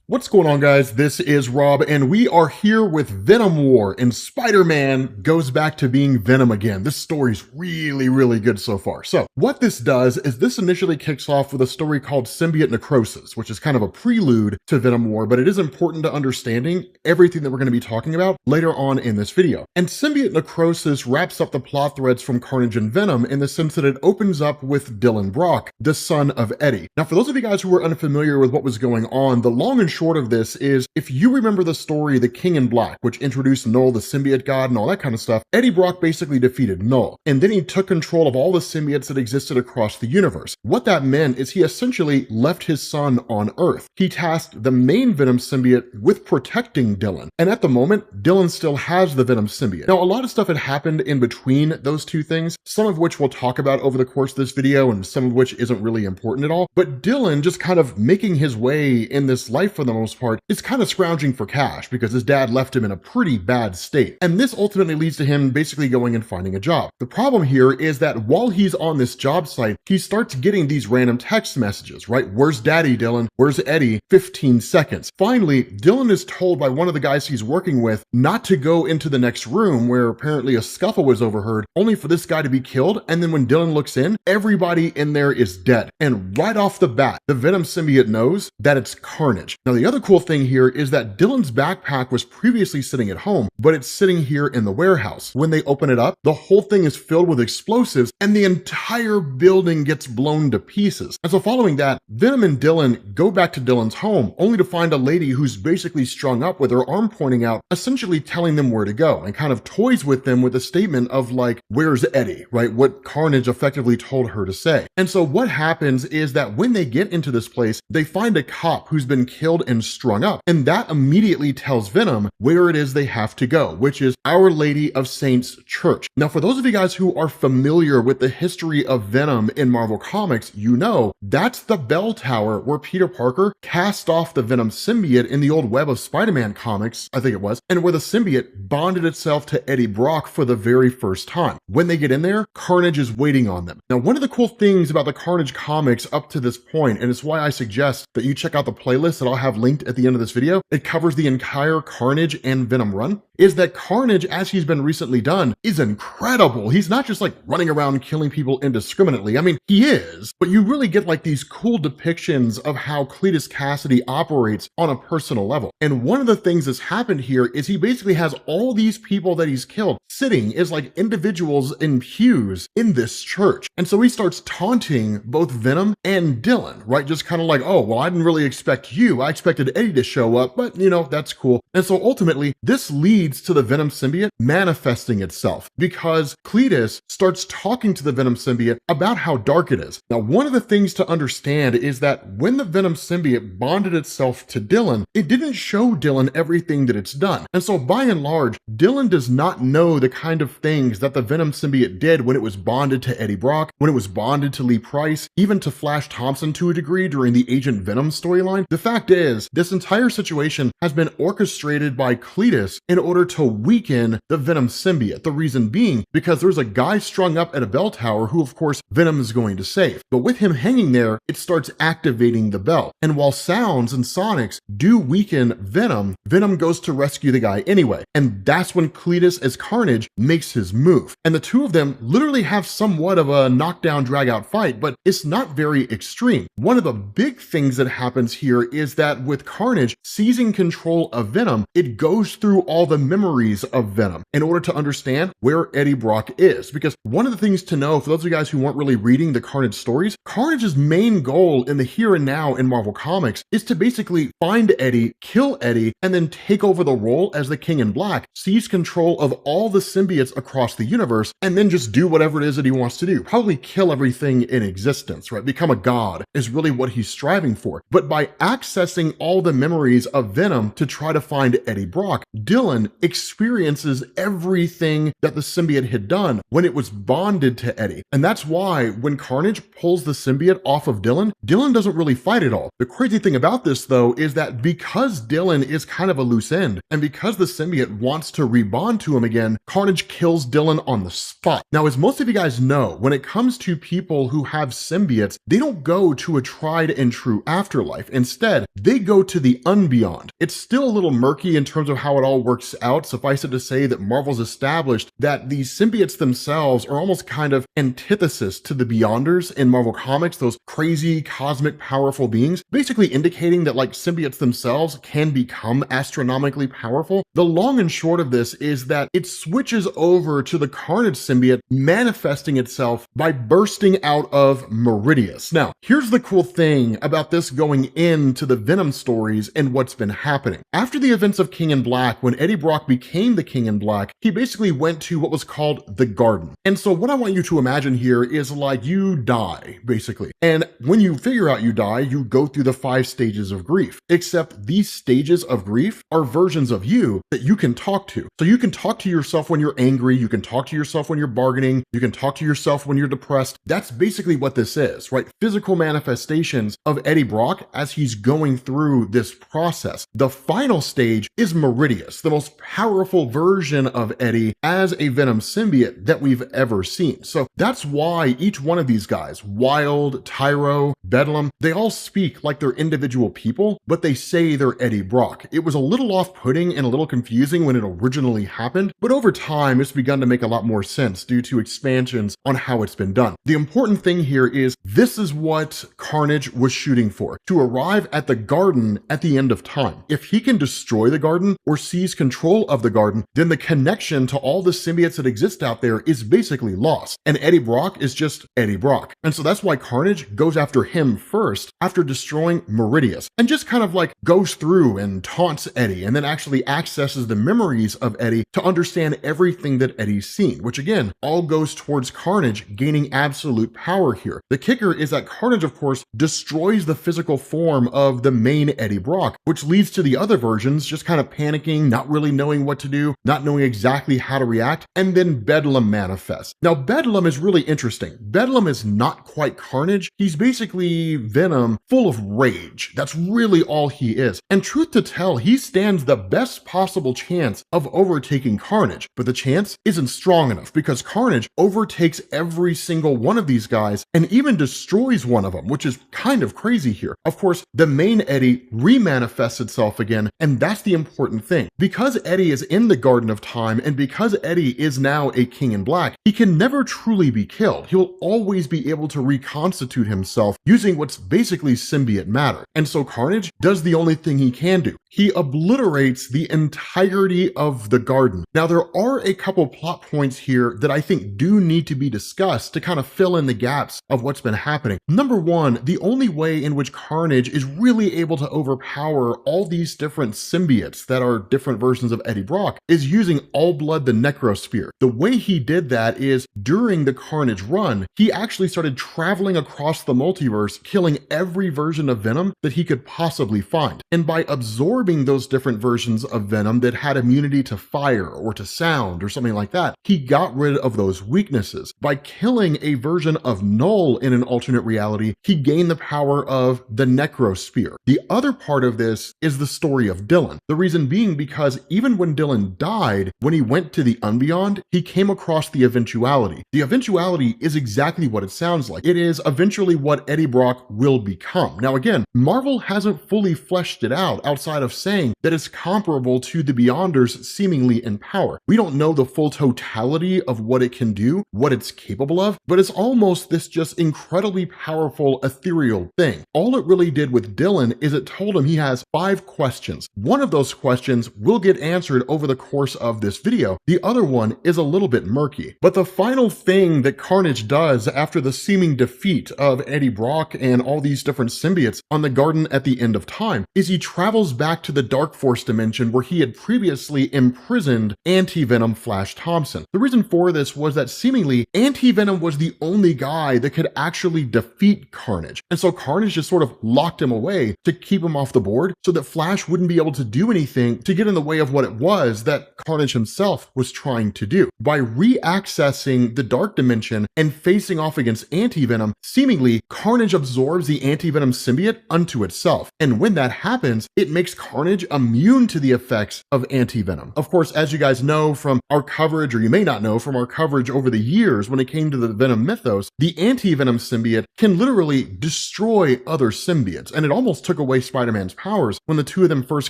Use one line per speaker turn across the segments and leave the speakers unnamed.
What's going on, guys? This is Rob, and we are here with Venom War, and Spider-Man goes back to being Venom again. This story's really good so far. So, what this does is this initially kicks off with a story called Symbiote Necrosis, which is kind of a prelude to Venom War, but it is important to understanding everything that we're going to be talking about later on in this video. And Symbiote Necrosis wraps up the plot threads from Carnage and Venom in the sense that it opens up with Dylan Brock, the son of Eddie. Now, for those of you guys who are unfamiliar with what was going on, the long and short of this is, if you remember the story The King in Black, which introduced Null, the symbiote god, and all that kind of stuff, Eddie Brock basically defeated Null, and then he took control of all the symbiotes that existed across the universe. What that meant is he essentially left his son on Earth. He tasked the main Venom symbiote with protecting Dylan, and at the moment, Dylan still has the Venom symbiote. Now, a lot of stuff had happened in between those two things, some of which we'll talk about over the course of this video, and some of which isn't really important at all, but Dylan just kind of making his way in this life for the most part is kind of scrounging for cash because his dad left him in a pretty bad state. And this ultimately leads to him basically going and finding a job. The problem here is that while he's on this job site, he starts getting these random text messages, right? Where's daddy, Dylan? Where's Eddie? 15 seconds. Finally, Dylan is told by one of the guys he's working with not to go into the next room where apparently a scuffle was overheard, only for this guy to be killed. And then when Dylan looks in, everybody in there is dead. And right off the bat, the Venom symbiote knows that it's Carnage. Now, the other cool thing here is that Dylan's backpack was previously sitting at home, but it's sitting here in the warehouse. When they open it up, the whole thing is filled with explosives and the entire building gets blown to pieces. And so following that, Venom and Dylan go back to Dylan's home, only to find a lady who's basically strung up with her arm pointing out, essentially telling them where to go, and kind of toys with them with a statement of like, where's Eddie, right? What Carnage effectively told her to say. And so what happens is that when they get into this place, they find a cop who's been killed and strung up, and that immediately tells Venom where it is they have to go, which is Our Lady of Saints Church. Now, for those of you guys who are familiar with the history of Venom in Marvel Comics, you know that's the bell tower where Peter Parker cast off the Venom symbiote in the old Web of Spider-Man comics, I think it was, and where the symbiote bonded itself to Eddie Brock for the very first time. When they get in there, Carnage is waiting on them. Now, one of the cool things about the Carnage comics up to this point, and it's why I suggest that you check out the playlist that I'll have linked at the end of this video, it covers the entire Carnage and Venom run, is that Carnage, as he's been recently done, is incredible. He's not just like running around killing people indiscriminately. I mean, he is, but you really get like these cool depictions of how Cletus Cassidy operates on a personal level. And one of the things that's happened here is he basically has all these people that he's killed sitting as like individuals in pews in this church. And so he starts taunting both Venom and Dylan, right? Just kind of like, oh, well, I didn't really expect you. I expected Eddie to show up, but you know, that's cool. And so ultimately, this leads to the Venom symbiote manifesting itself because Cletus starts talking to the Venom symbiote about how dark it is. Now, one of the things to understand is that when the Venom symbiote bonded itself to Dylan, it didn't show Dylan everything that it's done. And so by and large, Dylan does not know the kind of things that the Venom symbiote did when it was bonded to Eddie Brock, when it was bonded to Lee Price, even to Flash Thompson to a degree during the Agent Venom storyline. The fact is, this entire situation has been orchestrated by Cletus in order to weaken the Venom symbiote. The reason being because there's a guy strung up at a bell tower who, of course, Venom is going to save. But with him hanging there, it starts activating the bell. And while sounds and sonics do weaken Venom, Venom goes to rescue the guy anyway. And that's when Cletus as Carnage makes his move. And the two of them literally have somewhat of a knockdown, drag out fight, but it's not very extreme. One of the big things that happens here is that with Carnage seizing control of Venom, it goes through all the memories of Venom in order to understand where Eddie Brock is. Because one of the things to know, for those of you guys who weren't really reading the Carnage stories, Carnage's main goal in the here and now in Marvel Comics is to basically find Eddie, kill Eddie, and then take over the role as the King in Black, seize control of all the symbiotes across the universe, and then just do whatever it is that he wants to do. Probably kill everything in existence, right? Become a god is really what he's striving for. But by accessing all the memories of Venom to try to find Eddie Brock, Dylan experiences everything that the symbiote had done when it was bonded to Eddie. And that's why when Carnage pulls the symbiote off of Dylan, Dylan doesn't really fight at all. The crazy thing about this, though, is that because Dylan is kind kind of a loose end. And because the symbiote wants to rebond to him again, Carnage kills Dylan on the spot. Now, as most of you guys know, when it comes to people who have symbiotes, they don't go to a tried and true afterlife. Instead, they go to the unbeyond. It's still a little murky in terms of how it all works out. Suffice it to say that Marvel's established that these symbiotes themselves are almost kind of antithesis to the Beyonders in Marvel Comics, those crazy, cosmic, powerful beings, basically indicating that like symbiotes themselves can become astronomically powerful. The long and short of this is that it switches over to the Carnage symbiote manifesting itself by bursting out of Meridius. Now, here's the cool thing about this going into the Venom stories and what's been happening. After the events of King in Black, when Eddie Brock became the King in Black, he basically went to what was called the Garden. And so what I want you to imagine here is like you die, basically. And when you figure out you die, you go through the 5 stages of grief. Except these stages of grief are versions of you that you can talk to. So you can talk to yourself when you're angry, you can talk to yourself when you're bargaining, you can talk to yourself when you're depressed. That's basically what this is, right? Physical manifestations of Eddie Brock as he's going through this process. The final stage is Meridius, the most powerful version of Eddie as a Venom symbiote that we've ever seen. So that's why each one of these guys, Wild, Tyro, Bedlam, they all speak like they're individual people, but they say they're Eddie Brock. It was a little off-putting and a little confusing when it originally happened, but over time it's begun to make a lot more sense due to expansions on how it's been done. The important thing here is this is what Carnage was shooting for, to arrive at the Garden at the end of time. If he can destroy the Garden or seize control of the Garden, then the connection to all the symbiotes that exist out there is basically lost. And Eddie Brock is just Eddie Brock. And so that's why Carnage goes after him first after destroying Meridius and just kind of like goes through and taunts Eddie and then actually accesses the memories of Eddie to understand everything that Eddie's seen, which again, all goes towards Carnage gaining absolute power here. The kicker is that Carnage, of course, destroys the physical form of the main Eddie Brock, which leads to the other versions just kind of panicking, not really knowing what to do, not knowing exactly how to react, and then Bedlam manifests. Now, Bedlam is really interesting. Bedlam is not quite Carnage. He's basically Venom full of rage. That's really all he is. And truth to tell, he stands the best possible chance of overtaking Carnage, but the chance isn't strong enough because Carnage overtakes every single one of these guys and even destroys one of them, which is kind of crazy here. Of course, the main Eddie remanifests itself again, and that's the important thing. Because Eddie is in the Garden of Time, and because Eddie is now a King in Black, he can never truly be killed. He'll always be able to reconstitute himself using what's basically symbiote matter. And so Carnage does the only thing he can do. He obliterates the entirety of the Garden. Now, there are a couple plot points here that I think do need to be discussed to kind of fill in the gaps of what's been happening. Number one, the only way in which Carnage is really able to overpower all these different symbiotes that are different versions of Eddie Brock is using All Blood the Necrosphere. The way he did that is during the Carnage run, he actually started traveling across the multiverse, killing every version of Venom that he could possibly find. And by absorbing those different versions of Venom that had immunity to fire or to sound or something like that, he got rid of those weaknesses. By killing a version of Null in an alternate reality, he gained the power of the Necrosphere. The other part of this is the story of Dylan. The reason being because even when Dylan died, when he went to the Unbeyond, he came across the Eventuality. The Eventuality is exactly what it sounds like. It is eventually what Eddie Brock will become. Now again, Marvel hasn't fully fleshed it out outside of saying that it's comparable to the Beyonders seemingly in power. We don't know the full totality of what it can do, what it's capable of, but it's almost this just incredibly powerful ethereal thing. All it really did with Dylan is it told him he has 5 questions. One of those questions will get answered over the course of this video. The other one is a little bit murky. But the final thing that Carnage does after the seeming defeat of Eddie Brock and all these different symbiotes on the Garden at the end of time is he travels back to the Dark Force dimension where he had previously imprisoned Anti-Venom Flash Thompson. The reason for this was that seemingly Anti-Venom was the only guy that could actually defeat Carnage. And so Carnage just sort of locked him away to keep him off the board so that Flash wouldn't be able to do anything to get in the way of what it was that Carnage himself was trying to do. By re-accessing the Dark Dimension and facing off against Anti-Venom, seemingly Carnage absorbs the Anti-Venom symbiote unto itself. And when that happens, it makes Carnage immune to the effects of anti-venom. Of course, as you guys know from our coverage, or you may not know from our coverage over the years when it came to the Venom mythos, the anti-venom symbiote can literally destroy other symbiotes, and it almost took away Spider-Man's powers when the two of them first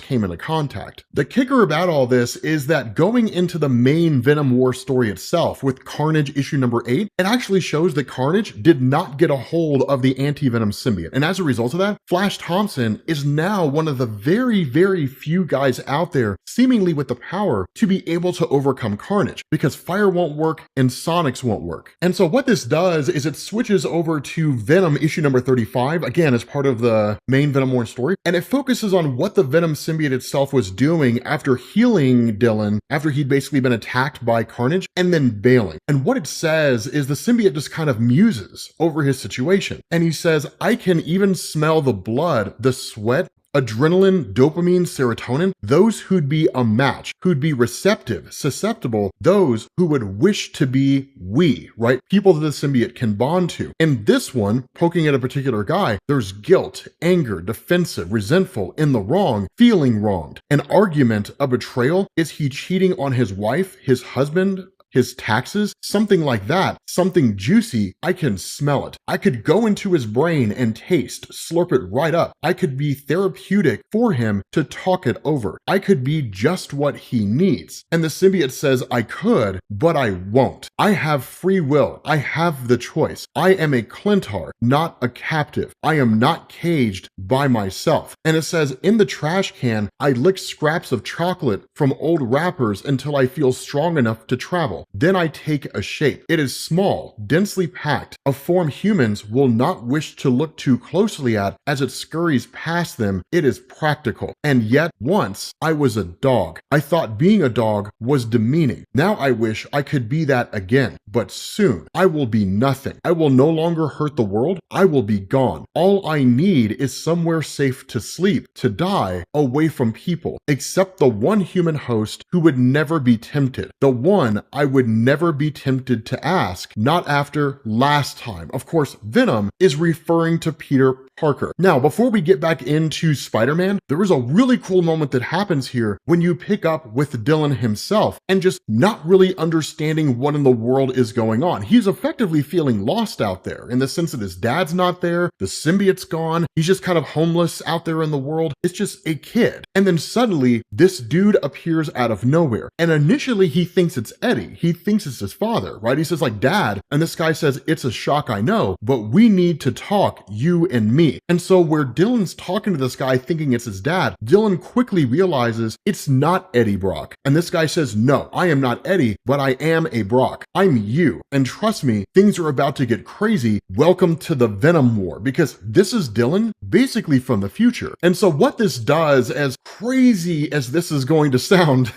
came into contact. The kicker about all this is that going into the main Venom War story itself with Carnage issue number 8, it actually shows that Carnage did not get a hold of the anti-venom symbiote, and as a result of that, Flash Thompson is now one of the very, very few guys out there seemingly with the power to be able to overcome Carnage, because fire won't work and Sonics won't work. And so what this does is it switches over to Venom issue number 35, again as part of the main Venom War story, and it focuses on what the Venom symbiote itself was doing after healing Dylan, after he'd basically been attacked by Carnage, and then bailing. And what it says is the symbiote just kind of muses over his situation, and he says, I can even smell the blood, the sweat, adrenaline, dopamine, serotonin, those who'd be a match, who'd be receptive, susceptible, those who would wish to be we, right? People that the symbiote can bond to. In this one, poking at a particular guy, there's guilt, anger, defensive, resentful, in the wrong, feeling wronged. An argument, a betrayal, is he cheating on his wife, his husband, his taxes, something like that, something juicy, I can smell it. I could go into his brain and taste, slurp it right up. I could be therapeutic for him to talk it over. I could be just what he needs. And the symbiote says I could, but I won't. I have free will. I have the choice. I am a Clintar, not a captive. I am not caged by myself. And it says in the trash can, I lick scraps of chocolate from old wrappers until I feel strong enough to travel. Then I take a shape. It is small, densely packed, a form humans will not wish to look too closely at as it scurries past them. It is practical. And yet once I was a dog. I thought being a dog was demeaning. Now I wish I could be that again. But soon I will be nothing. I will no longer hurt the world. I will be gone. All I need is somewhere safe to sleep, to die, away from people, except the one human host who would never be tempted. The one I would never be tempted to ask, not after last time. Of course, Venom is referring to Peter Parker. Now, before we get back into Spider-Man, there is a really cool moment that happens here when you pick up with Dylan himself and just not really understanding what in the world is going on. He's effectively feeling lost out there in the sense that his dad's not there, the symbiote's gone, he's just kind of homeless out there in the world. It's just a kid. And then suddenly, this dude appears out of nowhere. And initially, he thinks it's Eddie. He thinks it's his father, right? He says like, Dad, and this guy says, it's a shock, I know, but we need to talk, you and me. And so where Dylan's talking to this guy thinking it's his dad, Dylan quickly realizes it's not Eddie Brock. And this guy says, no, I am not Eddie, but I am a Brock. I'm you. And trust me, things are about to get crazy. Welcome to the Venom War, because this is Dylan basically from the future. And so what this does, as crazy as this is going to sound,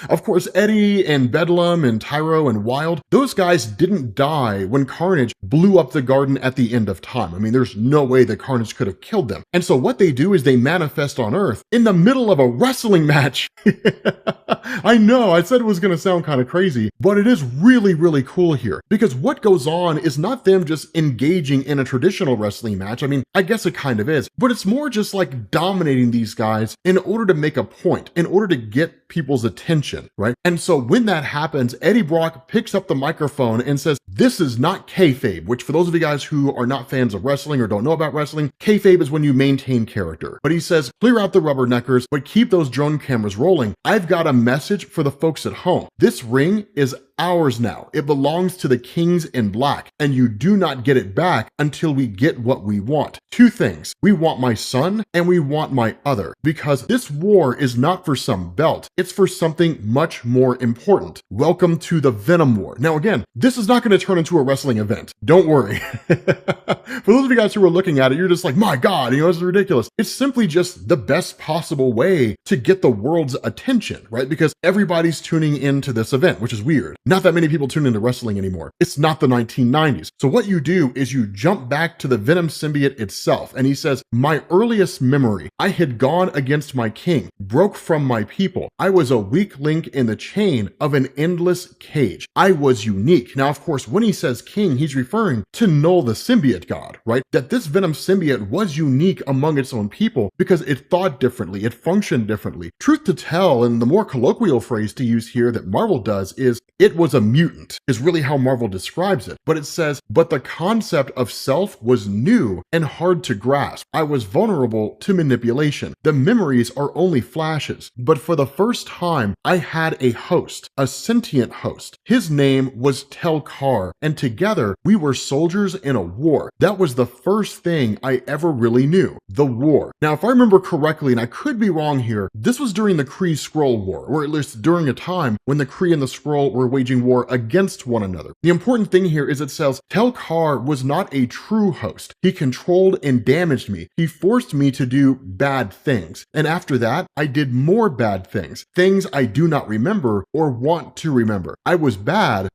of course, Eddie and Bedlam and Tyro and Wild, those guys didn't die when Carnage blew up the garden at the end of time. I mean, there's no way that Carnage could have killed them. And so what they do is they manifest on Earth in the middle of a wrestling match. I know, I said it was going to sound kind of crazy, but it is really, really cool here, because what goes on is not them just engaging in a traditional wrestling match. I mean, I guess it kind of is, but it's more just like dominating these guys in order to make a point, in order to get people's attention, right? And so when that happens, Eddie Brock picks up the microphone and says, this is not kayfabe, which for those of you guys who are not fans of wrestling or don't know about wrestling, kayfabe is when you maintain character. But he says, clear out the rubberneckers, but keep those drone cameras rolling. I've got a message for the folks at home. This ring is ours now. It belongs to the Kings in Black, and you do not get it back until we get what we want. Two things. We want my son and we want my other, because this war is not for some belt. It's for something much more important. Welcome to the Venom War. Now again, this is not going to turn into a wrestling event. Don't worry. For those of you guys who are looking at it, you're just like, my God, this is ridiculous. It's simply just the best possible way to get the world's attention, right? Because everybody's tuning into this event, which is weird. Not that many people tune into wrestling anymore. It's not the 1990s. So what you do is you jump back to the Venom symbiote itself, and he says, my earliest memory, I had gone against my king, broke from my people. I was a weak link in the chain of an endless cage. I was unique. Now, of course, when he says king, he's referring to Null the symbiote god, right? That this Venom symbiote was unique among its own people because it thought differently, it functioned differently. Truth to tell, and the more colloquial phrase to use here that Marvel does is, it was a mutant, is really how Marvel describes it. But it says, but the concept of self was new and hard to grasp. I was vulnerable to manipulation. The memories are only flashes. But for the first time, I had a host, a sentient host. His name was Tel-Kar, and together we were soldiers in a war. That was the first thing I ever really knew, the war. Now, if I remember correctly, and I could be wrong here, this was during the Kree-Skrull War, or at least during a time when the Kree and the Skrull were waging war against one another. The important thing here is it says, Tel-Kar was not a true host. He controlled and damaged me. He forced me to do bad things. And after that, I did more bad things. Things I do not remember or want to remember. I was bad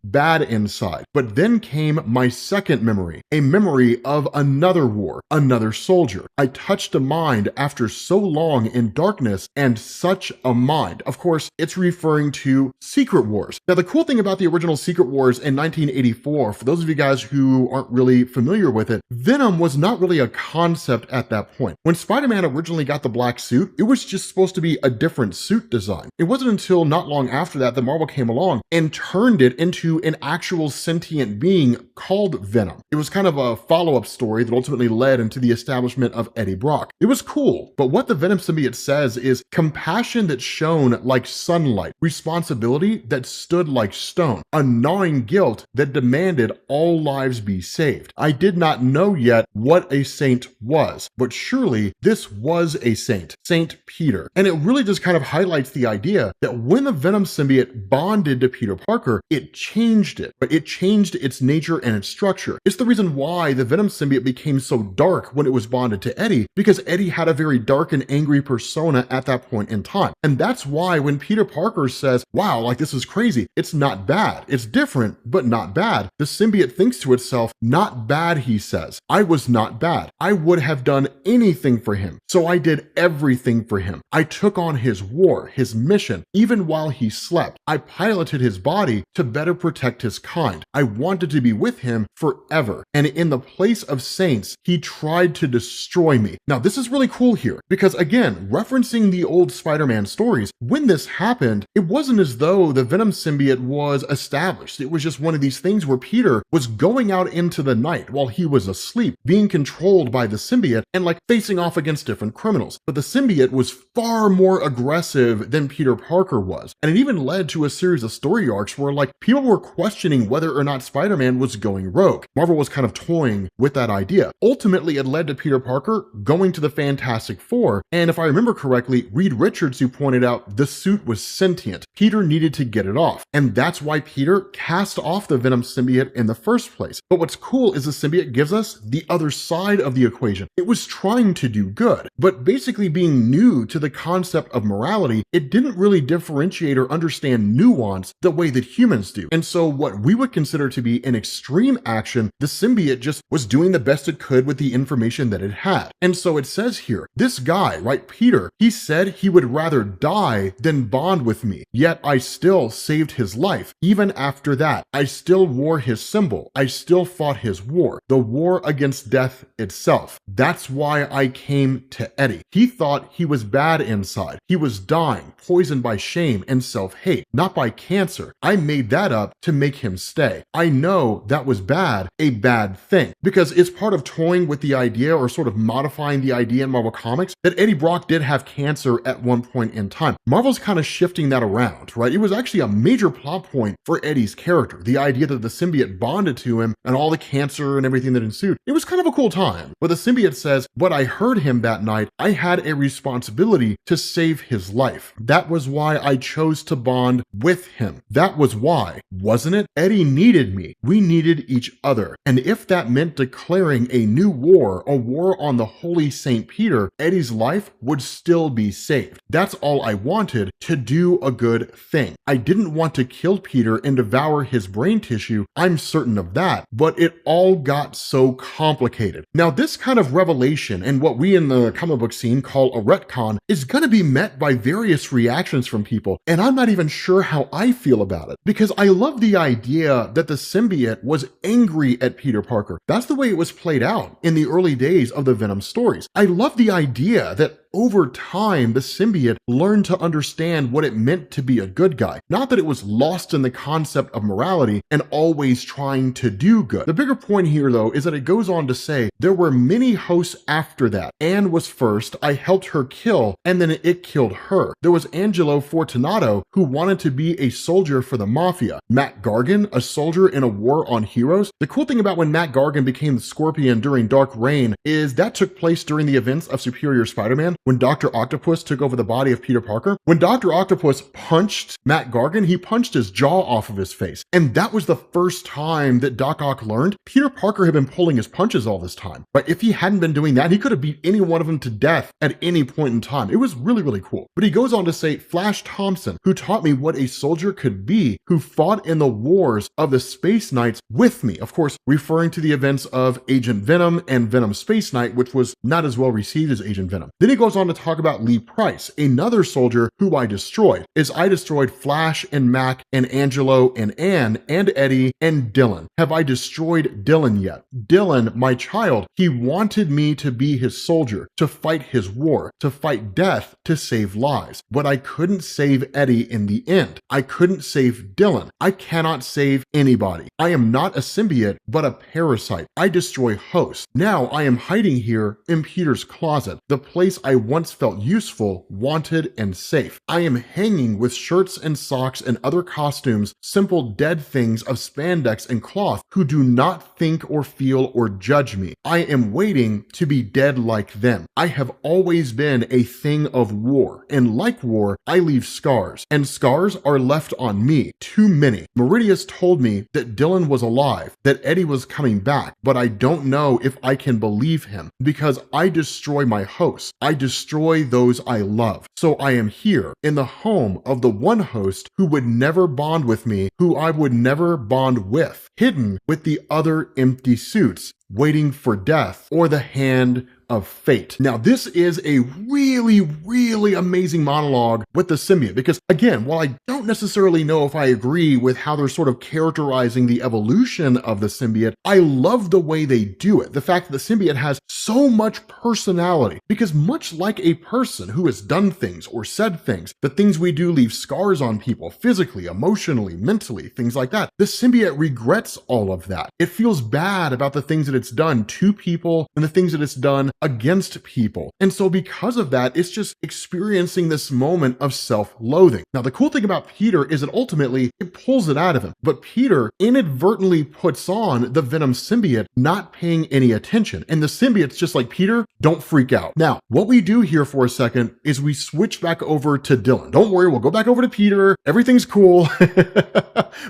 inside. But then came my second memory, a memory of another war, another soldier. I touched a mind after so long in darkness, and such a mind. Of course, it's referring to Secret Wars. Now, the cool thing about the original Secret Wars in 1984, for those of you guys who aren't really familiar with it, Venom was not really a concept at that point. When Spider-Man originally got the black suit, it was just supposed to be a different suit design. It wasn't until not long after that Marvel came along and turned it into an actual sentient being called Venom. It was kind of a follow-up story that ultimately led into the establishment of Eddie Brock. It was cool, but what the Venom symbiote says is compassion that shone like sunlight, responsibility that stood like stone, a gnawing guilt that demanded all lives be saved. I did not know yet what a saint was, but surely this was a saint, Saint Peter. And it really just kind of highlights the idea that when the Venom symbiote bonded to Peter Parker, it changed it, but it changed its nature and its structure. It's the reason why the Venom symbiote became so dark when it was bonded to Eddie, because Eddie had a very dark and angry persona at that point in time. And that's why when Peter Parker says, wow, like this is crazy, it's not bad. It's different, but not bad. The symbiote thinks to itself, not bad, he says. I was not bad. I would have done anything for him. So I did everything for him. I took on his war, his mission, even while he slept. I piloted his body to better protect his kind. I wanted to be with him forever. And in the place of saints, he tried to destroy me. Now, this is really cool here because, again, referencing the old Spider-Man stories, when this happened, it wasn't as though the Venom symbiote was established. It was just one of these things where Peter was going out into the night while he was asleep, being controlled by the symbiote and like facing off against different criminals. But the symbiote was far more aggressive than Peter Parker was. And it even led to a series of story arcs where like people were questioning whether or not Spider-Man was going rogue. Marvel was kind of toying with that idea. Ultimately, it led to Peter Parker going to the Fantastic Four. And if I remember correctly, Reed Richards, who pointed out the suit was sentient. Peter needed to get it off. And that's why Peter cast off the Venom symbiote in the first place. But what's cool is the symbiote gives us the other side of the equation. It was trying to do good, but basically being new to the concept of morality, it didn't really differentiate or understand nuance the way that humans do. And so what we would consider to be an extreme action, the symbiote just was doing the best it could with the information that it had. And so it says here, this guy, right, Peter, he said he would rather die than bond with me, yet I still saved his life. Even after that, I still wore his symbol. I still fought his war, the war against death itself. That's why I came to Eddie. He thought he was bad inside. He was dying, poisoned by shame and self-hate, not by cancer. I made that up to make him stay. I know that was bad, a bad thing, because it's part of toying with the idea or sort of modifying the idea in Marvel Comics that Eddie Brock did have cancer at one point in time. Marvel's kind of shifting that around, right? It was actually a major plot point for Eddie's character, the idea that the symbiote bonded to him and all the cancer and everything that ensued. It was kind of a cool time. But the symbiote says, when I heard him that night, I had a responsibility to save his life. That was why I chose to bond with him. That was why, wasn't it? Eddie needed me. We needed each other. And if that meant declaring a new war, a war on the Holy Saint Peter, Eddie's life would still be saved. That's all I wanted, to do a good thing. I didn't want to kill Peter and devour his brain tissue. I'm certain of that, but it all got so complicated. Now, this kind of revelation and what we in the comic book scene call a retcon is going to be met by various reactions from people, and I'm not even sure how I feel about it, because I love the idea that the symbiote was angry at Peter Parker. That's the way it was played out in the early days of the Venom stories. I love the idea that over time, the symbiote learned to understand what it meant to be a good guy. Not that it was lost in the concept of morality and always trying to do good. The bigger point here, though, is that it goes on to say, there were many hosts after that. Anne was first, I helped her kill, and then it killed her. There was Angelo Fortunato, who wanted to be a soldier for the Mafia. Matt Gargan, a soldier in a war on heroes. The cool thing about when Matt Gargan became the Scorpion during Dark Reign is that took place during the events of Superior Spider-Man, when Dr. Octopus took over the body of Peter Parker. When Dr. Octopus punched Matt Gargan, he punched his jaw off of his face. And that was the first time that Doc Ock learned Peter Parker had been pulling his punches all this time. But if he hadn't been doing that, he could have beat any one of them to death at any point in time. It was really, really cool. But he goes on to say, Flash Thompson, who taught me what a soldier could be, who fought in the wars of the Space Knights with me. Of course, referring to the events of Agent Venom and Venom Space Knight, which was not as well received as Agent Venom. Then he goes on to talk about Lee Price, another soldier who I destroyed, as I destroyed Flash and Mac and Angelo and Anne and Eddie and Dylan. Have I destroyed Dylan yet? Dylan, my child, he wanted me to be his soldier, to fight his war, to fight death, to save lives. But I couldn't save Eddie in the end. I couldn't save Dylan. I cannot save anybody. I am not a symbiote, but a parasite. I destroy hosts. Now I am hiding here in Peter's closet, the place I once felt useful, wanted, and safe. I am hanging with shirts and socks and other costumes, simple dead things of spandex and cloth who do not think or feel or judge me. I am waiting to be dead like them. I have always been a thing of war, and like war, I leave scars, and scars are left on me, too many. Meridius told me that Dylan was alive, that Eddie was coming back, but I don't know if I can believe him, because I destroy my hosts. I destroy those I love. So I am here in the home of the one host who would never bond with me, who I would never bond with, hidden with the other empty suits, waiting for death or the hand of fate. Now, this is a really, really amazing monologue with the symbiote, because again, while I don't necessarily know if I agree with how they're sort of characterizing the evolution of the symbiote, I love the way they do it. The fact that the symbiote has so much personality, because much like a person who has done things or said things, the things we do leave scars on people physically, emotionally, mentally, things like that. The symbiote regrets all of that. It feels bad about the things that it's done to people and the things that it's done against people. And so because of that, it's just experiencing this moment of self-loathing. Now, the cool thing about Peter is that ultimately it pulls it out of him, but Peter inadvertently puts on the Venom symbiote, not paying any attention. And the symbiote's just like, Peter, don't freak out. Now, what we do here for a second is we switch back over to Dylan. Don't worry, we'll go back over to Peter. Everything's cool.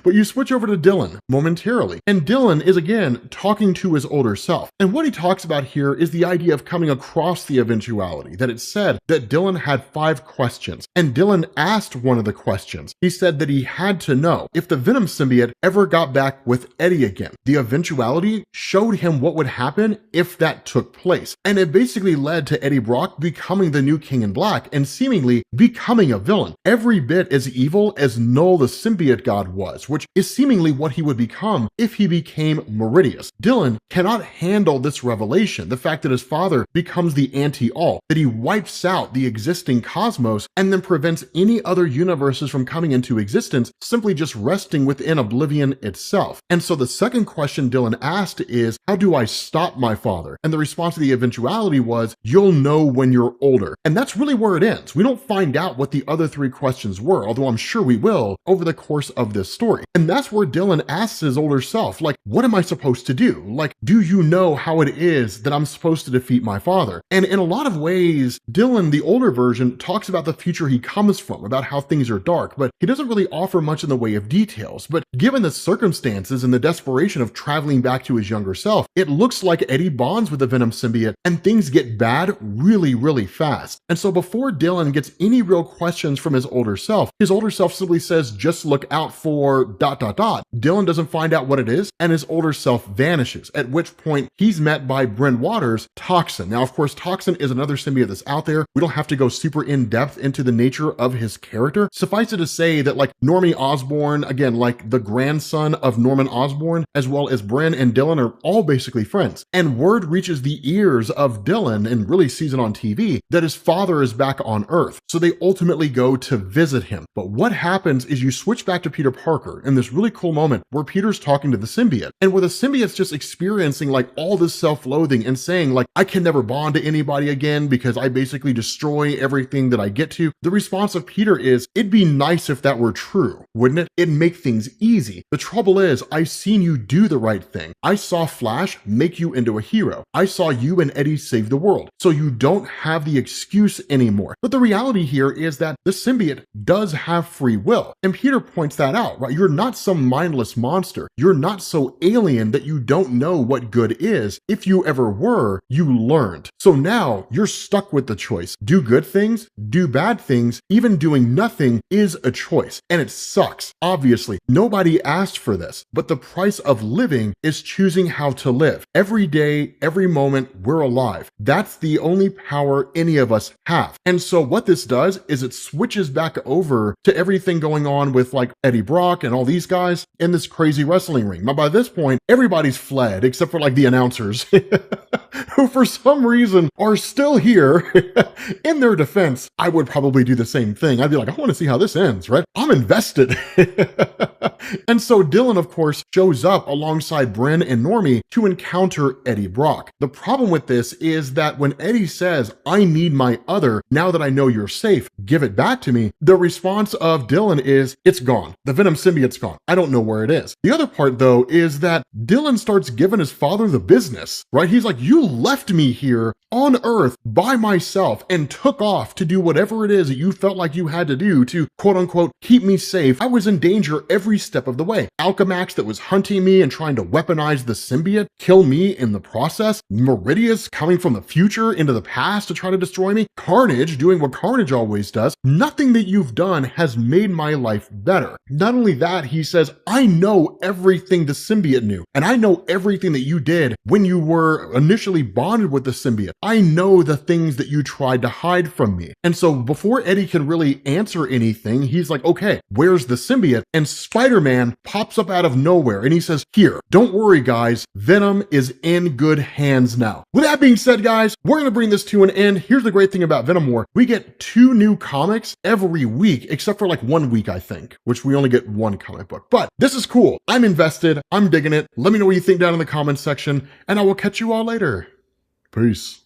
But you switch over to Dylan momentarily. And Dylan is again talking to his older self. And what he talks about here is the idea of coming across the eventuality, that it said that Dylan had 5 questions. And Dylan asked one of the questions. He said that he had to know if the Venom symbiote ever got back with Eddie again. The eventuality showed him what would happen if that took place. And it basically led to Eddie Brock becoming the new King in Black and seemingly becoming a villain. Every bit as evil as Null the symbiote god was, which is seemingly what he would become if he became Meridius. Dylan cannot handle this revelation, the fact that his father becomes the anti-all, that he wipes out the existing cosmos and then prevents any other universes from coming into existence, simply just resting within oblivion itself. And so the second question Dylan asked is, how do I stop my father? And the response to the eventuality was, you'll know when you're older. And that's really where it ends. We don't find out what the other 3 questions were, although I'm sure we will over the course of this story. And that's where Dylan asks his older self, like, what am I supposed to do? Like, do you know how it is that I'm supposed to defeat defeat my father. And in a lot of ways, Dylan, the older version, talks about the future he comes from, about how things are dark, but he doesn't really offer much in the way of details. But given the circumstances and the desperation of traveling back to his younger self, it looks like Eddie bonds with the Venom symbiote and things get bad really, really fast. And so before Dylan gets any real questions from his older self simply says, just look out for ... Dylan doesn't find out what it is, and his older self vanishes, at which point he's met by Bryn Waters' Toxin. Now, of course, Toxin is another symbiote that's out there. We don't have to go super in depth into the nature of his character. Suffice it to say that like Normie Osborn, again, like the grandson of Norman Osborn, as well as Bryn and Dylan are all basically friends. And word reaches the ears of Dylan, and really sees it on TV, that his father is back on Earth. So they ultimately go to visit him. But what happens is you switch back to Peter Parker in this really cool moment where Peter's talking to the symbiote, and where the symbiote's just experiencing like all this self-loathing and saying like, I can never bond to anybody again because I basically destroy everything that I get to. The response of Peter is, it'd be nice if that were true, wouldn't it? It'd make things easy. The trouble is, I've seen you do the right thing. I saw Flash make you into a hero. I saw you and Eddie save the world. So you don't have the excuse anymore. But the reality here is that the symbiote does have free will. And Peter points that out, right? You're not some mindless monster. You're not so alien that you don't know what good is. If you ever were, you learned. So now you're stuck with the choice. Do good things, do bad things. Even doing nothing is a choice. And it sucks. Obviously, nobody asked for this, but the price of living is choosing how to live. Every day, every moment, we're alive. That's the only power any of us have. And so what this does is it switches back over to everything going on with like Eddie Brock and all these guys in this crazy wrestling ring. Now by this point, everybody's fled except for like the announcers who for some reason are still here. In their defense, I would probably do the same thing. I'd be like, I want to see how this ends, right? I'm invested. And so Dylan, of course, shows up alongside Bryn and Normie to encounter Eddie Brock. The problem with this is that when Eddie says, I need my other, now that I know you're safe, give it back to me, the response of Dylan is, it's gone. The Venom symbiote's gone. I don't know where it is. The other part, though, is that Dylan starts giving his father the business, right? He's like, you left me here on Earth by myself and took off to do whatever it is that you felt like you had to do to, quote unquote, keep me safe. I was in danger every step of the way. Alchemax that was hunting me and trying to weaponize the symbiote, kill me in the process. Meridius coming from the future into the past to try to destroy me. Carnage doing what Carnage always does. Nothing that you've done has made my life better. Not only that, he says, I know everything the symbiote knew, and I know everything that you did when you were initially bonded with the symbiote. I know the things that you tried to hide from me. And so before Eddie can really answer anything, he's like, okay, where's the symbiote? And Spider-Man pops up out of nowhere and he says, here, don't worry guys, Venom is in good hands now. With that being said, guys, we're going to bring this to an end. Here's the great thing about Venom War. We get 2 new comics every week, except for like 1 week, I think, which we only get 1 comic book. But this is cool. I'm invested. I'm digging it. Let me know what you think down in the comments section, and I will catch you all later. Peace.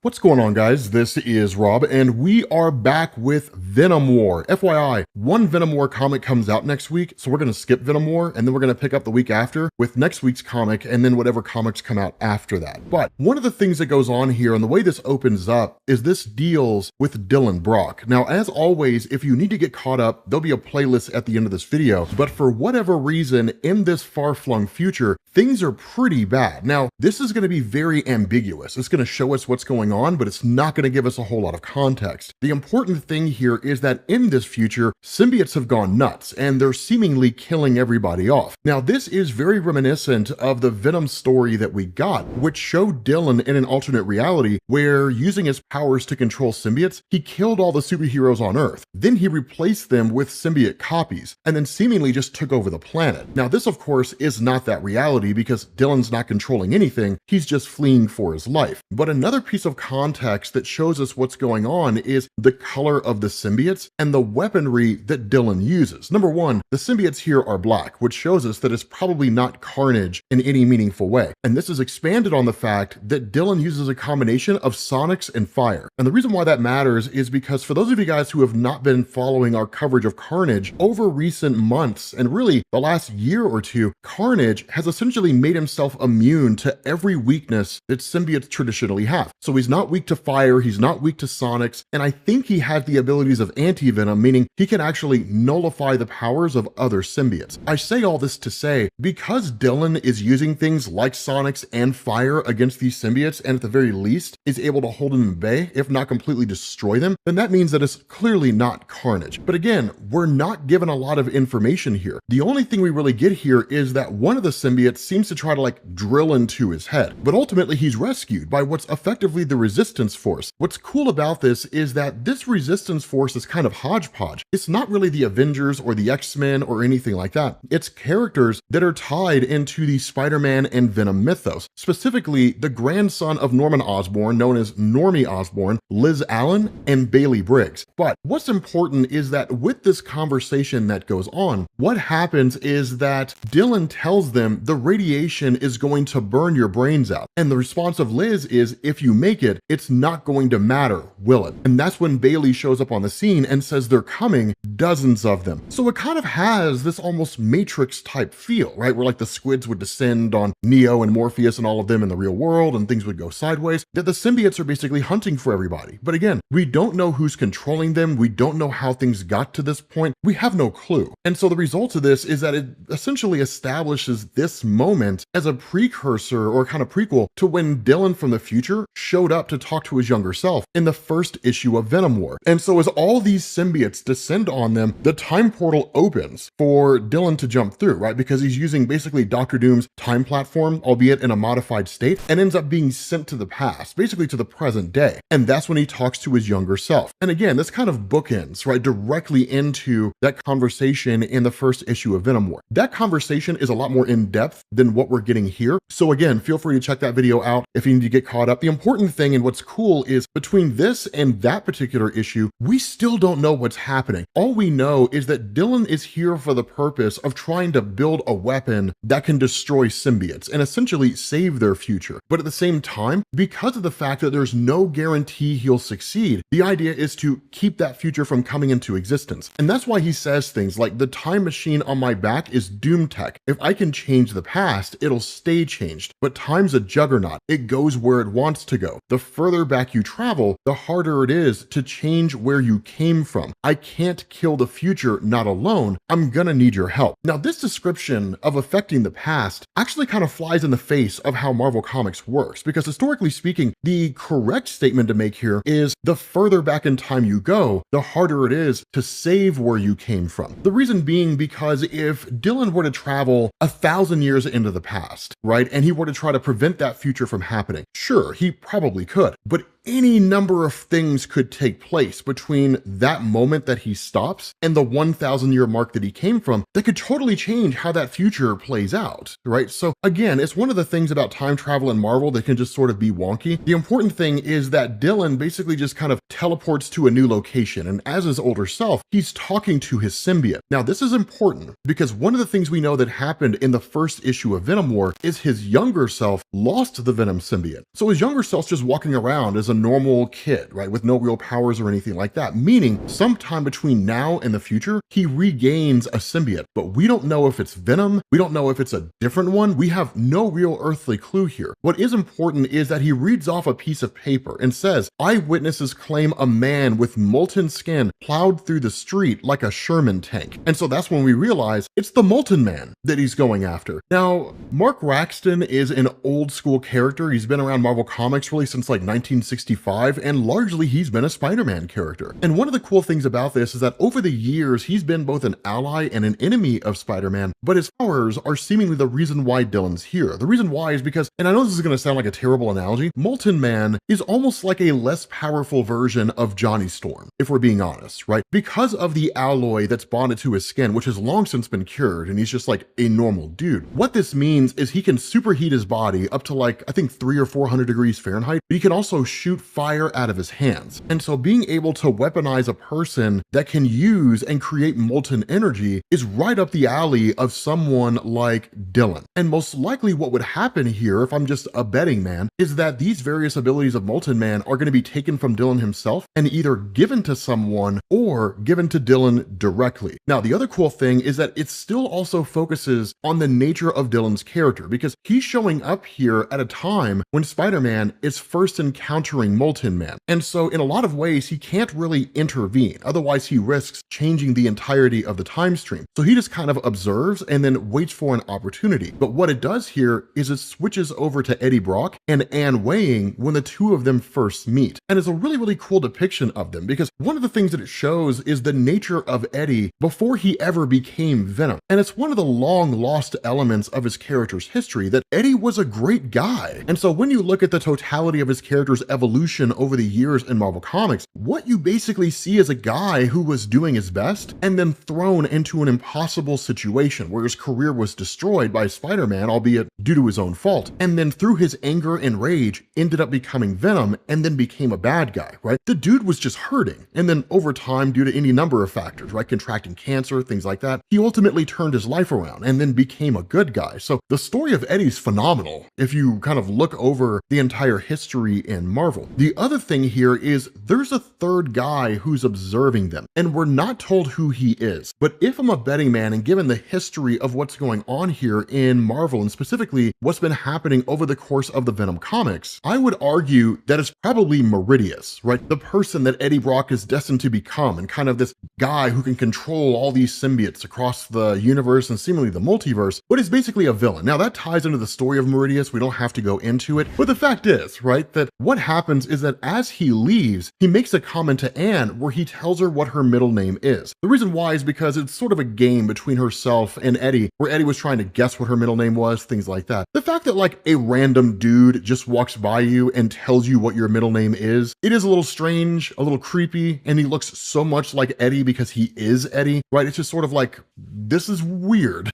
What's going on, guys? This is Rob, and we are back with Venom War. FYI, 1 Venom War comic comes out next week, so we're going to skip Venom War, and then we're going to pick up the week after with next week's comic, and then whatever comics come out after that. But one of the things that goes on here, and the way this opens up, is this deals with Dylan Brock. Now, as always, if you need to get caught up, there'll be a playlist at the end of this video, but for whatever reason, in this far-flung future, things are pretty bad. Now, this is going to be very ambiguous. It's going to show us what's going on, but it's not going to give us a whole lot of context. The important thing here is that in this future, symbiotes have gone nuts and they're seemingly killing everybody off. Now, this is very reminiscent of the Venom story that we got, which showed Dylan in an alternate reality where, using his powers to control symbiotes, he killed all the superheroes on Earth. Then he replaced them with symbiote copies and then seemingly just took over the planet. Now, this of course is not that reality because Dylan's not controlling anything. He's just fleeing for his life. But another piece of context that shows us what's going on is the color of the symbiotes and the weaponry that Dylan uses. Number one, the symbiotes here are black, which shows us that it's probably not Carnage in any meaningful way. And this is expanded on the fact that Dylan uses a combination of sonics and fire. And the reason why that matters is because for those of you guys who have not been following our coverage of Carnage over recent months, and really the last year or two, Carnage has essentially made himself immune to every weakness that symbiotes traditionally have. So he's not weak to fire, he's not weak to sonics, and I think he has the abilities of anti-venom, meaning he can actually nullify the powers of other symbiotes. I say all this to say, because Dylan is using things like sonics and fire against these symbiotes, and at the very least is able to hold them at bay, if not completely destroy them, then that means that it's clearly not Carnage. But again, we're not given a lot of information here. The only thing we really get here is that one of the symbiotes seems to try to like drill into his head, but ultimately he's rescued by what's effectively the resistance force. What's cool about this is that this resistance force is kind of hodgepodge. It's not really the Avengers or the X-Men or anything like that. It's characters that are tied into the Spider-Man and Venom mythos, specifically the grandson of Norman Osborn, known as Normie Osborn, Liz Allen, and Bailey Briggs. But what's important is that with this conversation that goes on, what happens is that Dylan tells them the radiation is going to burn your brains out. And the response of Liz is, if you make it, it's not going to matter, will it? And that's when Bailey shows up on the scene and says they're coming, dozens of them. So it kind of has this almost Matrix type feel, right? Where like the squids would descend on Neo and Morpheus and all of them in the real world and things would go sideways, that the symbiotes are basically hunting for everybody. But again, we don't know who's controlling them. We don't know how things got to this point. We have no clue. And so the result of this is that it essentially establishes this moment as a precursor or kind of prequel to when Dylan from the future showed up to talk to his younger self in the first issue of Venom War. And so as all these symbiotes descend on them, the time portal opens for Dylan to jump through, right? Because he's using basically Dr. Doom's time platform, albeit in a modified state, and ends up being sent to the past, basically to the present day. And that's when he talks to his younger self. And again, this kind of bookends, right, directly into that conversation in the first issue of Venom War. That conversation is a lot more in depth than what we're getting here. So again, feel free to check that video out if you need to get caught up. The important thing and what's cool is between this and that particular issue, we still don't know what's happening. All we know is that Dylan is here for the purpose of trying to build a weapon that can destroy symbiotes and essentially save their future. But at the same time, because of the fact that there's no guarantee he'll succeed, the idea is to keep that future from coming into existence. And that's why he says things like, the time machine on my back is doom tech. If I can change the past, it'll stay changed. But time's a juggernaut. It goes where it wants to go. The further back you travel, the harder it is to change where you came from. I can't kill the future, not alone. I'm gonna need your help. Now, this description of affecting the past actually kind of flies in the face of how Marvel Comics works, because historically speaking, the correct statement to make here is the further back in time you go, the harder it is to save where you came from. The reason being because if Dylan were to travel 1,000 years into the past, right, and he were to try to prevent that future from happening, sure, he probably could, but any number of things could take place between that moment that he stops and the 1,000-year mark that he came from that could totally change how that future plays out, right? So again, it's one of the things about time travel in Marvel that can just sort of be wonky. The important thing is that Dylan basically just kind of teleports to a new location, and as his older self, he's talking to his symbiote. Now, this is important because one of the things we know that happened in the first issue of Venom War is his younger self lost the Venom symbiote. So his younger self's just walking around as a normal kid, right, with no real powers or anything like that, meaning sometime between now and the future, he regains a symbiote, but we don't know if it's Venom, we don't know if it's a different one, we have no real earthly clue here. What is important is that he reads off a piece of paper and says, eyewitnesses claim a man with molten skin plowed through the street like a Sherman tank. And so that's when we realize it's the Molten Man that he's going after. Now, Mark Raxton is an old school character. He's been around Marvel Comics really since like 1965, and largely he's been a Spider-Man character. And one of the cool things about this is that over the years, he's been both an ally and an enemy of Spider-Man, but his powers are seemingly the reason why Dylan's here. The reason why is because, and I know this is going to sound like a terrible analogy, Molten Man is almost like a less powerful version of Johnny Storm, if we're being honest, right? Because of the alloy that's bonded to his skin, which has long since been cured, and he's just like a normal dude. What this means is he can superheat his body up to like, I think 300 or 400 degrees Fahrenheit, but he can also shoot shoot fire out of his hands. And so being able to weaponize a person that can use and create molten energy is right up the alley of someone like Dylan. And most likely what would happen here, if I'm just a betting man, is that these various abilities of Molten Man are going to be taken from Dylan himself and either given to someone or given to Dylan directly. Now, the other cool thing is that it still also focuses on the nature of Dylan's character, because he's showing up here at a time when Spider-Man is first encountering Molten Man. And so in a lot of ways, he can't really intervene. Otherwise, he risks changing the entirety of the time stream. So he just kind of observes and then waits for an opportunity. But what it does here is it switches over to Eddie Brock and Anne Weying when the two of them first meet. And it's a really, really cool depiction of them, because one of the things that it shows is the nature of Eddie before he ever became Venom. And it's one of the long lost elements of his character's history that Eddie was a great guy. And so when you look at the totality of his character's evolution over the years in Marvel Comics, what you basically see is a guy who was doing his best and then thrown into an impossible situation where his career was destroyed by Spider-Man, albeit due to his own fault. And then through his anger and rage, ended up becoming Venom and then became a bad guy, right? The dude was just hurting. And then over time, due to any number of factors, right? Contracting cancer, things like that, he ultimately turned his life around and then became a good guy. So the story of Eddie's phenomenal if you kind of look over the entire history in Marvel. The other thing here is there's a third guy who's observing them, and we're not told who he is. But if I'm a betting man, and given the history of what's going on here in Marvel, and specifically what's been happening over the course of the Venom comics, I would argue that it's probably Meridius, right? The person that Eddie Brock is destined to become, and kind of this guy who can control all these symbiotes across the universe and seemingly the multiverse, but is basically a villain. Now that ties into the story of Meridius, we don't have to go into it, but the fact is, right, that what happens is that as he leaves, he makes a comment to Anne where he tells her what her middle name is. The reason why is because it's sort of a game between herself and Eddie, where Eddie was trying to guess what her middle name was, things like that. The fact that like a random dude just walks by you and tells you what your middle name is, it is a little strange, a little creepy, and he looks so much like Eddie because he is Eddie, right? It's just sort of like, this is weird.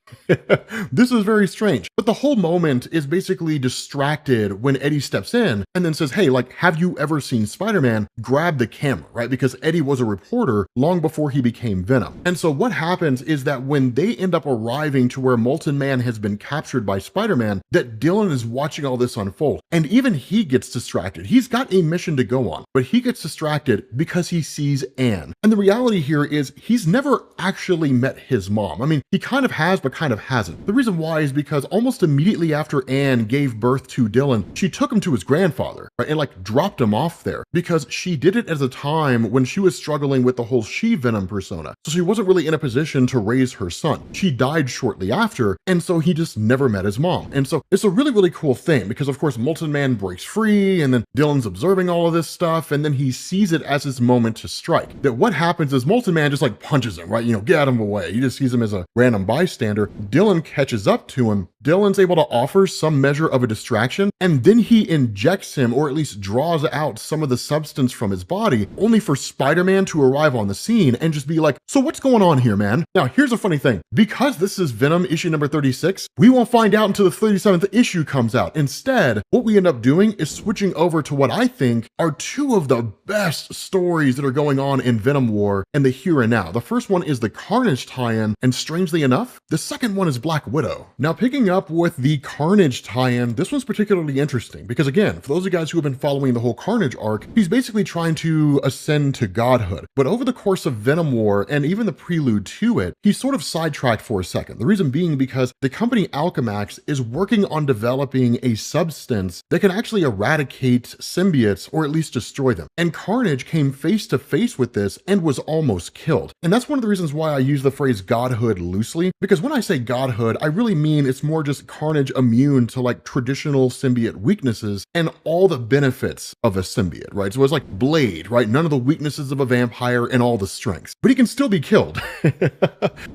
This is very strange. But the whole moment is basically distracted when Eddie steps in and then says, hey, like, have you ever seen Spider-Man grab the camera, right? Because Eddie was a reporter long before he became Venom. And so what happens is that when they end up arriving to where Molten Man has been captured by Spider-Man, that Dylan is watching all this unfold. And even he gets distracted. He's got a mission to go on, but he gets distracted because he sees Anne. And the reality here is he's never actually met his mom. I mean, he kind of has, but kind of hasn't. The reason why is because almost immediately after Anne gave birth to Dylan, she took him to his grandfather, right, and like dropped him off there because she did it at a time when she was struggling with the whole she-Venom persona. So she wasn't really in a position to raise her son. She died shortly after, and so he just never met his mom. And so it's a really, really cool thing because of course Molten Man breaks free and then Dylan's observing all of this stuff and then he sees it as his moment to strike. That what happens is Molten Man just like punches him, right? You know, get out of him away. He just sees him as a random bystander. Dylan catches up to him. Dylan's able to offer some measure of a distraction, and then he injects him, or at least draws out some of the substance from his body, only for Spider-Man to arrive on the scene and just be like, so what's going on here, man? Now, here's a funny thing. Because this is Venom issue number 36, we won't find out until the 37th issue comes out. Instead, what we end up doing is switching over to what I think are two of the best stories that are going on in Venom War and the here and now. The first one is the Carnage tie-in, and strangely enough, the second one is Black Widow. Now, picking up with the Carnage tie-in, this one's particularly interesting because again, for those of you guys who have been following the whole Carnage arc, he's basically trying to ascend to godhood. But over the course of Venom War and even the prelude to it, he's sort of sidetracked for a second. The reason being because the company Alchemax is working on developing a substance that can actually eradicate symbiotes or at least destroy them. And Carnage came face to face with this and was almost killed. And that's one of the reasons why I use the phrase godhood loosely, because when I say godhood, I really mean it's more just Carnage immune to like traditional symbiote weaknesses and all the benefits of a symbiote, right? So it's like Blade, right? None of the weaknesses of a vampire and all the strengths, but he can still be killed.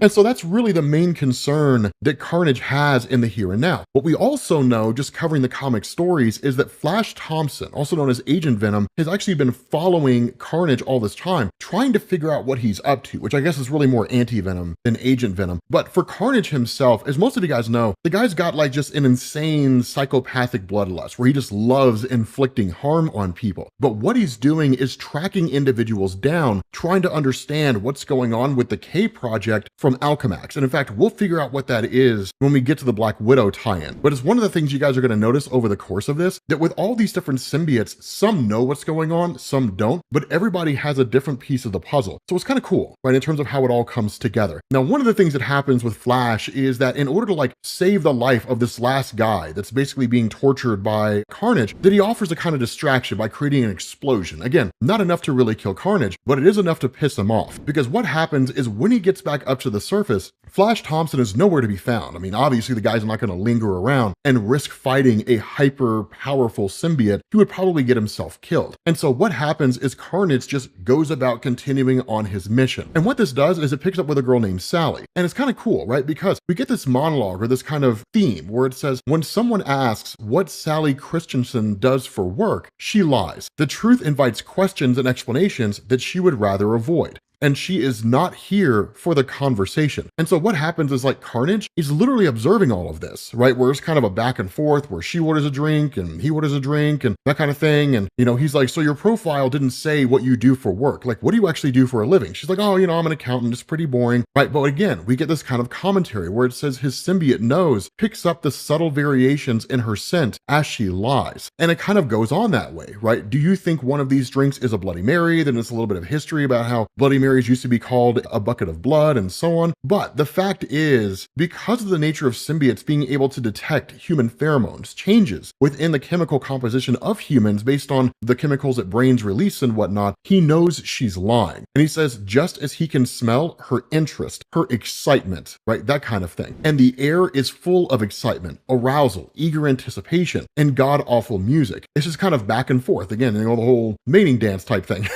And so that's really the main concern that Carnage has in the here and now. Now, what we also know, just covering the comic stories, is that Flash Thompson, also known as Agent Venom, has actually been following Carnage all this time, trying to figure out what he's up to, which I guess is really more anti-Venom than Agent Venom. But for Carnage himself, as most of you guys know, the guy's got like just an insane psychopathic bloodlust where he just loves inflicting harm on people. But what he's doing is tracking individuals down, trying to understand what's going on with the K Project from Alchemax. And in fact, we'll figure out what that is when we get to the Black Widow tie-in. But it's one of the things you guys are going to notice over the course of this, that with all these different symbiotes, some know what's going on, some don't, but everybody has a different piece of the puzzle. So it's kind of cool, right, in terms of how it all comes together. Now, one of the things that happens with Flash is that in order to like save the life of this last guy that's basically being tortured by Carnage, that he offers a kind of distraction by creating an explosion. Again, not enough to really kill Carnage, but it is enough to piss him off. Because what happens is when he gets back up to the surface, Flash Thompson is nowhere to be found. I mean, obviously the guy's not going to linger around and risk fighting a hyper powerful symbiote. He would probably get himself killed. And so what happens is Carnage just goes about continuing on his mission. And what this does is it picks up with a girl named Sally. And it's kind of cool, right? Because we get this monologue or this kind of theme where it says, when someone asks what Sally Christensen does for work, she lies. The truth invites questions and explanations that she would rather avoid. And she is not here for the conversation. And so what happens is like Carnage is literally observing all of this, right? Where it's kind of a back and forth where she orders a drink and he orders a drink and that kind of thing. And, you know, he's like, so your profile didn't say what you do for work. Like, what do you actually do for a living? She's like, oh, you know, I'm an accountant. It's pretty boring, right? But again, we get this kind of commentary where it says his symbiote nose picks up the subtle variations in her scent as she lies. And it kind of goes on that way, right? Do you think one of these drinks is a Bloody Mary? Then it's a little bit of history about how Bloody Mary used to be called a bucket of blood and so on. But the fact is, because of the nature of symbiotes being able to detect human pheromones, changes within the chemical composition of humans based on the chemicals that brains release and whatnot, he knows she's lying. And he says, just as he can smell her interest, her excitement, right? That kind of thing. And the air is full of excitement, arousal, eager anticipation, and god-awful music. It's just kind of back and forth. Again, you know, the whole mating dance type thing.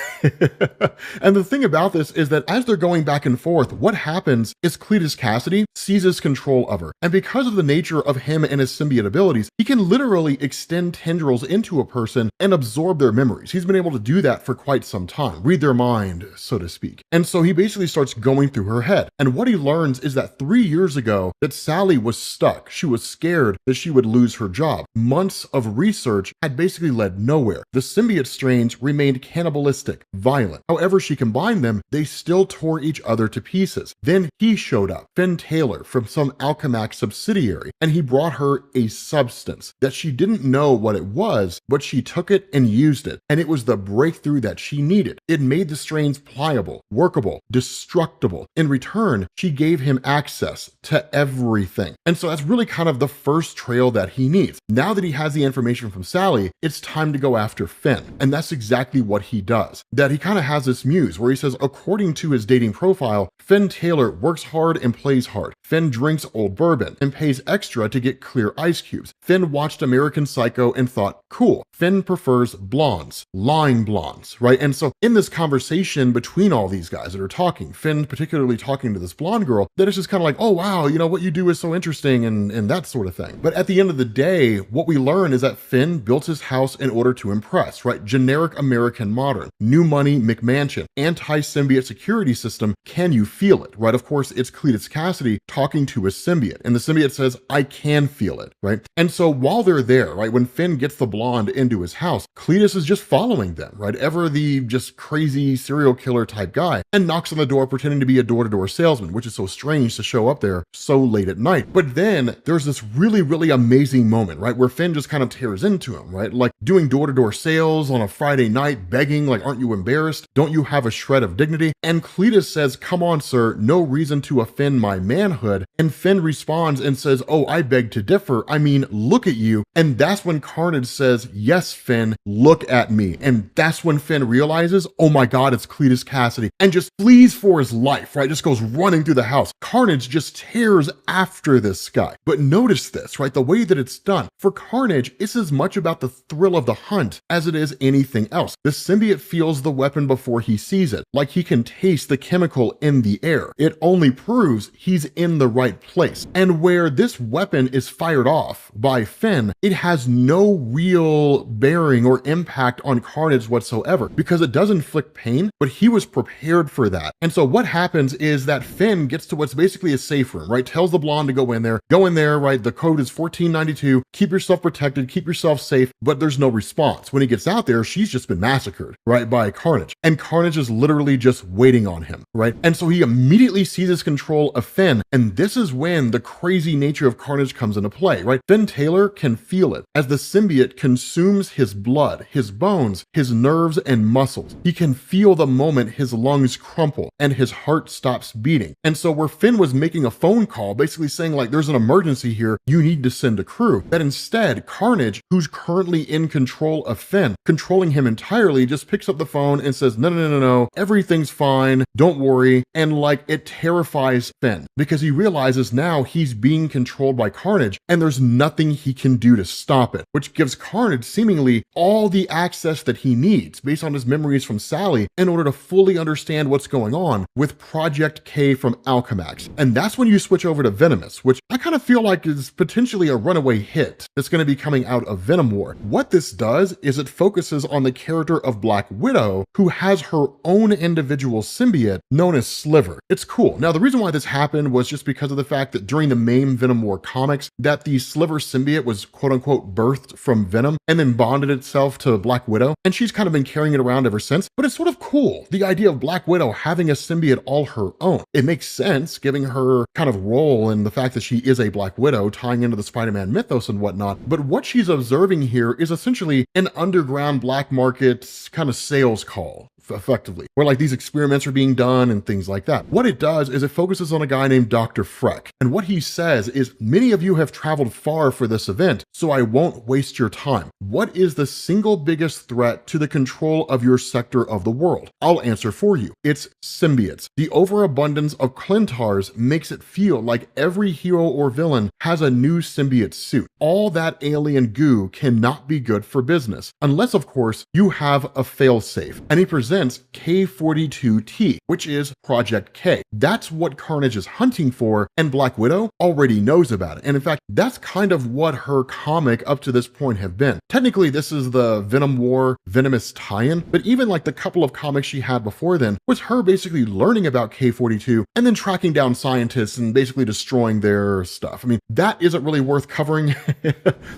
And the thing about this is that as they're going back and forth, what happens is Cletus Cassidy seizes control of her. And because of the nature of him and his symbiote abilities, he can literally extend tendrils into a person and absorb their memories. He's been able to do that for quite some time, read their mind, so to speak. And so he basically starts going through her head. And what he learns is that 3 years ago, that Sally was stuck. She was scared that she would lose her job. Months of research had basically led nowhere. The symbiote strains remained cannibalistic, violent. However she combined them, they still tore each other to pieces. Then he showed up, Finn Taylor from some Alchemax subsidiary, and he brought her a substance that she didn't know what it was, but she took it and used it. And it was the breakthrough that she needed. It made the strains pliable, workable, destructible. In return, she gave him access to everything. And so that's really kind of the first trail that he needs. Now that he has the information from Sally, it's time to go after Finn. And that's exactly what he does. That he kind of has this muse where he says, according to his dating profile, Finn Taylor works hard and plays hard. Finn drinks old bourbon and pays extra to get clear ice cubes. Finn watched American Psycho and thought, cool. Finn prefers blondes, lying blondes, right? And so in this conversation between all these guys that are talking, Finn particularly talking to this blonde girl, that is just kind of like, oh wow, you know, what you do is so interesting and that sort of thing. But at the end of the day, what we learn is that Finn built his house in order to impress, right? Generic American modern, new money McMansion, anti-symbiote security system. Can you feel it, right? Of course, it's Cletus Cassidy talking to his symbiote, and the symbiote says, I can feel it, right? And so while they're there, right, when Finn gets the blonde into his house, Cletus is just following them, right? Ever the just crazy serial killer type guy, and knocks on the door pretending to be a door-to-door salesman, which is so strange to show up there so late at night. But then there's this really, really amazing moment, right, where Finn just kind of tears into him, right? Like doing door-to-door sales on a Friday night, begging, like, aren't you embarrassed? Don't you have a shred of dignity? And Cletus says, come on, sir, no reason to offend my manhood. And Finn responds and says, oh, I beg to differ. I mean, look at you. And that's when Carnage says, yes, Finn, look at me. And that's when Finn realizes, oh my God, it's Cletus Cassidy, and just flees for his life, right? Just goes running through the house. Carnage just tears after this guy. But notice this, right? The way that it's done. For Carnage, it's as much about the thrill of the hunt as it is anything else. The symbiote feels the weapon before he sees it, like he can taste the chemical in the air. It only proves he's in the right right place. And where this weapon is fired off by Finn, it has no real bearing or impact on Carnage whatsoever because it does inflict pain, but he was prepared for that. And so what happens is that Finn gets to what's basically a safe room, right? Tells the blonde to go in there, right? The code is 1492. Keep yourself protected, keep yourself safe, but there's no response. When he gets out there, she's just been massacred, right? By Carnage. And Carnage is literally just waiting on him, right? And so he immediately seizes control of Finn. And this is when the crazy nature of Carnage comes into play, right? Finn Taylor can feel it as the symbiote consumes his blood, his bones, his nerves and muscles. He can feel the moment his lungs crumple and his heart stops beating. And so where Finn was making a phone call, basically saying like, there's an emergency here, you need to send a crew, that instead Carnage, who's currently in control of Finn, controlling him entirely, just picks up the phone and says, no, everything's fine, don't worry. And like, it terrifies Finn because he realizes now he's being controlled by Carnage and there's nothing he can do to stop it, which gives Carnage seemingly all the access that he needs based on his memories from Sally in order to fully understand what's going on with Project K from Alchemax. And that's when you switch over to Venomous, which I kind of feel like is potentially a runaway hit that's going to be coming out of Venom War. What this does is it focuses on the character of Black Widow, who has her own individual symbiote known as Sliver. It's cool. Now, the reason why this happened was just because of the fact that during the main Venom War comics, that the Sliver symbiote was quote unquote birthed from Venom and then bonded itself to Black Widow. And she's kind of been carrying it around ever since. But it's sort of cool, the idea of Black Widow having a symbiote all her own. It makes sense, giving her kind of role and the fact that she is a Black Widow, tying into the Spider-Man mythos and whatnot. But what she's observing here is essentially an underground black market kind of sales call, effectively, where like these experiments are being done and things like that. What it does is it focuses on a guy named Dr. Freck. And what he says is, many of you have traveled far for this event, so I won't waste your time. What is the single biggest threat to the control of your sector of the world? I'll answer for you. It's symbiotes. The overabundance of Clintars makes it feel like every hero or villain has a new symbiote suit. All that alien goo cannot be good for business, unless of course you have a failsafe. And he presents K42T, which is Project K. That's what Carnage is hunting for, and Black Widow already knows about it. And in fact, that's kind of what her comic up to this point have been. Technically, this is the Venom War Venomous tie-in, but even like the couple of comics she had before then was her basically learning about K42 and then tracking down scientists and basically destroying their stuff. I mean, that isn't really worth covering,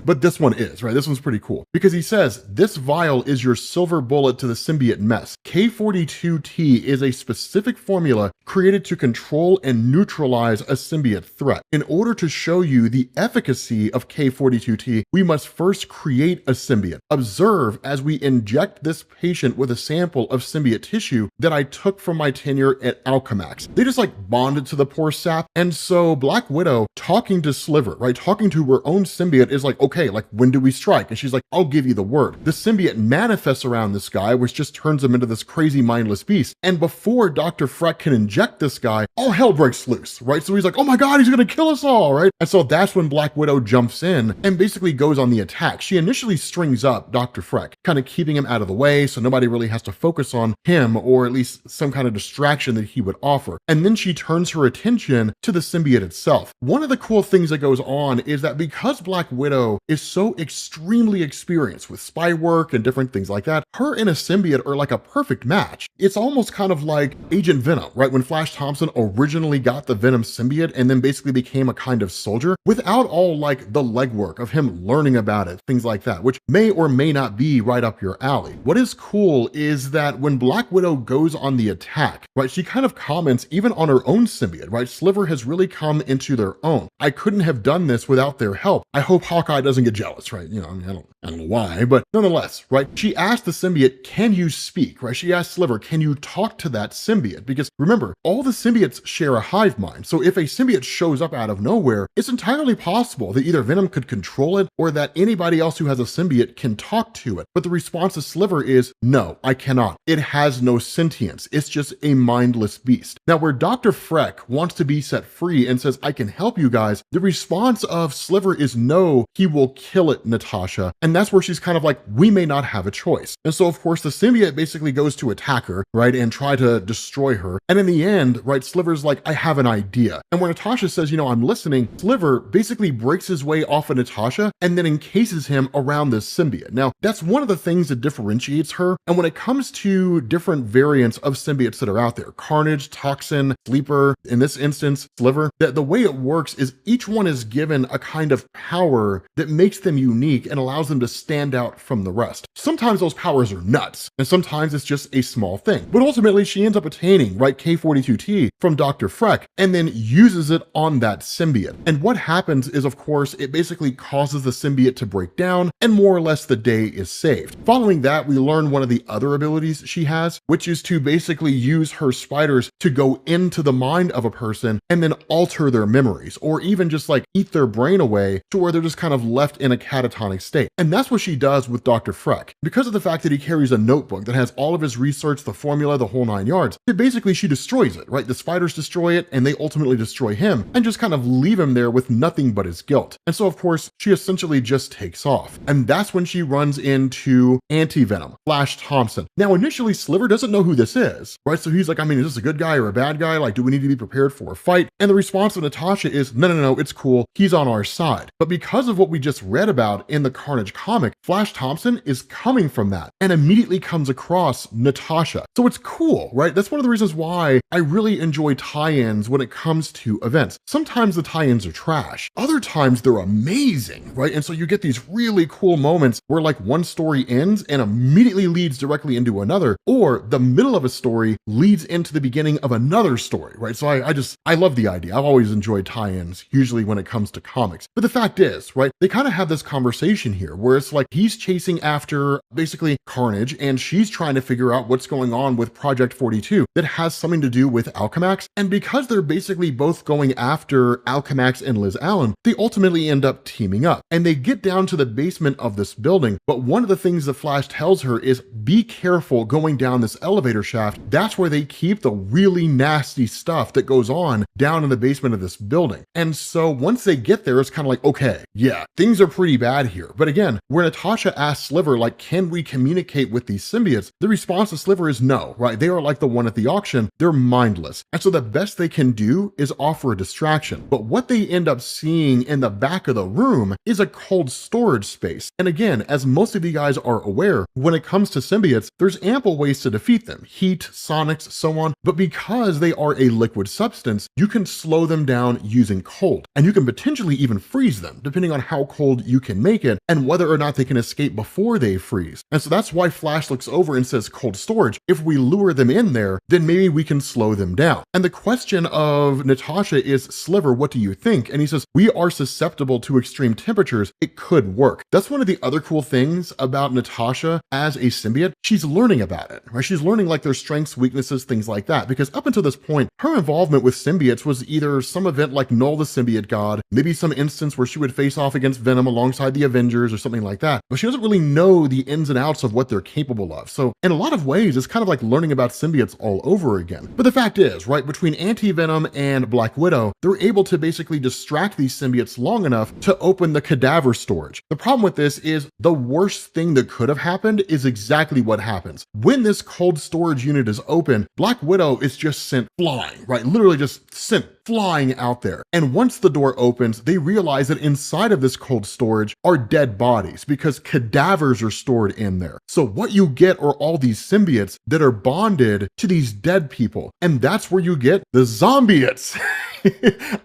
but this one is, right? This one's pretty cool because he says, this vial is your silver bullet to the symbiote mess. K42T is a specific formula created to control and neutralize a symbiote threat. In order to show you the efficacy of K42T, we must first create a symbiote. Observe as we inject this patient with a sample of symbiote tissue that I took from my tenure at Alchemax. They just like bonded to the poor sap. And so Black Widow talking to Sliver, right? Talking to her own symbiote is like, okay, like when do we strike? And she's like, I'll give you the word. The symbiote manifests around this guy, which just turns him into this crazy mindless beast. And before Dr. Freck can inject this guy, all hell breaks loose, right? So he's like, oh my God, he's gonna kill us all, right? And so that's when Black Widow jumps in and basically goes on the attack. She initially strings up Dr. Freck, kind of keeping him out of the way so nobody really has to focus on him, or at least some kind of distraction that he would offer. And then she turns her attention to the symbiote itself. One of the cool things that goes on is that because Black Widow is so extremely experienced with spy work and different things like that, her and a symbiote are like a perfect match. It's almost kind of like Agent Venom, right? When Flash Thompson originally got the Venom symbiote and then basically became a kind of soldier without all like the legwork of him learning about it, things like that, which may or may not be right up your alley. What is cool is that when Black Widow goes on the attack, right, she kind of comments even on her own symbiote, right? Sliver has really come into their own. I couldn't have done this without their help. I hope Hawkeye doesn't get jealous, right? You know, I mean, I don't know why, but nonetheless, right? She asked the symbiote, can you speak, right? She asked Sliver, can you talk to that symbiote? Because remember, all the symbiotes share a hive mind. So if a symbiote shows up out of nowhere, it's entirely possible that either Venom could control it or that anybody else who has a symbiote can talk to it. But the response to Sliver is, no, I cannot. It has no sentience. It's just a mindless beast. Now, where Dr. Freck wants to be set free and says, I can help you guys, the response of Sliver is no, he will kill it, Natasha. And that's where she's kind of like, we may not have a choice. And so of course the symbiote basically goes goes to attack her, right, and try to destroy her. And in the end, right, Sliver's like, I have an idea. And when Natasha says, I'm listening, Sliver basically breaks his way off of Natasha and then encases him around this symbiote. Now, that's one of the things that differentiates her. And when it comes to different variants of symbiotes that are out there, Carnage, Toxin, Sleeper, in this instance, Sliver, the way it works is each one is given a kind of power that makes them unique and allows them to stand out from the rest. Sometimes those powers are nuts, and sometimes it's just a small thing. But ultimately, she ends up attaining, right, K42T from Dr. Freck, and then uses it on that symbiote. And what happens is, of course, it basically causes the symbiote to break down, and more or less the day is saved. Following that, we learn one of the other abilities she has, which is to basically use her spiders to go into the mind of a person and then alter their memories, or even just like eat their brain away to where they're just kind of left in a catatonic state. And that's what she does with Dr. Freck. Because of the fact that he carries a notebook that has all of his research, the formula, the whole 9 yards, basically she destroys it, right? The spiders destroy it and they ultimately destroy him and just kind of leave him there with nothing but his guilt. And so of course, she essentially just takes off. And that's when she runs into Anti-Venom, Flash Thompson. Now initially Sliver doesn't know who this is, right? So he's like, is this a good guy or a bad guy? Like, do we need to be prepared for a fight? And the response of Natasha is, no, it's cool. He's on our side. But because of what we just read about in the Carnage comic, Flash Thompson is coming from that and immediately comes across Natasha. So it's cool, right? That's one of the reasons why I really enjoy tie-ins when it comes to events. Sometimes the tie-ins are trash. Other times they're amazing, right? And so you get these really cool moments where like one story ends and immediately leads directly into another, or the middle of a story leads into the beginning of another story, right? So I love the idea. I've always enjoyed tie-ins, usually when it comes to comics. But the fact is, right, they kind of have this conversation here where it's like he's chasing after basically Carnage and she's trying to figure out what's going on with Project 42 that has something to do with Alchemax. And because they're basically both going after Alchemax and Liz Allen, they ultimately end up teaming up. And they get down to the basement of this building. But one of the things that Flash tells her is, be careful going down this elevator shaft. That's where they keep the really nasty stuff that goes on down in the basement of this building. And so once they get there, it's kind of like, okay, yeah, things are pretty bad here. But again, where Natasha asks Sliver, like, can we communicate with these symbiotes? The response to Sliver is no, right? They are like the one at the auction. They're mindless. And so the best they can do is offer a distraction. But what they end up seeing in the back of the room is a cold storage space. And again, as most of you guys are aware, when it comes to symbiotes, there's ample ways to defeat them. Heat, sonics, so on. But because they are a liquid substance, you can slow them down using cold. And you can potentially even freeze them, depending on how cold you can make it and whether or not they can escape before they freeze. And so that's why Flash looks over and says cold storage. If we lure them in there, then maybe we can slow them down. And the question of Natasha is, Sliver, what do you think? And he says, we are susceptible to extreme temperatures. It could work. That's one of the other cool things about Natasha as a symbiote. She's learning about it, right? She's learning like their strengths, weaknesses, things like that. Because up until this point, her involvement with symbiotes was either some event like Null the Symbiote God, maybe some instance where she would face off against Venom alongside the Avengers or something like that. But she doesn't really know the ins and outs of what they're capable of. So in a lot of ways, it's kind of like learning about symbiotes all over again. But the fact is, right, between Anti-Venom and Black Widow, they're able to basically distract these symbiotes long enough to open the cadaver storage. The problem with this is the worst thing that could have happened is exactly what happens. When this cold storage unit is open, Black Widow is just sent flying, right? Literally just sent flying out there. And once the door opens, they realize that inside of this cold storage are dead bodies because cadavers are stored in there. So what you get are all these symbiotes that are bonded to these dead people. And that's where you get the zombiotes.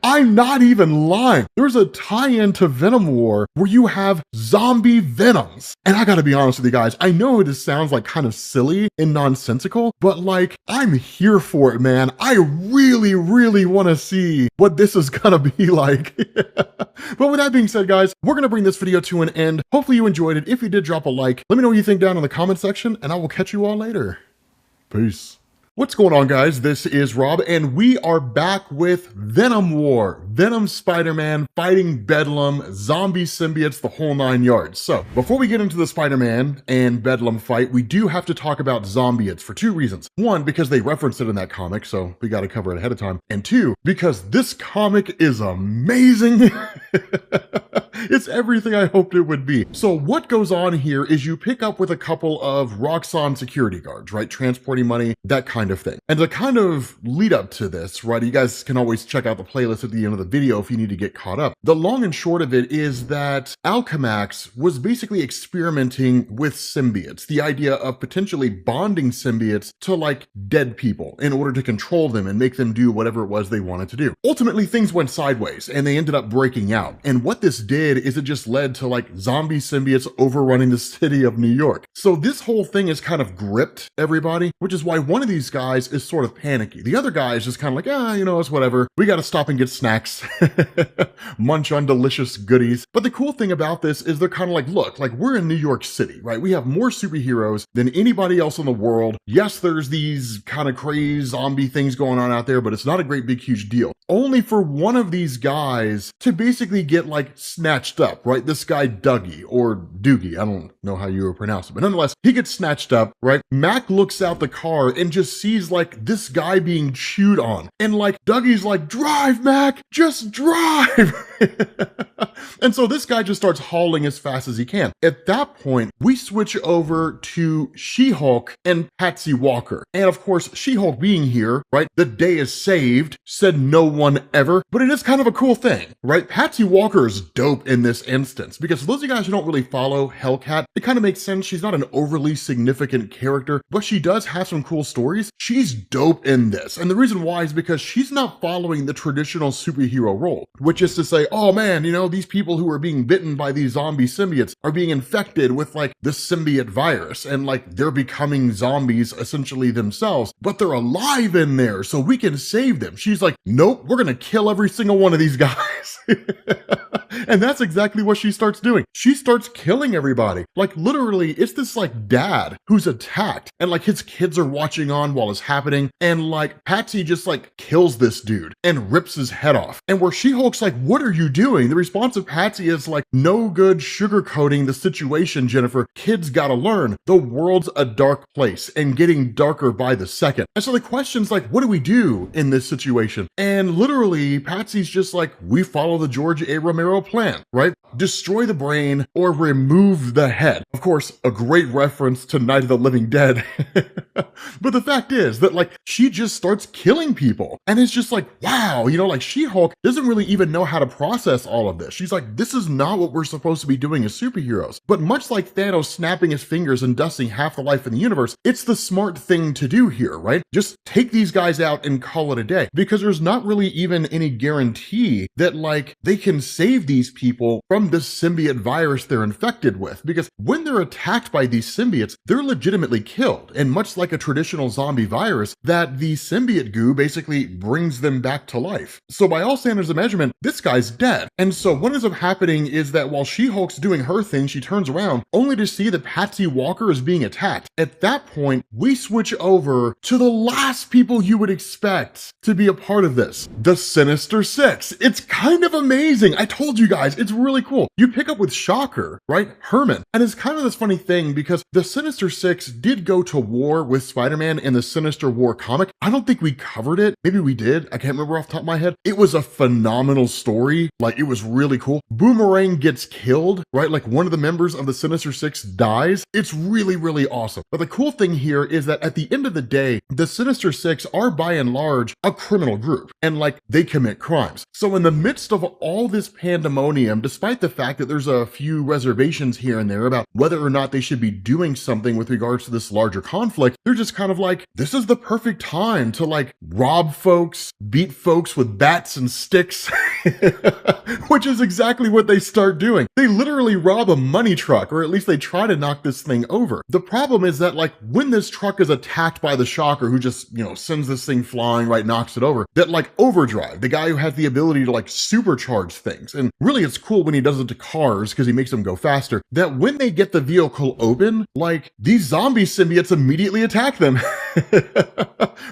I'm not even lying. There's a tie-in to Venom War where you have zombie Venoms. And I gotta be honest with you guys, I know this sounds like kind of silly and nonsensical, but like, I'm here for it, man. I really, really want to see what this is gonna be like. But with that being said, guys, we're gonna bring this video to an end. Hopefully you enjoyed it. If you did, drop a like. Let me know what you think down in the comment section, and I will catch you all later. Peace. What's going on, guys? This is Rob, and we are back with Venom War. Venom Spider-Man fighting Bedlam, zombie symbiotes, the whole 9 yards. So before we get into the Spider-Man and Bedlam fight, we do have to talk about zombiotes for two reasons. One, because they referenced it in that comic, so we got to cover it ahead of time. And two, because this comic is amazing. It's everything I hoped it would be. So what goes on here is you pick up with a couple of Roxxon security guards, right? Transporting money, that kind of thing. And to kind of lead up to this, right? You guys can always check out the playlist at the end of the video if you need to get caught up. The long and short of it is that Alchemax was basically experimenting with symbiotes. The idea of potentially bonding symbiotes to like dead people in order to control them and make them do whatever it was they wanted to do. Ultimately, things went sideways and they ended up breaking out. And what this did is it just led to like zombie symbiotes overrunning the city of New York. So this whole thing is kind of gripped everybody, which is why one of these guys is sort of panicky. The other guy is just kind of like, you know, it's whatever. We got to stop and get snacks, munch on delicious goodies. But the cool thing about this is they're kind of like, look, like we're in New York City, right? We have more superheroes than anybody else in the world. Yes, there's these kind of crazy zombie things going on out there, but it's not a great big huge deal. Only for one of these guys to basically get like snatched up, right? This guy Dougie or Doogie, I don't know how you would pronounce it, but nonetheless, he gets snatched up, right? Mac looks out the car and just sees like this guy being chewed on. And like Dougie's like, drive, Mac, just drive. And so this guy just starts hauling as fast as he can. At that point, we switch over to She-Hulk and Patsy Walker. And of course, She-Hulk being here, right? The day is saved, said no one ever, but it is kind of a cool thing, right? Patsy Walker is dope in this instance because for those of you guys who don't really follow Hellcat, it kind of makes sense. She's not an overly significant character, but she does have some cool stories. She's dope in this. And the reason why is because she's not following the traditional superhero role, which is to say, oh man, you know, these people who are being bitten by these zombie symbiotes are being infected with like the symbiote virus and like they're becoming zombies essentially themselves, but they're alive in there so we can save them. She's like, nope, we're gonna kill every single one of these guys. And that's exactly what she starts doing. She starts killing everybody. Like literally, it's this like dad who's attacked and like his kids are watching on while it's happening. And like Patsy just like kills this dude and rips his head off. And where She-Hulk's like, what are you doing? The response of Patsy is like, no good sugarcoating the situation, Jennifer. Kids gotta learn. The world's a dark place and getting darker by the second. And so the question's like, what do we do in this situation? And literally, Patsy's just like, we follow the George A. Romero plan, right? Destroy the brain or remove the head. Of course, a great reference to Night of the Living Dead. But the fact is that like she just starts killing people and it's just like, wow, you know, like She-Hulk doesn't really even know how to process all of this. She's like, this is not what we're supposed to be doing as superheroes. But much like Thanos snapping his fingers and dusting half the life in the universe, it's the smart thing to do here, right? Just take these guys out and call it a day because there's not really even any guarantee that like they can save these people from this symbiote virus they're infected with, because when they're attacked by these symbiotes, they're legitimately killed. And much like a traditional zombie virus, that the symbiote goo basically brings them back to life. So by all standards of measurement, this guy's dead. And so what ends up happening is that while She-Hulk's doing her thing, she turns around only to see that Patsy Walker is being attacked. At that point, we switch over to the last people you would expect to be a part of this, the Sinister Six. It's kind of amazing. I told you guys, it's really cool. You pick up with Shocker, right? Herman. And it's kind of this funny thing because the Sinister Six did go to war with Spider-Man in the Sinister War comic. I don't think we covered it. Maybe we did. I can't remember off the top of my head. It was a phenomenal story. Like it was really cool. Boomerang gets killed, right? Like one of the members of the Sinister Six dies. It's really, really awesome. But the cool thing here is that at the end of the day, the Sinister Six are by and large a criminal group and like they commit crimes. So in the midst of all this pandemonium, despite the fact that there's a few reservations here and there about whether or not they should be doing something with regards to this larger conflict, they're just kind of like, this is the perfect time to like rob folks, beat folks with bats and sticks, which is exactly what they start doing. They literally rob a money truck, or at least they try to knock this thing over. The problem is that like when this truck is attacked by the Shocker, who just, you know, sends this thing flying, right, knocks it over, that like Overdrive, the guy who has the ability to like supercharge things, and really it's cool when he does it to cars because he makes them go faster, that when they get the vehicle open, like these zombie symbiotes immediately attack them.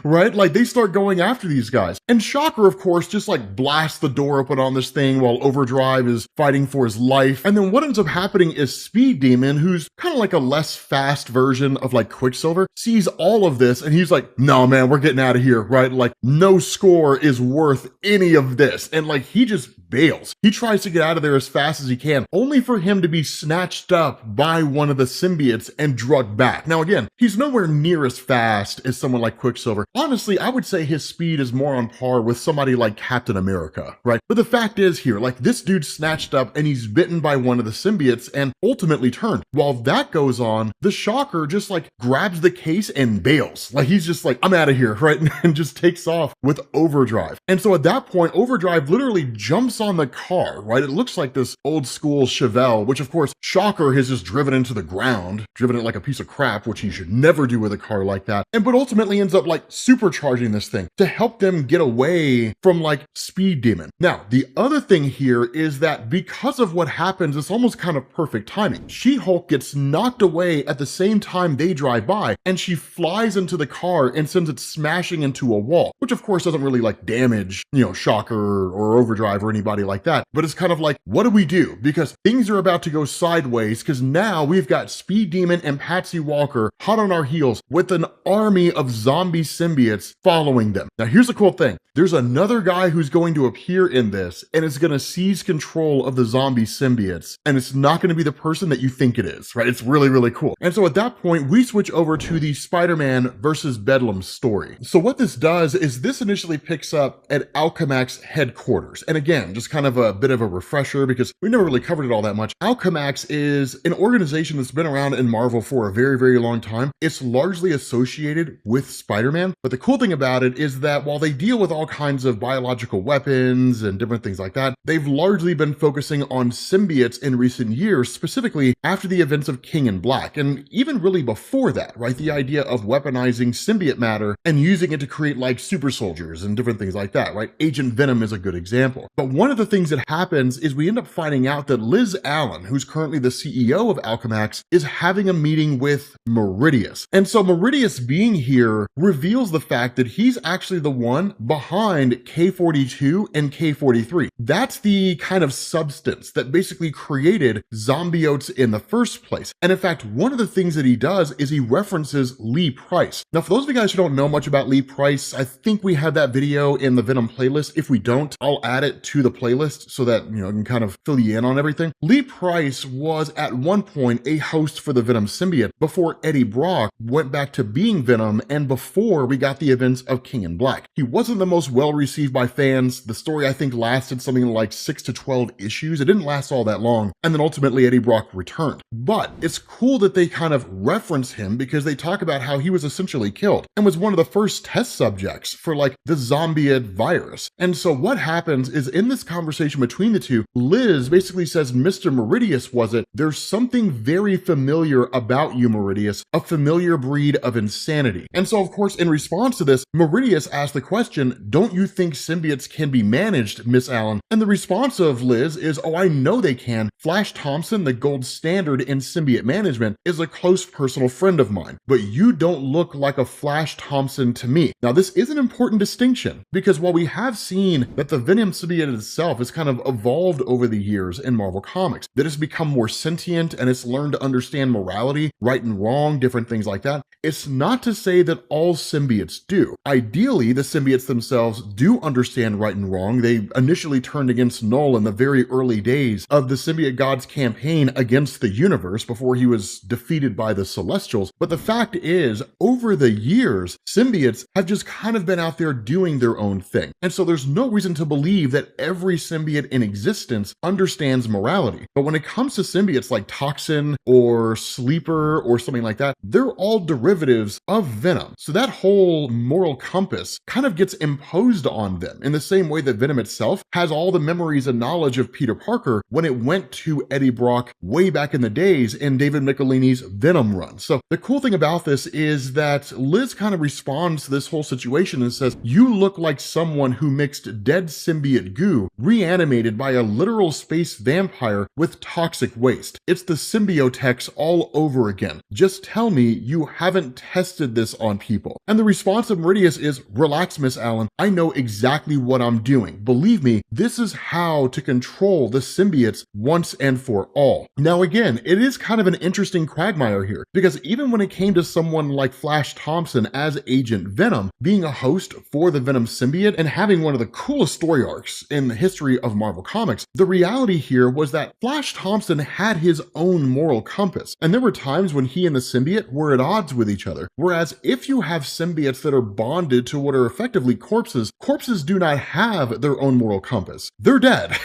Right? Like they start going after these guys. And Shocker, of course, just like blasts the door open on this thing while Overdrive is fighting for his life. And then what ends up happening is Speed Demon, who's kind of like a less fast version of like Quicksilver, sees all of this and he's like, no, man, we're getting out of here, right? Like no score is worth any of this. And like he just bails. He tries to get out of there as fast as he can, only for him to be snatched up by one of the symbiotes and drugged back. Now again, he's nowhere near as fast as someone like Quicksilver. Honestly, I would say his speed is more on par with somebody like Captain America, right? But the fact is here, like this dude's snatched up and he's bitten by one of the symbiotes and ultimately turned. While that goes on, the Shocker just like grabs the case and bails. Like he's just like, I'm out of here, right? And just takes off with Overdrive. And so at that point, Overdrive literally jumps on the car, right? It looks like this old school Chevelle, which of course Shocker has just driven into the ground, driven it like a piece of crap, which he should never do with a car like that. And but ultimately ends up like supercharging this thing to help them get away from like Speed Demon. Now, the other thing here is that because of what happens, it's almost kind of perfect timing. She-Hulk gets knocked away at the same time they drive by, and she flies into the car and sends it smashing into a wall, which of course doesn't really like damage, Shocker or Overdrive or anybody like that. But it's kind of like, what do we do? Because things are about to go sideways because now we've got Speed Demon and Patsy Walker hot on our heels with an army of zombie symbiotes following them. Now here's the cool thing. There's another guy who's going to appear in this and is going to seize control of the zombie symbiotes. And it's not going to be the person that you think it is, right? It's really, really cool. And so at that point, we switch over to the Spider-Man versus Bedlam story. So what this does is this initially picks up at Alchemax headquarters. And again, just kind of a bit of a refresher because we never really covered it all that much. Alchemax is an organization that's been around in Marvel for a very, very long time. It's largely associated with Spider-Man. But the cool thing about it is that while they deal with all kinds of biological weapons and different things like that, they've largely been focusing on symbiotes in recent years, specifically after the events of King in Black. And even really before that, right? The idea of weaponizing symbiote matter and using it to create like super soldiers and different things like that, right? Agent Venom is a good example. But one of the things that happens is we end up finding out that Liz Allen, who's currently the CEO of Alchemax, is having a meeting with Meridius. And so Meridius being here reveals the fact that he's actually the one behind K-42 and K-43. That's the kind of substance that basically created zombiotes in the first place. And in fact, one of the things that he does is he references Lee Price. Now, for those of you guys who don't know much about Lee Price, I think we have that video in the Venom playlist. If we don't, I'll add it to the playlist so that, I can kind of fill you in on everything. Lee Price was at one point a host for the Venom symbiote before Eddie Brock went back to being Venom and before we got the events of King in Black. He wasn't the most well received by fans. The story, I think, lasted something like 6 to 12 issues. It didn't last all that long. And then ultimately Eddie Brock returned. But it's cool that they kind of reference him because they talk about how he was essentially killed and was one of the first test subjects for like the zombie virus. And so what happens is in this conversation between the two, Liz basically says, Mr. Meridius, was it? There's something very familiar about you, Meridius, a familiar breed of insanity. And so of course, in response to this, Meridius asked the question, don't you think symbiotes can be managed, Miss Allen? And the response of Liz is, oh, I know they can. Flash Thompson, the gold standard in symbiote management, is a close personal friend of mine, but you don't look like a Flash Thompson to me. Now, this is an important distinction because while we have seen that the Venom symbiote itself has kind of evolved over the years in Marvel Comics, that it's become more sentient and it's learned to understand morality, right and wrong, different things like that, it's not to say that all symbiotes do. Ideally, the symbiotes themselves do understand right and wrong. They initially turned against Null in the very early days of the Symbiote God's campaign against the universe before he was defeated by the Celestials. But the fact is, over the years, symbiotes have just kind of been out there doing their own thing. And so there's no reason to believe that every symbiote in existence understands morality. But when it comes to symbiotes like Toxin or Sleeper or something like that, they're all derivatives of Venom. So that whole moral compass kind of gets imposed on them in the same way that Venom itself has all the memories and knowledge of Peter Parker when it went to Eddie Brock way back in the days in David Michelini's Venom run. So the cool thing about this is that Liz kind of responds to this whole situation and says, you look like someone who mixed dead symbiote goo reanimated by a literal space vampire with toxic waste. It's the symbiotex all over again. Just tell me you haven't haven't tested this on people. And the response of Meridius is, relax, Miss Allen. I know exactly what I'm doing. Believe me, this is how to control the symbiotes once and for all. Now again, it is kind of an interesting quagmire here, because even when it came to someone like Flash Thompson as Agent Venom, being a host for the Venom symbiote and having one of the coolest story arcs in the history of Marvel Comics, the reality here was that Flash Thompson had his own moral compass, and there were times when he and the symbiote were at odds with each other. Whereas if you have symbiotes that are bonded to what are effectively corpses, corpses do not have their own moral compass. They're dead.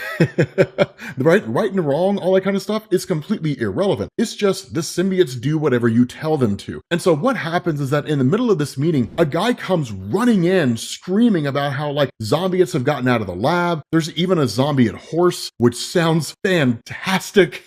Right and wrong, all that kind of stuff is completely irrelevant. It's just the symbiotes do whatever you tell them to. And so what happens is that in the middle of this meeting, a guy comes running in screaming about how like zombiotes have gotten out of the lab. There's even a zombiote horse, which sounds fantastic.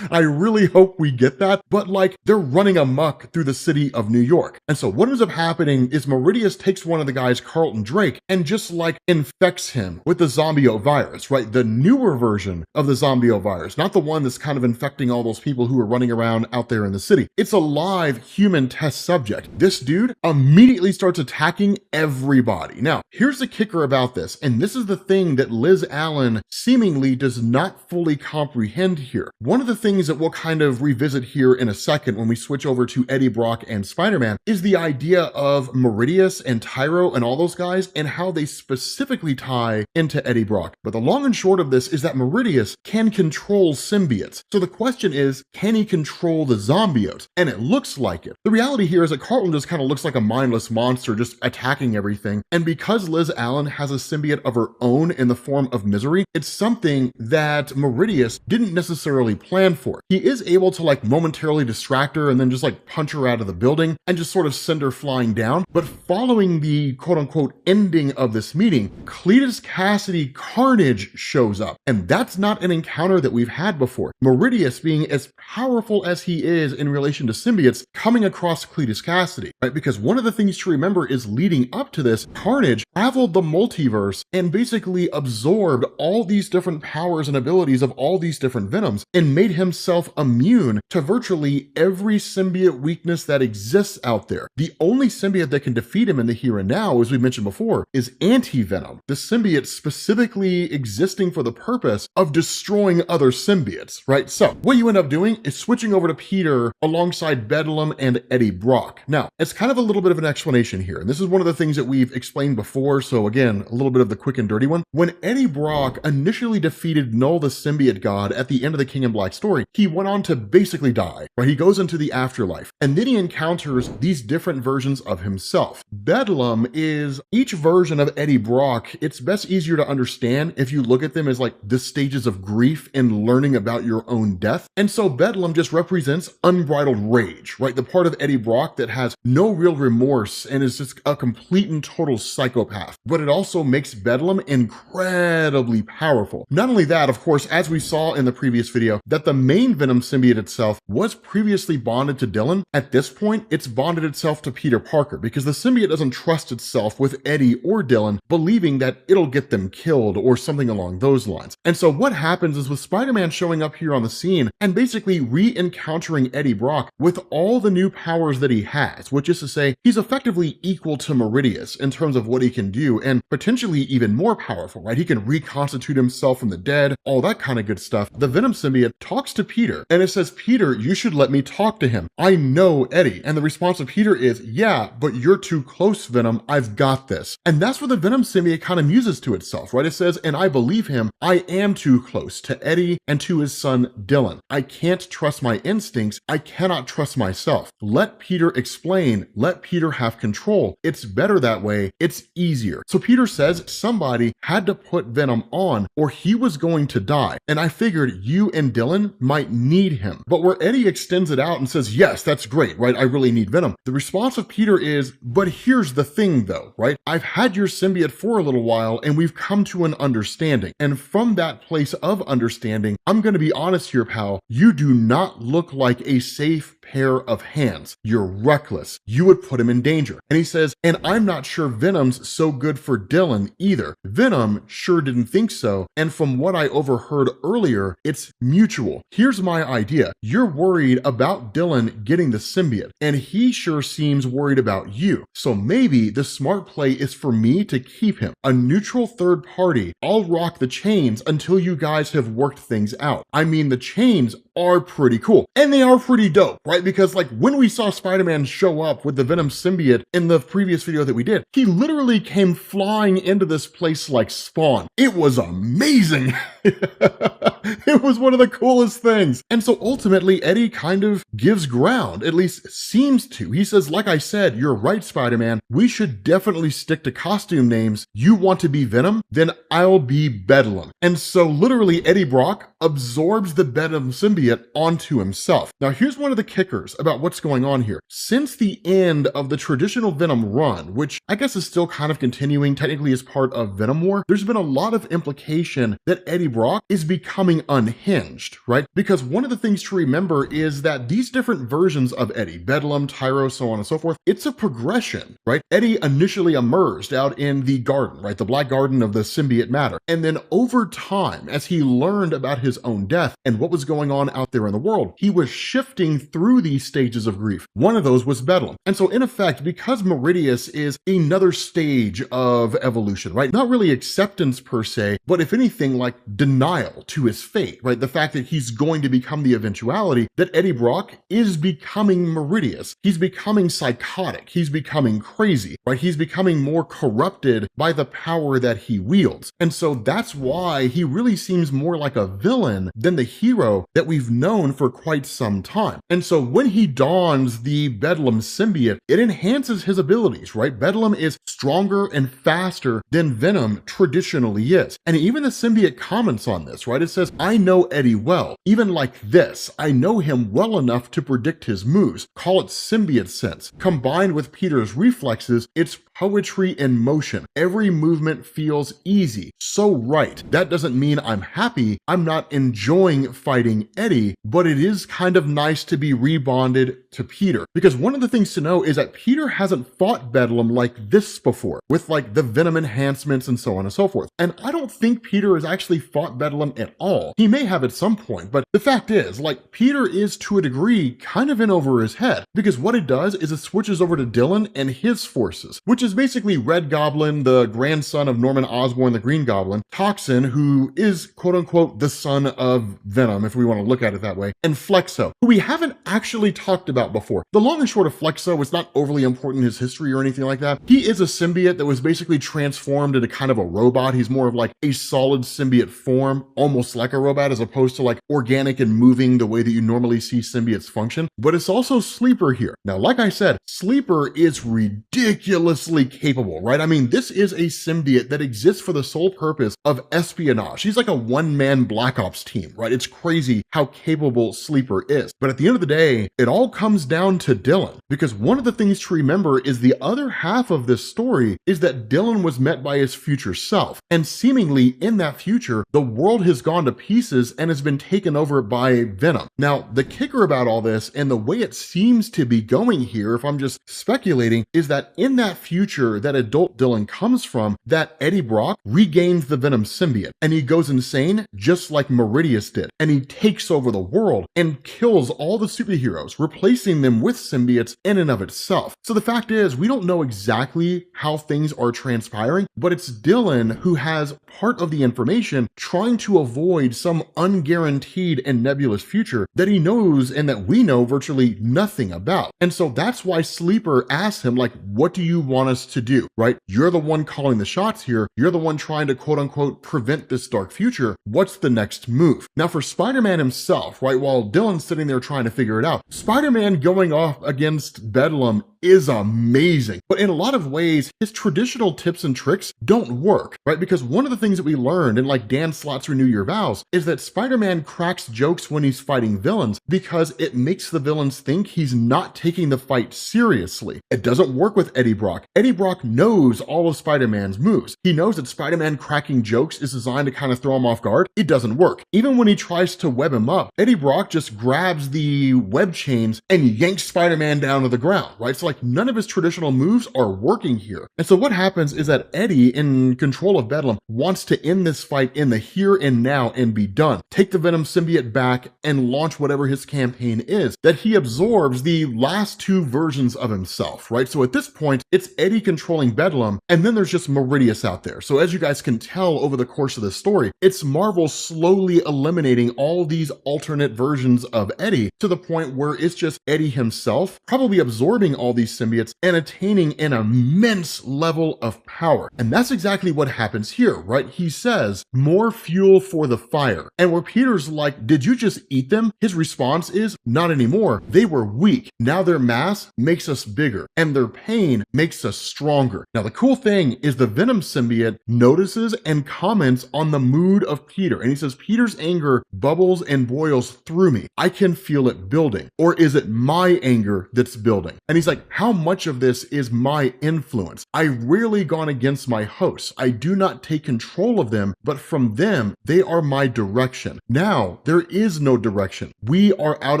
I really hope we get that, but like they're running amok through the city of New York. And so what ends up happening is Meridius takes one of the guys, Carlton Drake, and just like infects him with the zombiote virus, right? The newer version of the zombiote virus, not the one that's kind of infecting all those people who are running around out there in the city. It's a live human test subject. This dude immediately starts attacking everybody. Now, here's the kicker about this, and this is the thing that Liz Allen seemingly does not fully comprehend here. One of the things that we'll kind of revisit here in a second when we switch over to Eddie Brock and Spider-Man is the idea of Meridius and Tyro and all those guys and how they specifically tie into Eddie Brock. But the long and short of this is that Meridius can control symbiotes. So the question is, can he control the zombiote? And it looks like it. The reality here is that Carlton just kind of looks like a mindless monster just attacking everything. And because Liz Allen has a symbiote of her own in the form of Misery, it's something that Meridius didn't necessarily plan for. He is able to like momentarily distract her and then just like punch her out of the building and just sort of send her flying down. But following the quote unquote ending of this meeting, Cletus Cassidy Carnage shows up. And that's not an encounter that we've had before. Meridius, being as powerful as he is in relation to symbiotes, coming across Cletus Cassidy, right? Because one of the things to remember is leading up to this, Carnage traveled the multiverse and basically absorbed all these different powers and abilities of all these different Venoms and made himself immune to virtually every symbiote weakness that exists out there. The only symbiote that can defeat him in the here and now, as we mentioned before, is Anti-Venom, the symbiote specifically existing for the purpose of destroying other symbiotes, right? So what you end up doing is switching over to Peter alongside Bedlam and Eddie Brock. Now, it's kind of a little bit of an explanation here, and this is one of the things that we've explained before, so again, a little bit of the quick and dirty one. When Eddie Brock initially defeated Null the symbiote god at the end of the King in Black story, he went on to basically die, right? He goes into the afterlife, and then he encounters these different versions of himself. Bedlam is each version of Eddie Brock. It's best easier to understand if you look at them as like the stages of grief in learning about your own death. And so Bedlam just represents unbridled rage, right? The part of Eddie Brock that has no real remorse and is just a complete and total psychopath. But it also makes Bedlam incredibly powerful. Not only that, of course, as we saw in the previous video, that the main Venom symbiote itself was previously bonded to Dylan. At this point, it's bonded itself to Peter Parker because the symbiote doesn't trust itself with Eddie or Dylan, believing that it'll get them killed or something along those lines. And so what happens is with Spider-Man showing up here on the scene and basically re-encountering Eddie Brock with all the new powers that he has, which is to say he's effectively equal to Meridius in terms of what he can do and potentially even more powerful, right? He can reconstitute himself from the dead, all that kind of good stuff. The Venom symbiote talks to Peter and it says, Peter, you should let me talk to him. I know Eddie. And the response of Peter is, yeah, but you're too close, Venom. I've got this. And that's what the Venom symbiote kind of muses to itself, right? It says, and I believe him. I am too close to Eddie and to his son, Dylan. I can't trust my instincts. I cannot trust myself. Let Peter explain. Let Peter have control. It's better that way. It's easier. So Peter says somebody had to put Venom on or he was going to die. And I figured you and Dylan might need him. But where Eddie extends it out and says, yes, that's great, right? I really need Venom. The response of Peter is, but here's the thing though, right? I've had your symbiote for a little while and we've come to an understanding. And from that place of understanding, I'm going to be honest here, pal, you do not look like a safe pair of hands. You're reckless. You would put him in danger. And he says, and I'm not sure Venom's so good for Dylan either. Venom sure didn't think so. And from what I overheard earlier, it's mutual. Here's my idea. You're worried about Dylan getting the symbiote, and he sure seems worried about you. So maybe the smart play is for me to keep him. A neutral third party. I'll rock the chains until you guys have worked things out. I mean, the chains are pretty cool. And they are pretty dope, right? Because like when we saw Spider-Man show up with the Venom symbiote in the previous video that we did, he literally came flying into this place like Spawn. It was amazing. It was one of the coolest things. And so ultimately, Eddie kind of gives ground, at least seems to. He says, like I said, you're right, Spider-Man. We should definitely stick to costume names. You want to be Venom? Then I'll be Bedlam. And so literally Eddie Brock absorbs the Venom symbiote onto himself. Now here's one of the kickers about what's going on here. Since the end of the traditional Venom run, which I guess is still kind of continuing technically as part of Venom War, there's been a lot of implication that Eddie Brock is becoming unhinged, right? Because one of the things to remember is that these different versions of Eddie, Bedlam, Tyro, so on and so forth, it's a progression, right? Eddie initially emerged out in the garden, right? The black garden of the symbiote matter. And then over time, as he learned about his own death and what was going on out there in the world, he was shifting through these stages of grief. One of those was Bedlam. And so in effect, because Meridius is another stage of evolution, right? Not really acceptance per se, but if anything, like denial to his fate, right? The fact that he's going to become the eventuality, that Eddie Brock is becoming Meridius. He's becoming psychotic. He's becoming crazy, right? He's becoming more corrupted by the power that he wields. And so that's why he really seems more like a villain than the hero that we've known for quite some time. And so when he dons the Bedlam symbiote, it enhances his abilities, right? Bedlam is stronger and faster than Venom traditionally is. And even the symbiote comments on this, right? It says, I know Eddie well. Even like this, I know him well enough to predict his moves. Call it symbiote sense. Combined with Peter's reflexes, it's poetry in motion. Every movement feels easy. So right. That doesn't mean I'm happy. I'm not enjoying fighting Eddie, but it is kind of nice to be rebonded to Peter. Because one of the things to know is that Peter hasn't fought Bedlam like this before, with like the Venom enhancements and so on and so forth. And I don't think Peter has actually fought Bedlam at all. He may have at some point, but the fact is, like, Peter is to a degree kind of in over his head, because what it does is it switches over to Dylan and his forces, which is basically Red Goblin, the grandson of Norman Osborn, the Green Goblin, Toxin, who is quote unquote the son of Venom, if we want to look at it that way, and Flexo, who we haven't actually talked about before. The long and short of Flexo is not overly important in his history or anything like that. He is a symbiote that was basically transformed into kind of a robot. He's more of like a solid symbiote form, almost like a robot, as opposed to like organic and moving the way that you normally see symbiotes function. But it's also Sleeper here. Now, like I said, Sleeper is ridiculously capable, right? I mean, this is a symbiote that exists for the sole purpose of espionage. He's like a one-man Black Ops team, right? It's crazy how capable Sleeper is. But at the end of the day, it all comes down to Dylan, because one of the things to remember is the other half of this story is that Dylan was met by his future self. And seemingly in that future, the world has gone to pieces and has been taken over by Venom. Now, the kicker about all this and the way it seems to be going here, if I'm just speculating, is that in that future that adult Dylan comes from, that Eddie Brock regains the Venom symbiote and he goes insane just like Meridius did. And he takes over the world and kills all the superheroes, replacing them with symbiotes in and of itself. So the fact is, we don't know exactly how things are transpiring, but it's Dylan who has part of the information trying to avoid some unguaranteed and nebulous future that he knows and that we know virtually nothing about. And so that's why Sleeper asks him, like, what do you want us to do, right? You're the one calling the shots here. You're the one trying to quote unquote prevent this dark future. What's the next move? Now for Spider-Man himself, right, while Dylan's sitting there trying to figure it out, Spider-Man going off against Bedlam is amazing. But in a lot of ways, his traditional tips and tricks don't work, right? Because one of the things that we learned in like Dan Slott's Renew Your Vows is that Spider-Man cracks jokes when he's fighting villains because it makes the villains think he's not taking the fight seriously. It doesn't work with Eddie Brock. Eddie Brock knows all of Spider-Man's moves. He knows that Spider-Man cracking jokes is designed to kind of throw him off guard. It doesn't work. Even when he tries to web him up, Eddie Brock just grabs the web chains and yanks Spider-Man down to the ground, right? So like none of his traditional moves are working here. And so what happens is that Eddie, in control of Bedlam, wants to end this fight in the here and now and be done. Take the Venom symbiote back and launch whatever his campaign is, that he absorbs the last two versions of himself, right? So at this point, it's Eddie controlling Bedlam, and then there's just Meridius out there. So as you guys can tell over the course of the story, it's Marvel slowly eliminating all these alternate versions of Eddie to the point where it's just Eddie himself, probably absorbing all these symbiotes and attaining an immense level of power. And that's exactly what happens here, right? He says, more fuel for the fire. And where Peter's like, did you just eat them? His response is, not anymore. They were weak. Now their mass makes us bigger and their pain makes us stronger. Now the cool thing is the Venom symbiote notices and comments on the mood of Peter. And he says, Peter's anger bubbles and boils through me. I can feel it building. Or is it my anger that's building? And he's like, how much of this is my influence? I've rarely gone against my hosts. I do not take control of them, but from them, they are my direction. Now, there is no direction. We are out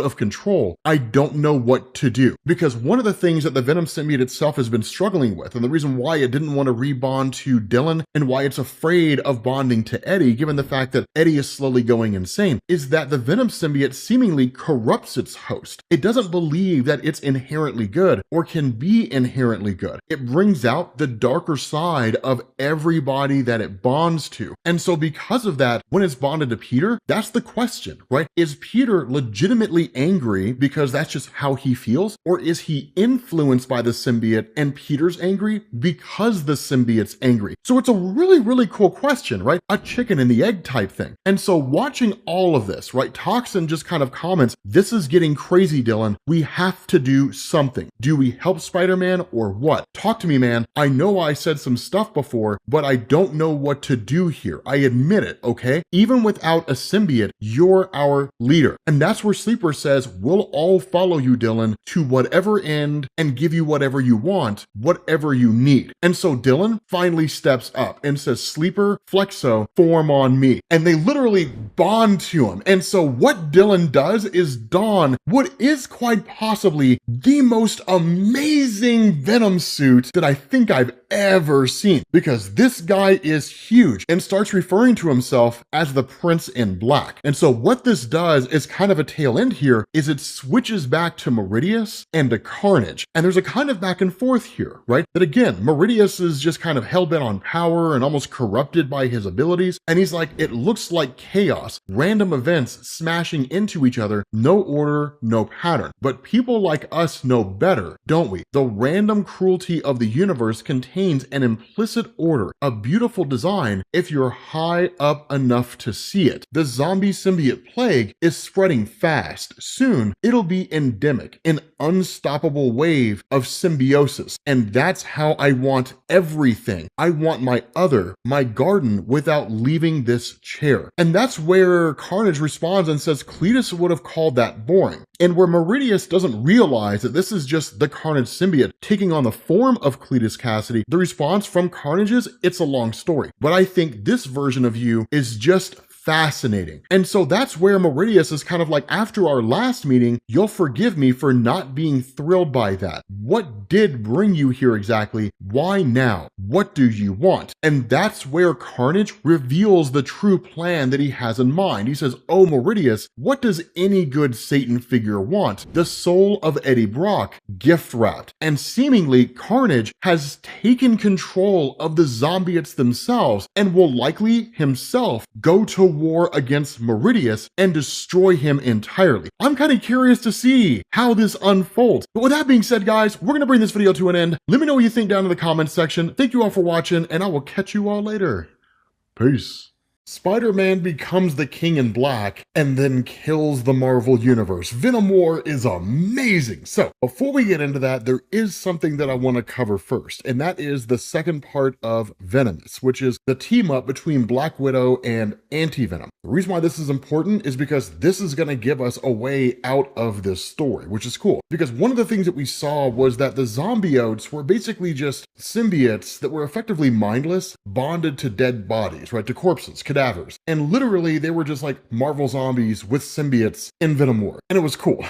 of control. I don't know what to do. Because one of the things that the Venom symbiote itself has been struggling with, and the reason why it didn't want to rebond to Dylan and why it's afraid of bonding to Eddie, given the fact that Eddie is slowly going insane, is that the Venom symbiote seemingly corrupts its host. It doesn't believe that it's inherently good or can be inherently good. It brings out the darker side of everybody that it bonds to. And so because of that, when it's bonded to Peter, that's the question, right? Is Peter legitimately angry because that's just how he feels? Or is he influenced by the symbiote and Peter's angry because the symbiote's angry? So it's a really, really cool question, right? A chicken and the egg type thing. And so watching all of this, right? Toxin just kind of comments, this is getting crazy, Dylan. We have to do something. Do we help Spider-Man or what? Talk to me, man. I know I said some stuff before, but I don't know what to do here. I admit it, okay? Even without a symbiote, you're our leader. And that's where Sleeper says, we'll all follow you, Dylan, to whatever end and give you whatever you want, whatever you need. And so Dylan finally steps up and says, Sleeper, Flexo, form on me. And they literally bond to him. And so what Dylan does is don what is quite possibly the most amazing Venom suit that I think I've ever seen, because this guy is huge and starts referring to himself as the Prince in Black. And so what this does is kind of a tail end here, is it switches back to Meridius and to Carnage. And there's a kind of back and forth here, right? That again, Meridius is just kind of hell-bent on power and almost corrupted by his abilities. And he's like, it looks like chaos, random events smashing into each other, no order, no pattern. But people like us know better, don't we? The random cruelty of the universe contains an implicit order, a beautiful design if you're high up enough to see it. The zombie symbiote plague is spreading fast. Soon, it'll be endemic, an unstoppable wave of symbiosis. And that's how I want everything. I want my garden without leaving this chair. And that's where Carnage responds and says Cletus would have called that boring. And where Meridius doesn't realize that this is just the Carnage symbiote taking on the form of Cletus Cassidy, the response from Carnage is, it's a long story. But I think this version of you is just fascinating. And so that's where Meridius is kind of like, after our last meeting, you'll forgive me for not being thrilled by that. What did bring you here exactly? Why now? What do you want? And that's where Carnage reveals the true plan that he has in mind. He says, oh, Meridius, what does any good Satan figure want? The soul of Eddie Brock, gift wrapped. And seemingly Carnage has taken control of the zombiotes themselves and will likely himself go to war against Meridius and destroy him entirely. I'm kind of curious to see how this unfolds. But with that being said, guys, we're going to bring this video to an end. Let me know what you think down in the comments section. Thank you all for watching, and I will catch you all later. Peace. Spider-Man becomes the King in Black and then kills the Marvel Universe. Venom War is amazing. So before we get into that, there is something that I want to cover first, and that is the second part of Venomous, which is the team up between Black Widow and Anti-Venom. The reason why this is important is because this is going to give us a way out of this story, which is cool. Because one of the things that we saw was that the symbiotes were basically just symbiotes that were effectively mindless, bonded to dead bodies, right? To corpses, cadavers. And literally they were just like Marvel zombies with symbiotes in Venom War. And it was cool.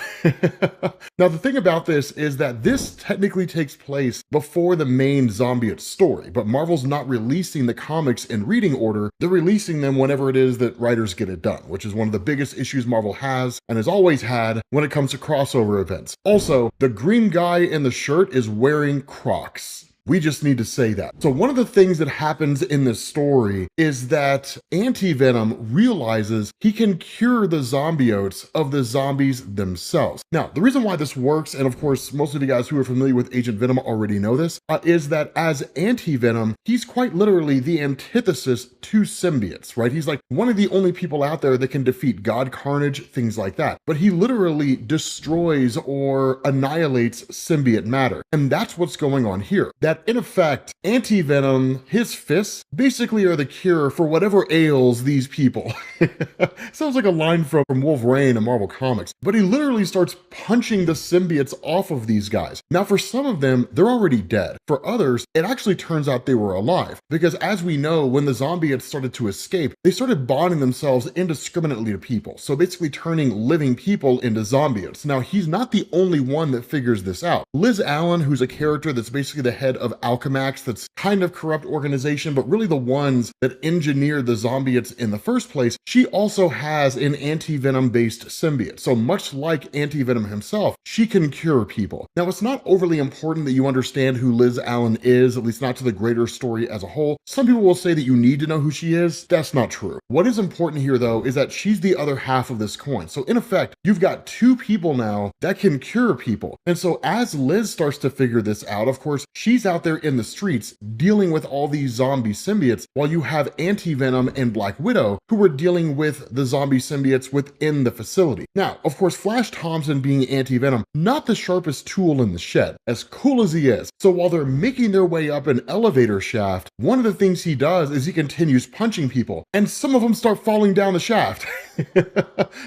Now the thing about this is that this technically takes place before the main symbiote story, but Marvel's not releasing the comics in reading order. They're releasing them whenever it is that writers get it done, which is one of the biggest issues Marvel has and has always had when it comes to crossover events. Also, the green guy in the shirt is wearing Crocs. We just need to say that. So one of the things that happens in this story is that Anti-Venom realizes he can cure the symbiotes of the zombies themselves. Now, the reason why this works, and of course, most of you guys who are familiar with Agent Venom already know this, is that as Anti-Venom, he's quite literally the antithesis to symbiotes, right? He's like one of the only people out there that can defeat God Carnage, things like that. But he literally destroys or annihilates symbiote matter. And that's what's going on here. That in effect, Anti-Venom, his fists, basically are the cure for whatever ails these people. Sounds like a line from Wolverine in Marvel Comics. But he literally starts punching the symbiotes off of these guys. Now, for some of them, they're already dead. For others, it actually turns out they were alive. Because as we know, when the symbiotes started to escape, they started bonding themselves indiscriminately to people. So basically turning living people into symbiotes. Now, he's not the only one that figures this out. Liz Allen, who's a character that's basically the head of Alchemax, that's kind of corrupt organization, but really the ones that engineered the symbiotes in the first place, she also has an Anti-Venom based symbiote. So much like Anti-Venom himself, she can cure people. Now, it's not overly important that you understand who Liz Allen is, at least not to the greater story as a whole. Some people will say that you need to know who she is. That's not true. What is important here, though, is that she's the other half of this coin. So in effect, you've got two people now that can cure people. And so as Liz starts to figure this out, of course, she's out there in the streets dealing with all these zombie symbiotes, while you have Anti-Venom and Black Widow who were dealing with the zombie symbiotes within the facility. Now, of course, Flash Thompson being Anti-Venom, not the sharpest tool in the shed, as cool as he is. So while they're making their way up an elevator shaft, one of the things he does is he continues punching people, and some of them start falling down the shaft.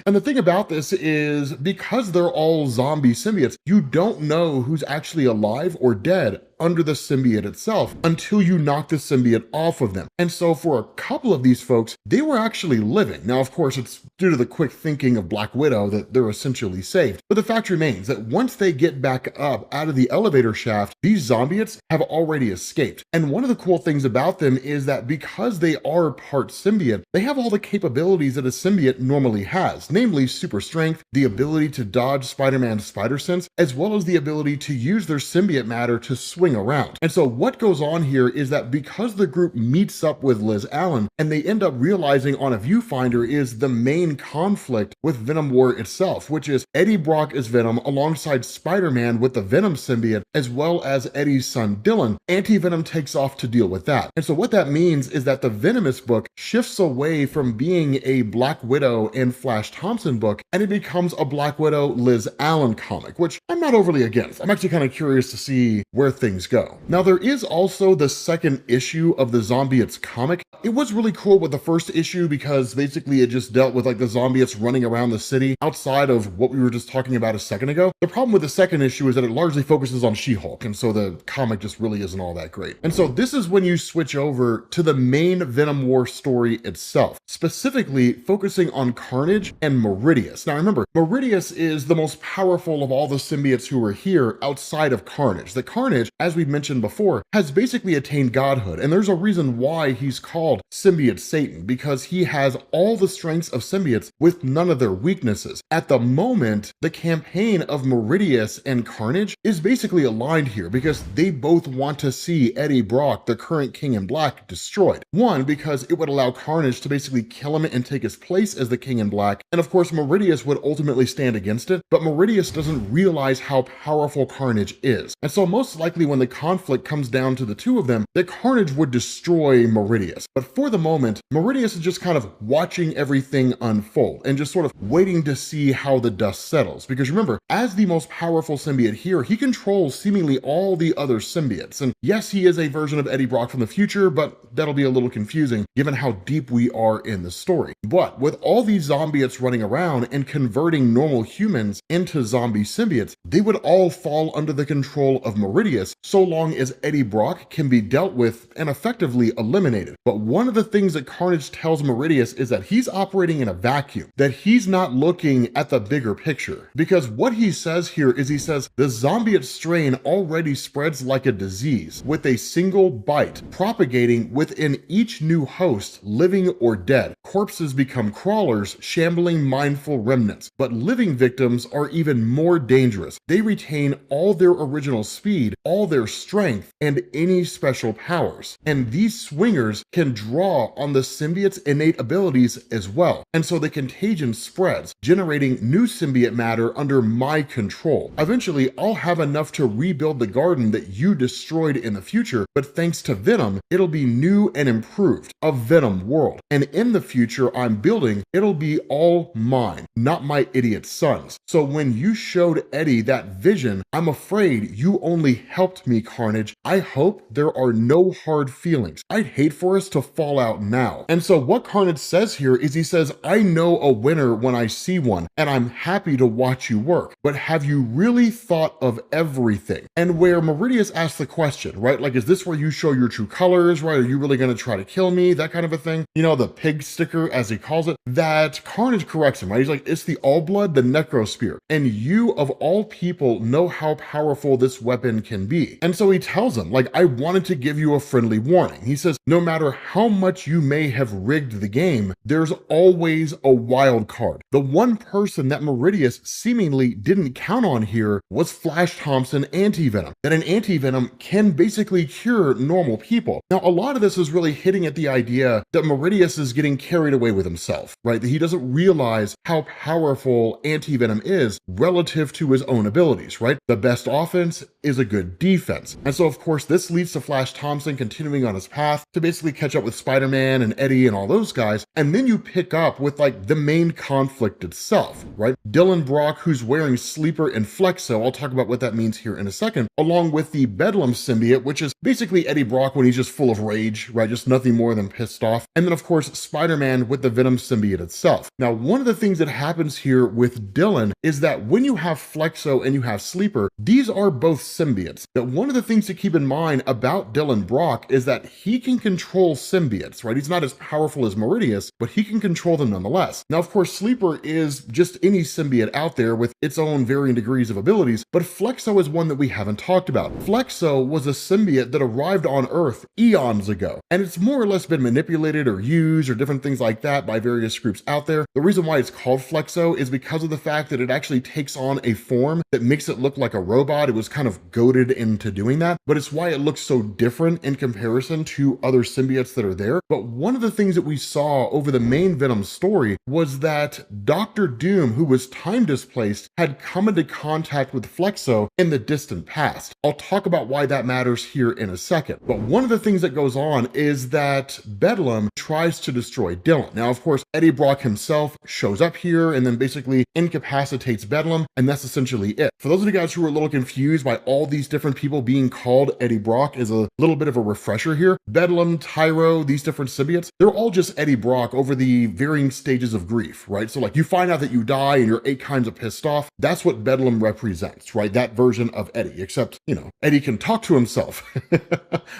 And the thing about this is, because they're all zombie symbiotes, you don't know who's actually alive or dead under the symbiote itself until you knock the symbiote off of them. And so for a couple of these folks, they were actually living. Now, of course, it's due to the quick thinking of Black Widow that they're essentially saved. But the fact remains that once they get back up out of the elevator shaft, these symbiotes have already escaped. And one of the cool things about them is that because they are part symbiote, they have all the capabilities that a symbiote normally has, namely super strength, the ability to dodge Spider-Man's spider sense, as well as the ability to use their symbiote matter to swing around. And so what goes on here is that because the group meets up with Liz Allen and they end up realizing on a viewfinder is the main conflict with Venom War itself, which is Eddie Brock as Venom alongside Spider-Man with the Venom symbiote, as well as Eddie's son Dylan. Anti-Venom takes off to deal with that. And so what that means is that the Venomous book shifts away from being a Black Widow and Flash Thompson book, and it becomes a Black Widow Liz Allen comic, which I'm not overly against. I'm actually kind of curious to see where things go. Now, there is also the second issue of the Zombiettes comic. It was really cool with the first issue because basically it just dealt with like the Zombiettes running around the city outside of what we were just talking about a second ago. The problem with the second issue is that it largely focuses on She-Hulk, and so the comic just really isn't all that great. And so this is when you switch over to the main Venom War story itself, specifically focusing on Carnage and Meridius. Now remember, Meridius is the most powerful of all the symbiotes who are here outside of Carnage. The Carnage, as we mentioned before, has basically attained godhood, and there's a reason why he's called Symbiote Satan, because he has all the strengths of symbiotes with none of their weaknesses. At the moment, the campaign of Meridius and Carnage is basically aligned here because they both want to see Eddie Brock, the current King in Black, destroyed. One, because it would allow Carnage to basically kill him and take his place as the King in Black, and of course Meridius would ultimately stand against it, but Meridius doesn't realize how powerful Carnage is. And so most likely when the conflict comes down to the two of them, that Carnage would destroy Meridius. But for the moment, Meridius is just kind of watching everything unfold and just sort of waiting to see how the dust settles. Because remember, as the most powerful symbiote here, he controls seemingly all the other symbiotes. And yes, he is a version of Eddie Brock from the future, but that'll be a little confusing given how deep we are in the story. But with all these zombiotes running around and converting normal humans into zombie symbiotes, they would all fall under the control of Meridius so long as Eddie Brock can be dealt with and effectively eliminated. But one of the things that Carnage tells Meridius is that he's operating in a vacuum, that he's not looking at the bigger picture. Because what he says here is he says the zombiote strain already spreads like a disease, with a single bite propagating within each new host, living or dead. Corpses become crawlers, shambling mindful remnants, but living victims are even more dangerous. They retain all their original speed, all their strength, and any special powers. And these swingers can draw on the symbiote's innate abilities as well. And so the contagion spreads, generating new symbiote matter under my control. Eventually, I'll have enough to rebuild the garden that you destroyed in the future, but thanks to Venom, it'll be new and improved, a Venom world. And in the future I'm building, it'll be all mine, not my idiot son's. So when you showed Eddie that vision, I'm afraid you only helped me, Carnage. I hope there are no hard feelings. I'd hate for us to fall out now. And so what Carnage says here is he says, I know a winner when I see one, and I'm happy to watch you work, but have you really thought of everything? And where Meridius asks the question, right? Like, is this where you show your true colors, right? Are you really going to try to kill me? That kind of a thing. You know, the pig sticker, as he calls it, that Carnage corrects him, right? He's like, it's the all blood, the necro spear. And you of all people know how powerful this weapon can be. And so he tells him, like, I wanted to give you a friendly warning. He says, no matter how much you may have rigged the game, there's always a wild card. The one person that Meridius seemingly didn't count on here was Flash Thompson Anti-Venom, that an anti-venom can basically cure normal people. Now, a lot of this is really hitting at the idea that Meridius is getting carried away with himself, right? That he doesn't realize how powerful anti-venom is relative to his own abilities, right? The best offense is a good defense. And so, of course, this leads to Flash Thompson continuing on his path to basically catch up with Spider-Man and Eddie and all those guys. And then you pick up with like the main conflict itself, right? Dylan Brock, who's wearing Sleeper and Flexo, I'll talk about what that means here in a second, along with the Bedlam symbiote, which is basically Eddie Brock when he's just full of rage, right? Just nothing more than pissed off. And then, of course, Spider-Man with the Venom symbiote itself. Now, one of the things that happens here with Dylan is that when you have Flexo and you have Sleeper, these are both symbiotes. That one of the things to keep in mind about Dylan Brock is that he can control symbiotes, right? He's not as powerful as Meridius, but he can control them nonetheless. Now, of course, Sleeper is just any symbiote out there with its own varying degrees of abilities, but Flexo is one that we haven't talked about. Flexo was a symbiote that arrived on Earth eons ago, and it's more or less been manipulated or used or different things like that by various groups out there. The reason why it's called Flexo is because of the fact that it actually takes on a form that makes it look like a robot. It was kind of goaded into doing that, but it's why it looks so different in comparison to other symbiotes that are there. But one of the things that we saw over the main Venom story was that Dr. Doom, who was time displaced, had come into contact with Flexo in the distant past. I'll talk about why that matters here in a second. But one of the things that goes on is that Bedlam tries to destroy Dylan. Now, of course, Eddie Brock himself shows up here and then basically incapacitates Bedlam, and that's essentially it. For those of you guys who are a little confused by all these different people being called Eddie Brock, is a little bit of a refresher here. Bedlam, Tyro, these different symbiotes, they're all just Eddie Brock over the varying stages of grief, right? So like you find out that you die and you're 8 kinds of pissed off. That's what Bedlam represents, right? That version of Eddie, except, you know, Eddie can talk to himself.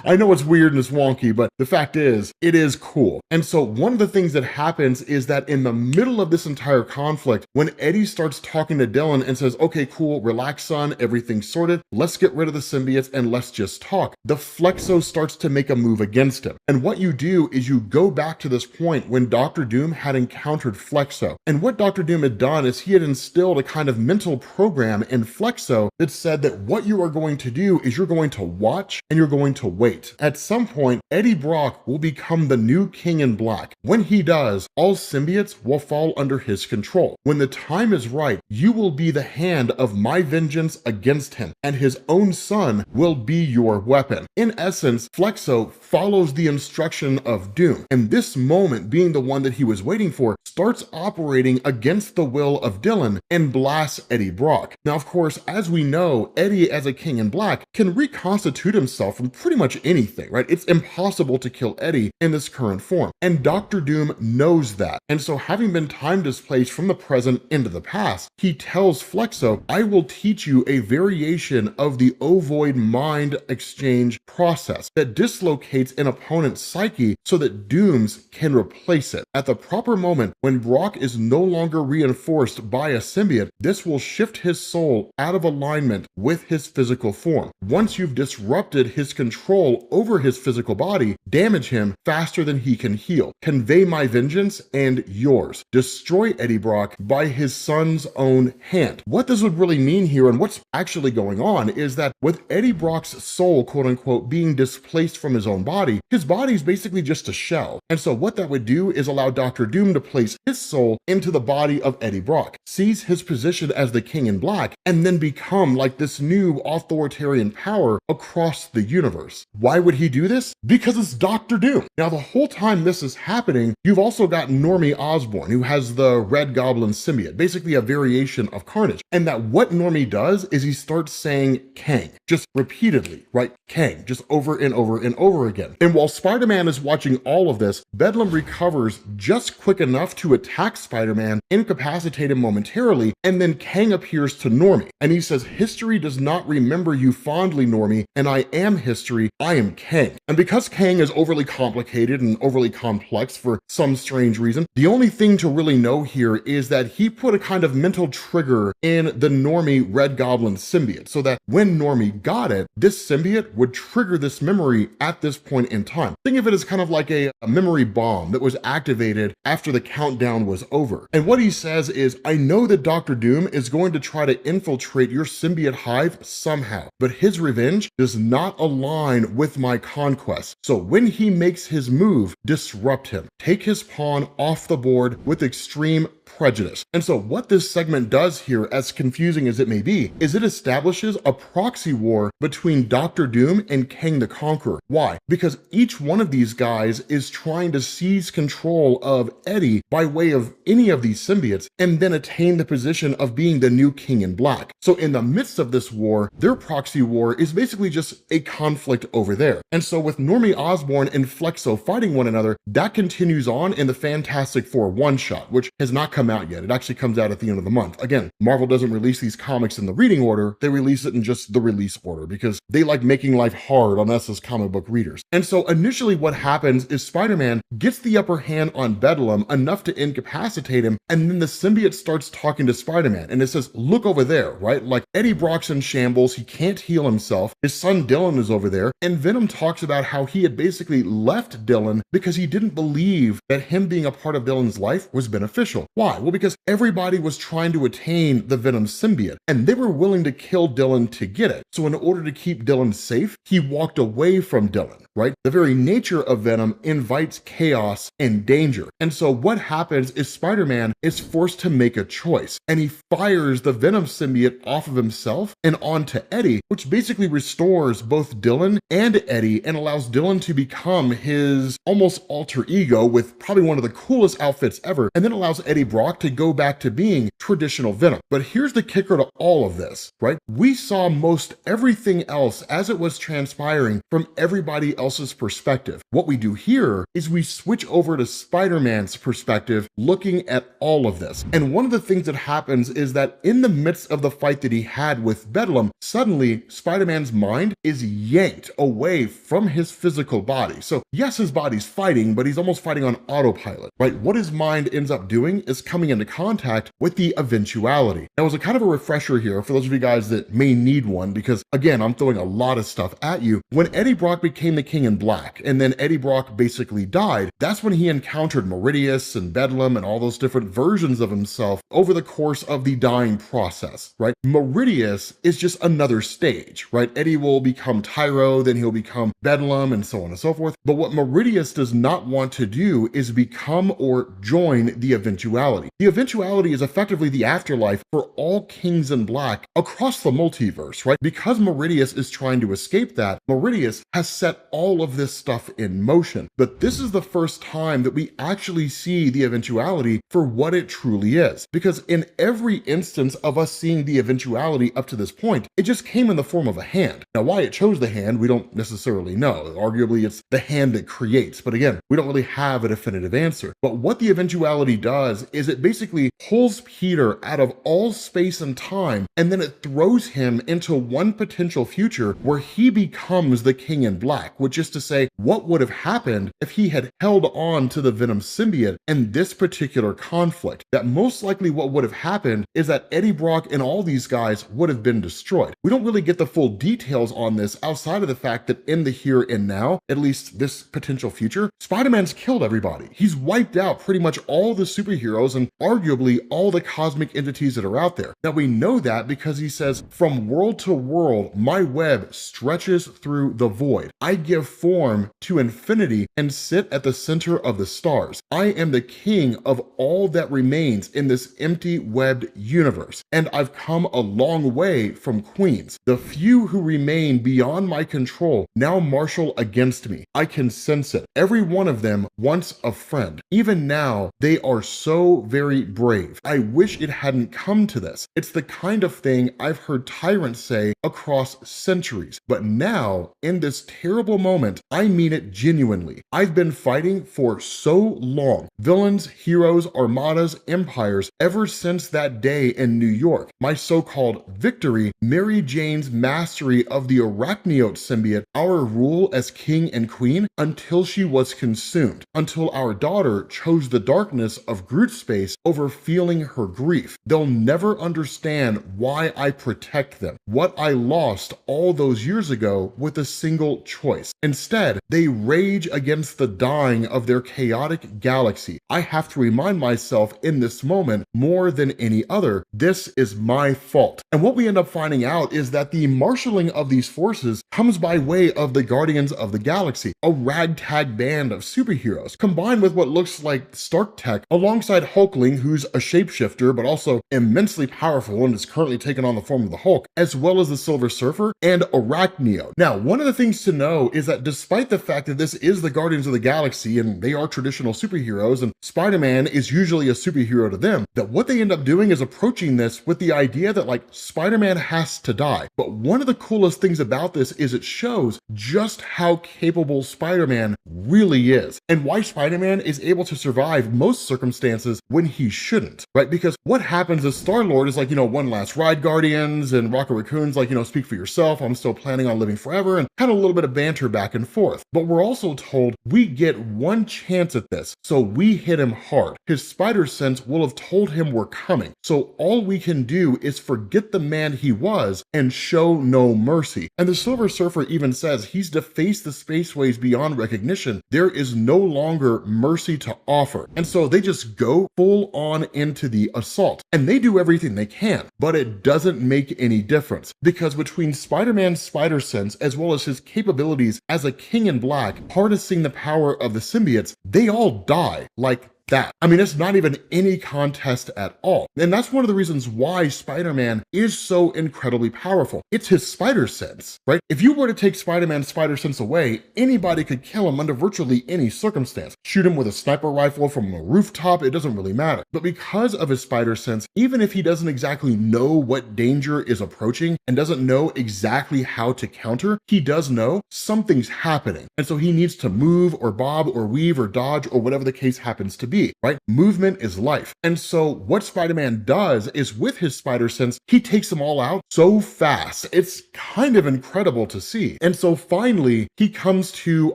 I know it's weird and it's wonky, but the fact is, it is cool. And so one of the things that happens is that in the middle of this entire conflict, when Eddie starts talking to Dylan and says, okay, cool, relax, son, everything's sorted, let's get rid of the symbiotes and let's just talk, the Flexo starts to make a move against him. And what you do is you go back to this point when Dr. Doom had encountered Flexo. And what Dr. Doom had done is he had instilled a kind of mental program in Flexo that said that what you are going to do is you're going to watch and you're going to wait. At some point, Eddie Brock will become the new King in Black. When he does, all symbiotes will fall under his control. When the time is right, you will be the hand of my vengeance against him, and his own son will be your weapon. In essence, Flexo follows the instruction of Doom, and this moment, being the one that he was waiting for, starts operating against the will of Dylan and blasts Eddie Brock. Now, of course, as we know, Eddie as a King in Black can reconstitute himself from pretty much anything, right? It's impossible to kill Eddie in this current form, and Dr. Doom knows that. And so, having been time displaced from the present into the past, he tells Flexo, I will teach you a variation of the ovoid mind exchange process that dislocates an opponent's psyche so that Doom's can replace it. At the proper moment, when Brock is no longer reinforced by a symbiote, this will shift his soul out of alignment with his physical form. Once you've disrupted his control over his physical body, damage him faster than he can heal. Convey my vengeance and yours. Destroy Eddie Brock by his son's own hand. What this would really mean here and what's actually going on is that with Eddie Brock's soul, quote unquote, being displaced from his own body, his body is basically just a shell. And so what that would do is allow Dr. Doom to place his soul into the body of Eddie Brock, seize his position as the King in Black, and then become like this new authoritarian power across the universe. Why would he do this? Because it's Dr. Doom. Now, the whole time this is happening, you've also got Normie Osborn, who has the Red Goblin symbiote, basically a variation of Carnage. And that what Normie does is he starts saying Kang, just repeatedly, right? Kang, just over and over and over again. And while Spider-Man is watching all of this, Bedlam recovers just quick enough to attack Spider-Man, incapacitate him momentarily, and then Kang appears to Normie. And he says, history does not remember you fondly, Normie, and I am history, I am Kang. And because Kang is overly complicated and overly complex for some strange reason, the only thing to really know here is that he put a kind of mental trigger in the Normie Red Goblin symbiote, so that when Normie got it, this symbiote would trigger this memory at this point in time. Think of it as kind of like a memory bomb that was activated after the countdown was over. And what he says is, I know that Dr. Doom is going to try to infiltrate your symbiote hive somehow, but his revenge does not align with my conquest. So when he makes his move, disrupt him. Take his pawn off the board with extreme prejudice. And so what this segment does here, as confusing as it may be, is it establishes a proxy war between Dr. Doom and Kang the Conqueror. Why? Because each one of these guys is trying to seize control of Eddie by way of any of these symbiotes and then attain the position of being the new King in Black. So in the midst of this war, their proxy war is basically just a conflict over there. And so with Normie Osborn and Flexo fighting one another, that continues on in the Fantastic Four one-shot, which has not come out yet. It actually comes out at the end of the month. Again, Marvel doesn't release these comics in the reading order, they release it in just the release order because they like making life hard on us as comic book readers. And so initially what happens is Spider-Man gets the upper hand on Bedlam enough to incapacitate him, and then the symbiote starts talking to Spider-Man, and it says, look over there, right? Like Eddie Brock's in shambles, he can't heal himself, his son Dylan is over there, and Venom talks about how he had basically left Dylan because he didn't believe that him being a part of Dylan's life was beneficial. Why? Well, because everybody was trying to attain the Venom symbiote, and they were willing to kill Dylan to get it. So in order to keep Dylan safe, he walked away from Dylan, right? The very nature of Venom invites chaos and danger. And so what happens is Spider-Man is forced to make a choice, and he fires the Venom symbiote off of himself and onto Eddie, which basically restores both Dylan and Eddie and allows Dylan to become his almost alter ego with probably one of the coolest outfits ever, and then allows Eddie Brock to go back to being traditional Venom. But here's the kicker to all of this, right? We saw most everything else as it was transpiring from everybody else's perspective. What we do here is we switch over to Spider-Man's perspective, looking at all of this. And one of the things that happens is that in the midst of the fight that he had with Bedlam, suddenly Spider-Man's mind is yanked away from his physical body. So yes, his body's fighting, but he's almost fighting on autopilot, right? What his mind ends up doing is coming into contact with the eventuality. Now, as a kind of a refresher here, for those of you guys that may need one, because again, I'm throwing a lot of stuff at you, when Eddie Brock became the King in Black, and then Eddie Brock basically died, that's when he encountered Meridius and Bedlam and all those different versions of himself over the course of the dying process, right? Meridius is just another stage, right? Eddie will become Tyro, then he'll become Bedlam, and so on and so forth. But what Meridius does not want to do is become or join the eventuality. The eventuality is effectively the afterlife for all Kings in Black across the multiverse, right? Because Meridius is trying to escape that, Meridius has set all of this stuff in motion. But this is the first time that we actually see the eventuality for what it truly is. Because in every instance of us seeing the eventuality up to this point, it just came in the form of a hand. Now, why it chose the hand, we don't necessarily know. Arguably, it's the hand that creates. But again, we don't really have a definitive answer. But what the eventuality does is it basically pulls Peter out of all space and time, and then it throws him into one potential future where he becomes the King in Black, which is to say, what would have happened if he had held on to the Venom symbiote in this particular conflict? That most likely what would have happened is that Eddie Brock and all these guys would have been destroyed. We don't really get the full details on this outside of the fact that in the here and now, at least this potential future, Spider-Man's killed everybody. He's wiped out pretty much all the superheroes and arguably all the cosmic entities that are out there. Now we know that because he says, from world to world, my web stretches through the void. I give form to infinity and sit at the center of the stars. I am the king of all that remains in this empty webbed universe. And I've come a long way from queens. The few who remain beyond my control now marshal against me. I can sense it. Every one of them wants a friend. Even now, they are so very brave. I wish it hadn't come to this. It's the kind of thing I've heard tyrants say across centuries. But now, in this terrible moment, I mean it genuinely. I've been fighting for so long. Villains, heroes, armadas, empires, ever since that day in New York. My so-called victory, Mary Jane's mastery of the arachneote symbiote, our rule as king and queen, until she was consumed, until our daughter chose the darkness of Groot space over feeling her grief. They'll never understand why I protect them, what I lost all those years ago with a single choice. Instead, they rage against the dying of their chaotic galaxy. I have to remind myself in this moment more than any other, this is my fault. And what we end up finding out is that the marshaling of these forces comes by way of the Guardians of the Galaxy, a ragtag band of superheroes, combined with what looks like Stark tech, alongside Hulkling, who's a shapeshifter, but also immensely powerful and is currently taking on the form of the Hulk, as well as the Silver Surfer and Arachneote. Now, one of the things to know is that despite the fact that this is the Guardians of the Galaxy and they are traditional superheroes and Spider-Man is usually a superhero to them, that what they end up doing is approaching this with the idea that like Spider-Man has to die. But one of the coolest things about this is it shows just how capable Spider-Man really is and why Spider-Man is able to survive most circumstances when he shouldn't, right? Because what happens is Star-Lord is like, one last ride, Guardians, and Rocket Raccoon's like, speak for yourself, I'm still planning on living forever, and kind of a little bit of banter back and forth. But we're also told we get one chance at this, so we hit him hard. His spider sense will have told him we're coming. So all we can do is forget the man he was and show no mercy. And the Silver Surfer even says he's defaced the spaceways beyond recognition. There is no longer mercy to offer. And so they just go full on into the assault. And they do everything they can, but it doesn't make any difference. Because between Spider-Man's spider sense as well as his capabilities as a King in Black, harnessing the power of the symbiotes, they all die like that. I mean, it's not even any contest at all. And that's one of the reasons why Spider-Man is so incredibly powerful. It's his spider sense, right? If you were to take Spider-Man's spider sense away, anybody could kill him under virtually any circumstance. Shoot him with a sniper rifle from a rooftop, it doesn't really matter. But because of his spider sense, even if he doesn't exactly know what danger is approaching and doesn't know exactly how to counter, he does know something's happening. And so he needs to move or bob or weave or dodge or whatever the case happens to be. be, right? Movement is life. And so what Spider-Man does is with his spider sense, he takes them all out so fast. It's kind of incredible to see. And so finally, he comes to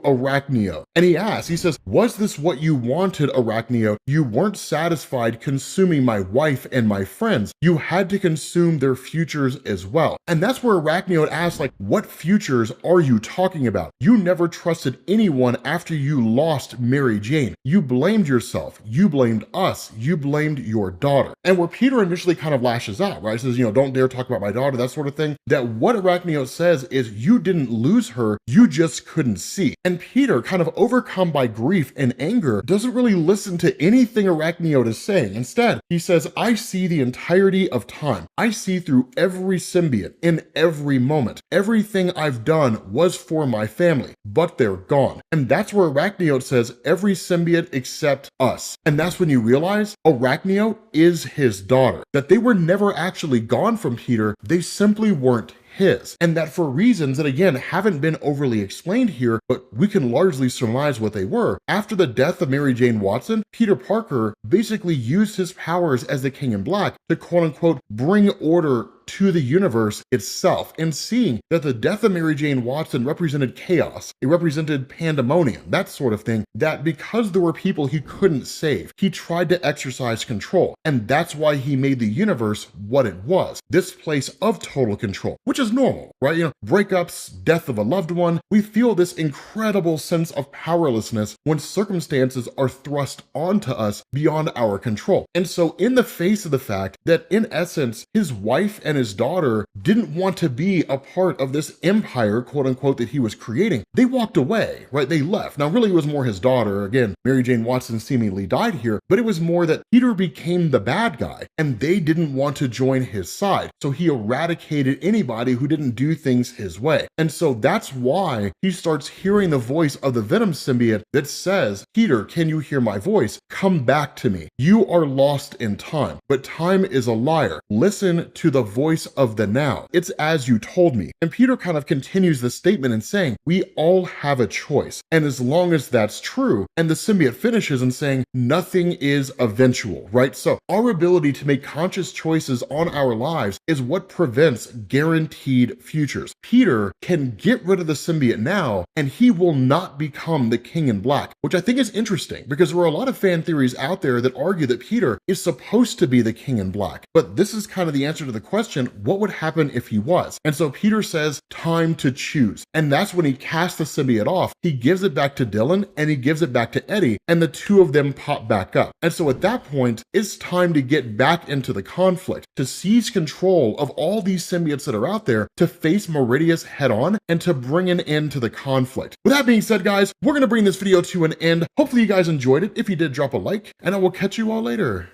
Arachnio and he asks, he says, was this what you wanted, Arachnio? You weren't satisfied consuming my wife and my friends. You had to consume their futures as well. And that's where Arachnio asks, like, what futures are you talking about? You never trusted anyone after you lost Mary Jane. You blamed yourself. You blamed us. You blamed your daughter. And where Peter initially kind of lashes out, right? He says, don't dare talk about my daughter, that sort of thing. That what Arachnio says is you didn't lose her, you just couldn't see. And Peter, kind of overcome by grief and anger, doesn't really listen to anything Arachnio is saying. Instead, he says, I see the entirety of time. I see through every symbiote in every moment. Everything I've done was for my family, but they're gone. And that's where Arachnio says every symbiote except us. And that's when you realize Arachnio is his daughter, that they were never actually gone from Peter, they simply weren't his. And that for reasons that again haven't been overly explained here, but we can largely surmise what they were. After the death of Mary Jane Watson, Peter Parker basically used his powers as the King in Black to quote unquote bring order to the universe itself, and seeing that the death of Mary Jane Watson represented chaos, it represented pandemonium, that sort of thing, that because there were people he couldn't save, he tried to exercise control. And that's why he made the universe what it was, this place of total control, which is normal, right? Breakups, death of a loved one, we feel this incredible sense of powerlessness when circumstances are thrust onto us beyond our control. And so in the face of the fact that in essence, his wife and his daughter didn't want to be a part of this empire, quote unquote, that he was creating, they walked away, right? They left. Now, really, it was more his daughter. Again, Mary Jane Watson seemingly died here, but it was more that Peter became the bad guy and they didn't want to join his side. So he eradicated anybody who didn't do things his way. And so that's why he starts hearing the voice of the Venom symbiote that says, Peter, can you hear my voice? Come back to me. You are lost in time, but time is a liar. Listen to the voice of the now. It's as you told me. And Peter kind of continues the statement in saying, we all have a choice. And as long as that's true, and the symbiote finishes in saying, nothing is eventual, right? So our ability to make conscious choices on our lives is what prevents guaranteed futures. Peter can get rid of the symbiote now, and he will not become the King in Black, which I think is interesting because there are a lot of fan theories out there that argue that Peter is supposed to be the King in Black. But this is kind of the answer to the question, what would happen if he was? And so Peter says, time to choose. And that's when he casts the symbiote off. He gives it back to Dylan and he gives it back to Eddie, and the two of them pop back up. And so at that point, it's time to get back into the conflict, to seize control of all these symbiotes that are out there, to face Meridius head on, and to bring an end to the conflict. With that being said, guys, we're going to bring this video to an end. Hopefully you guys enjoyed it. If you did, drop a like, and I will catch you all later.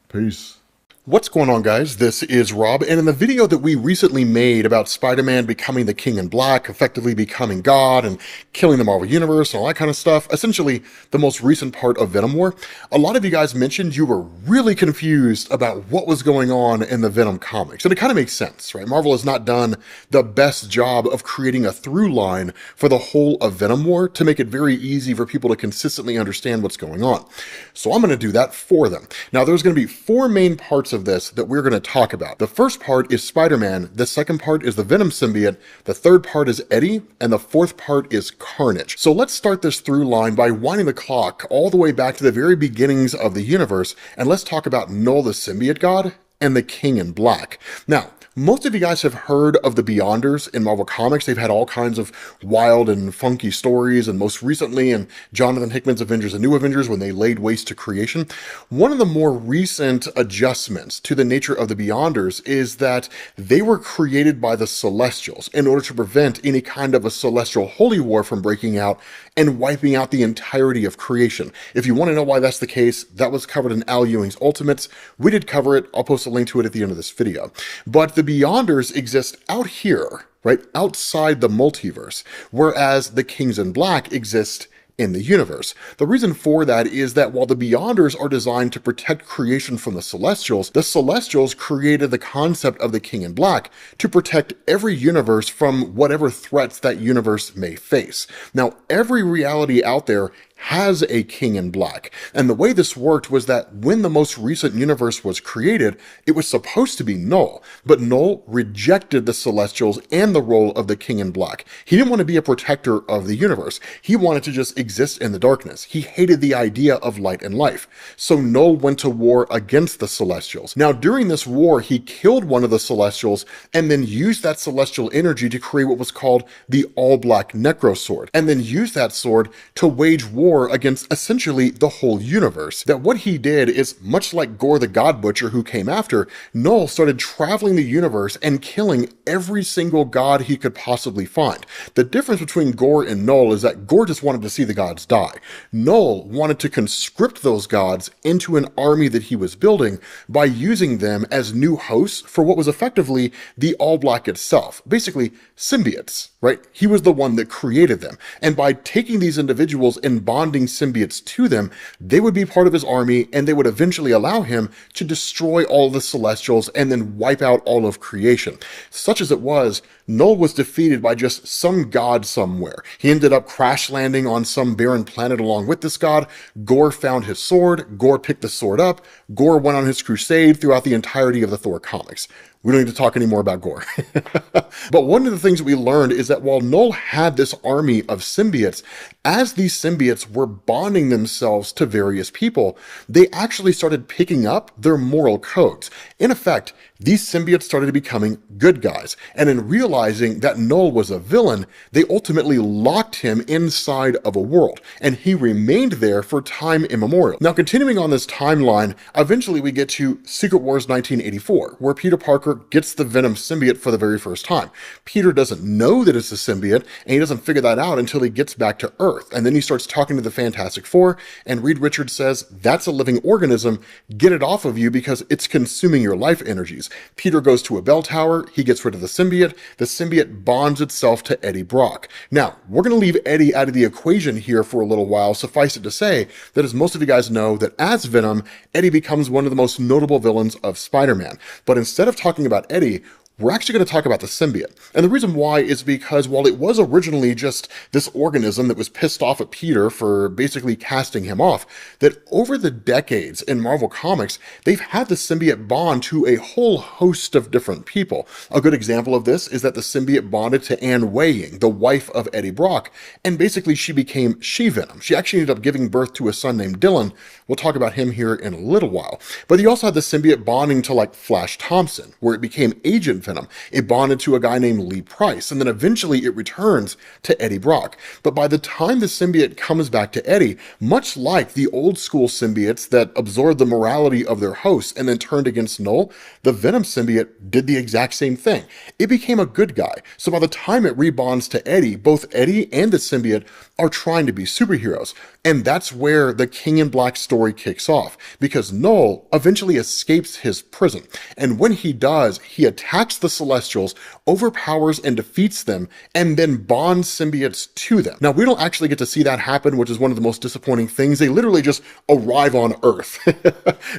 Peace. What's going on, guys? This is Rob, and in the video that we recently made about Spider-Man becoming the King in Black, effectively becoming God and killing the Marvel Universe and all that kind of stuff, essentially the most recent part of Venom War, a lot of you guys mentioned you were really confused about what was going on in the Venom comics. And it kind of makes sense, right? Marvel has not done the best job of creating a through line for the whole of Venom War to make it very easy for people to consistently understand what's going on. So I'm going to do that for them. Now, there's going to be four main parts of this that we're going to talk about. The first part is Spider-Man, the second part is the Venom symbiote, the third part is Eddie, and the fourth part is Carnage. So let's start this through line by winding the clock all the way back to the very beginnings of the universe, and let's talk about Null the symbiote god and the King in Black. Now, most of you guys have heard of the Beyonders in Marvel Comics. They've had all kinds of wild and funky stories, and most recently in Jonathan Hickman's Avengers and New Avengers when they laid waste to creation. One of the more recent adjustments to the nature of the Beyonders is that they were created by the Celestials in order to prevent any kind of a celestial holy war from breaking out and wiping out the entirety of creation. If you want to know why that's the case, that was covered in Al Ewing's Ultimates. We did cover it. I'll post a link to it at the end of this video. But the Beyonders exist out here, right, outside the multiverse, whereas the Kings in Black exist in the universe. The reason for that is that while the Beyonders are designed to protect creation from the Celestials created the concept of the King in Black to protect every universe from whatever threats that universe may face. Now, every reality out there has a King in Black. And the way this worked was that when the most recent universe was created, it was supposed to be Null, but Null rejected the Celestials and the role of the King in Black. He didn't want to be a protector of the universe. He wanted to just exist in the darkness. He hated the idea of light and life. So Null went to war against the Celestials. Now, during this war, he killed one of the Celestials and then used that celestial energy to create what was called the All-Black Necro Sword, and then used that sword to wage war against essentially the whole universe. That what he did is, much like Gore the God Butcher who came after, Null started traveling the universe and killing every single god he could possibly find. The difference between Gore and Null is that Gore just wanted to see the gods die. Null wanted to conscript those gods into an army that he was building by using them as new hosts for what was effectively the All-Black itself. Basically, symbiotes, right? He was the one that created them. And by taking these individuals and bonding symbiotes to them, they would be part of his army, and they would eventually allow him to destroy all the Celestials and then wipe out all of creation. Such as it was, Null was defeated by just some god somewhere. He ended up crash landing on some barren planet along with this god. Gore found his sword. Gore picked the sword up. Gore went on his crusade throughout the entirety of the Thor comics. We don't need to talk anymore about Gore. But one of the things that we learned is that while Null had this army of symbiotes, as these symbiotes were bonding themselves to various people, they actually started picking up their moral codes. In effect, these symbiotes started becoming good guys, and in realizing that Null was a villain, they ultimately locked him inside of a world, and he remained there for time immemorial. Now, continuing on this timeline, eventually we get to Secret Wars 1984, where Peter Parker gets the Venom symbiote for the very first time. Peter doesn't know that it's a symbiote, and he doesn't figure that out until he gets back to Earth, and then he starts talking to the Fantastic Four, and Reed Richards says, "That's a living organism, get it off of you because it's consuming your life energies." Peter goes to a bell tower, he gets rid of the symbiote bonds itself to Eddie Brock. Now, we're going to leave Eddie out of the equation here for a little while. Suffice it to say that, as most of you guys know, that as Venom, Eddie becomes one of the most notable villains of Spider-Man. But instead of talking about Eddie, we're actually going to talk about the symbiote. And the reason why is because while it was originally just this organism that was pissed off at Peter for basically casting him off, that over the decades in Marvel Comics, they've had the symbiote bond to a whole host of different people. A good example of this is that the symbiote bonded to Anne Weying, the wife of Eddie Brock, and basically she became She-Venom. She actually ended up giving birth to a son named Dylan. We'll talk about him here in a little while. But he also had the symbiote bonding to like Flash Thompson, where it became Agent Venom. It bonded to a guy named Lee Price, and then eventually it returns to Eddie Brock. But by the time the symbiote comes back to Eddie, much like the old school symbiotes that absorbed the morality of their hosts and then turned against Null, the Venom symbiote did the exact same thing. It became a good guy. So by the time it rebonds to Eddie, both Eddie and the symbiote are trying to be superheroes. And that's where the King in Black story kicks off, because Null eventually escapes his prison. And when he does, he attacks the Celestials, overpowers and defeats them, and then bonds symbiotes to them. Now, we don't actually get to see that happen, which is one of the most disappointing things. They literally just arrive on Earth.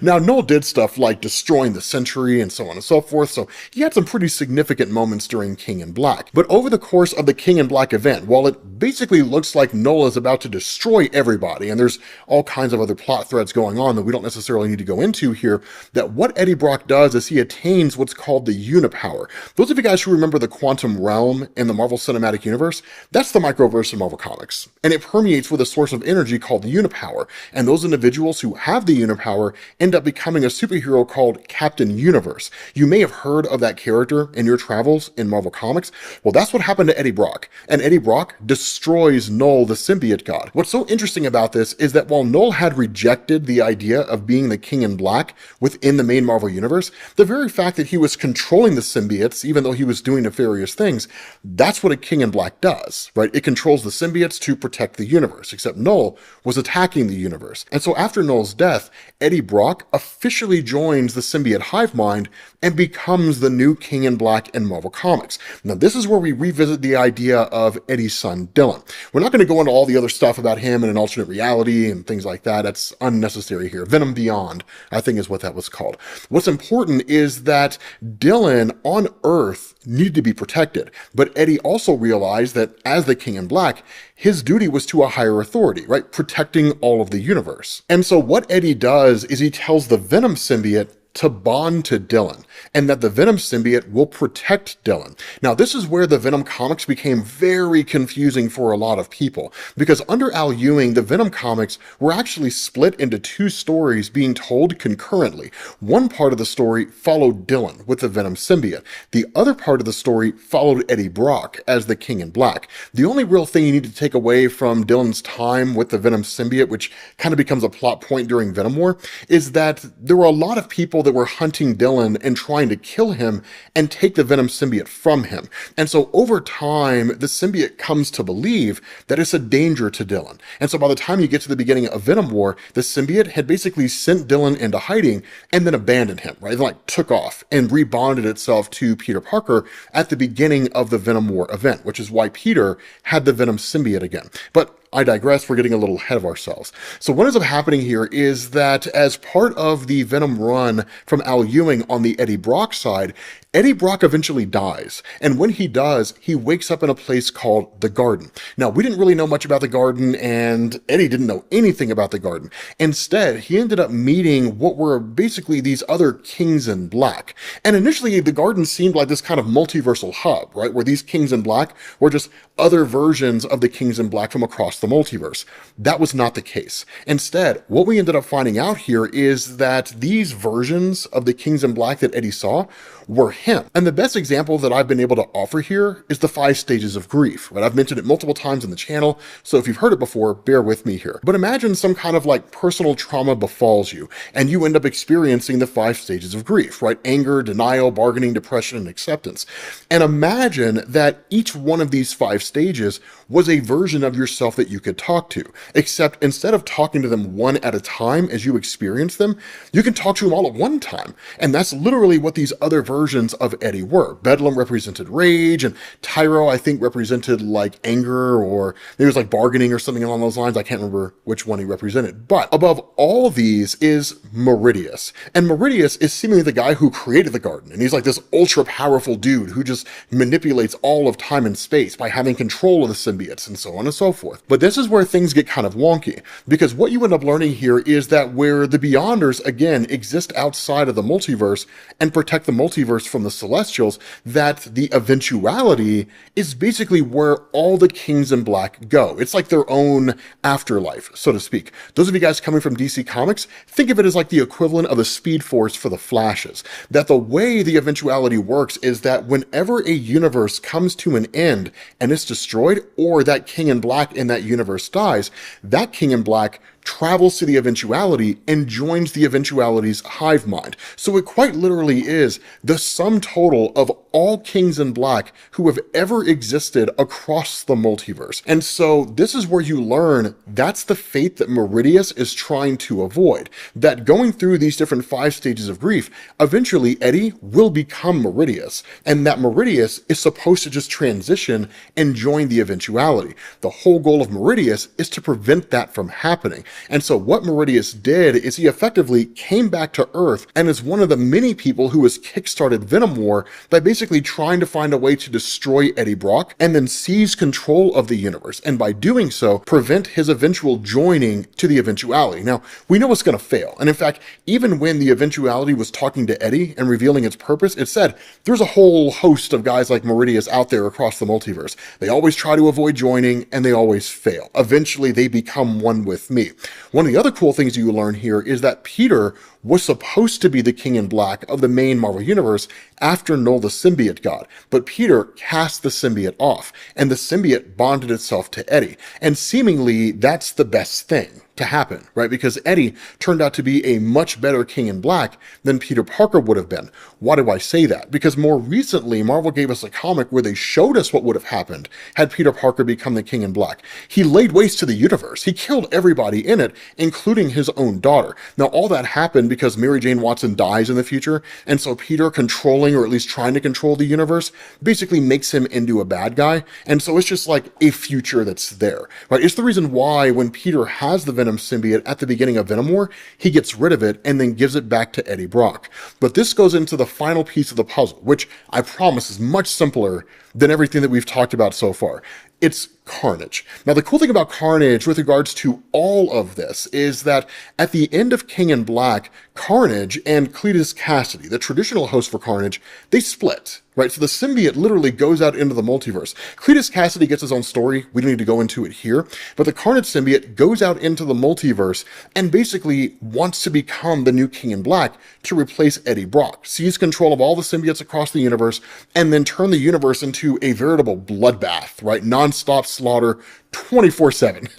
Now, Null did stuff like destroying the Sentry and so on and so forth, so he had some pretty significant moments during King in Black. But over the course of the King in Black event, while it basically looks like Null is about to destroy everybody, and there's all kinds of other plot threads going on that we don't necessarily need to go into here, that what Eddie Brock does is he attains what's called the Unipower. Those of you guys who remember the quantum realm in the Marvel Cinematic Universe, that's the microverse in Marvel Comics. And it permeates with a source of energy called the Unipower. And those individuals who have the Unipower end up becoming a superhero called Captain Universe. You may have heard of that character in your travels in Marvel Comics. Well, that's what happened to Eddie Brock. And Eddie Brock destroys Null, the symbiote god. What's so interesting about this is that while Null had rejected the idea of being the King in Black within the main Marvel Universe, the very fact that he was controlling the symbiotes, even though he was doing nefarious things, that's what a King in Black does, right? It controls the symbiotes to protect the universe, except Null was attacking the universe. And so after Null's death, Eddie Brock officially joins the symbiote hive mind and becomes the new King in Black in Marvel Comics. Now, this is where we revisit the idea of Eddie's son, Dylan. We're not going to go into all the other stuff about him in an alternate reality and things like that. That's unnecessary here. Venom Beyond, I think, is what that was called. What's important is that Dylan on Earth needed to be protected. But Eddie also realized that as the King in Black, his duty was to a higher authority, right? Protecting all of the universe. And so what Eddie does is he tells the Venom symbiote to bond to Dylan, and that the Venom symbiote will protect Dylan. Now, this is where the Venom comics became very confusing for a lot of people, because under Al Ewing, the Venom comics were actually split into two stories being told concurrently. One part of the story followed Dylan with the Venom symbiote. The other part of the story followed Eddie Brock as the King in Black. The only real thing you need to take away from Dylan's time with the Venom symbiote, which kind of becomes a plot point during Venom War, is that there were a lot of people that were hunting Dylan and trying to kill him and take the Venom symbiote from him. And so over time, the symbiote comes to believe that it's a danger to Dylan. And so by the time you get to the beginning of Venom War, the symbiote had basically sent Dylan into hiding and then abandoned him, right? Like took off and rebonded itself to Peter Parker at the beginning of the Venom War event, which is why Peter had the Venom symbiote again. But I digress, we're getting a little ahead of ourselves. So what ends up happening here is that as part of the Venom run from Al Ewing on the Eddie Brock side, Eddie Brock eventually dies, and when he does, he wakes up in a place called the Garden. Now, we didn't really know much about the Garden, and Eddie didn't know anything about the Garden. Instead, he ended up meeting what were basically these other Kings in Black. And initially, the Garden seemed like this kind of multiversal hub, right, where these Kings in Black were just other versions of the Kings in Black from across the multiverse. That was not the case. Instead, what we ended up finding out here is that these versions of the Kings in Black that Eddie saw were him. And the best example that I've been able to offer here is the 5 stages of grief, right? I've mentioned it multiple times in the channel, so if you've heard it before, bear with me here. But imagine some kind of like personal trauma befalls you, and you end up experiencing the 5 stages of grief, right? Anger, denial, bargaining, depression, and acceptance. And imagine that each one of these 5 stages was a version of yourself that you could talk to, except instead of talking to them one at a time as you experience them, you can talk to them all at one time. And that's literally what these other versions of Eddie were. Bedlam represented rage, and Tyro, I think, represented like anger, or maybe it was like bargaining or something along those lines. I can't remember which one he represented. But above all these is Meridius. And Meridius is seemingly the guy who created the Garden. And he's like this ultra powerful dude who just manipulates all of time and space by having control of the symbiotes and so on and so forth. But this is where things get kind of wonky, because what you end up learning here is that where the Beyonders, again, exist outside of the multiverse and protect the multiverse from the Celestials, that the eventuality is basically where all the Kings in Black go. It's like their own afterlife, so to speak. Those of you guys coming from DC Comics, think of it as like the equivalent of the Speed Force for the Flashes. That the way the eventuality works is that whenever a universe comes to an end and it's destroyed, or that King in Black in that universe dies, that King in Black travels to the eventuality and joins the eventuality's hive mind. So it quite literally is the sum total of all Kings in Black who have ever existed across the multiverse. And so this is where you learn that's the fate that Meridius is trying to avoid. That going through these different 5 stages of grief, eventually Eddie will become Meridius, and that Meridius is supposed to just transition and join the eventuality. The whole goal of Meridius is to prevent that from happening. And so what Meridius did is he effectively came back to Earth and is one of the many people who has kickstarted Venom War by basically trying to find a way to destroy Eddie Brock and then seize control of the universe, and by doing so, prevent his eventual joining to the eventuality. Now, we know it's going to fail, and in fact, even when the eventuality was talking to Eddie and revealing its purpose, it said, there's a whole host of guys like Meridius out there across the multiverse. They always try to avoid joining, and they always fail. Eventually, they become one with me. One of the other cool things you learn here is that Peter was supposed to be the King in Black of the main Marvel Universe after Null the symbiote god, but Peter cast the symbiote off, and the symbiote bonded itself to Eddie, and seemingly that's the best thing to happen, right? Because Eddie turned out to be a much better King in Black than Peter Parker would have been. Why do I say that? Because more recently, Marvel gave us a comic where they showed us what would have happened had Peter Parker become the King in Black. He laid waste to the universe. He killed everybody in it, including his own daughter. Now, all that happened because Mary Jane Watson dies in the future, and so Peter controlling, or at least trying to control the universe, basically makes him into a bad guy, and so it's just like a future that's there, right? It's the reason why when Peter has the Venom symbiote at the beginning of Venom War, he gets rid of it and then gives it back to Eddie Brock. But this goes into the final piece of the puzzle, which I promise is much simpler than everything that we've talked about so far. It's Carnage. Now, the cool thing about Carnage with regards to all of this is that at the end of King in Black, Carnage and Cletus Cassidy, the traditional host for Carnage, they split, right? So the symbiote literally goes out into the multiverse. Cletus Cassidy gets his own story. We don't need to go into it here, but the Carnage symbiote goes out into the multiverse and basically wants to become the new King in Black to replace Eddie Brock, seize control of all the symbiotes across the universe, and then turn the universe into a veritable bloodbath, right? Non-stop slaughter 24/7.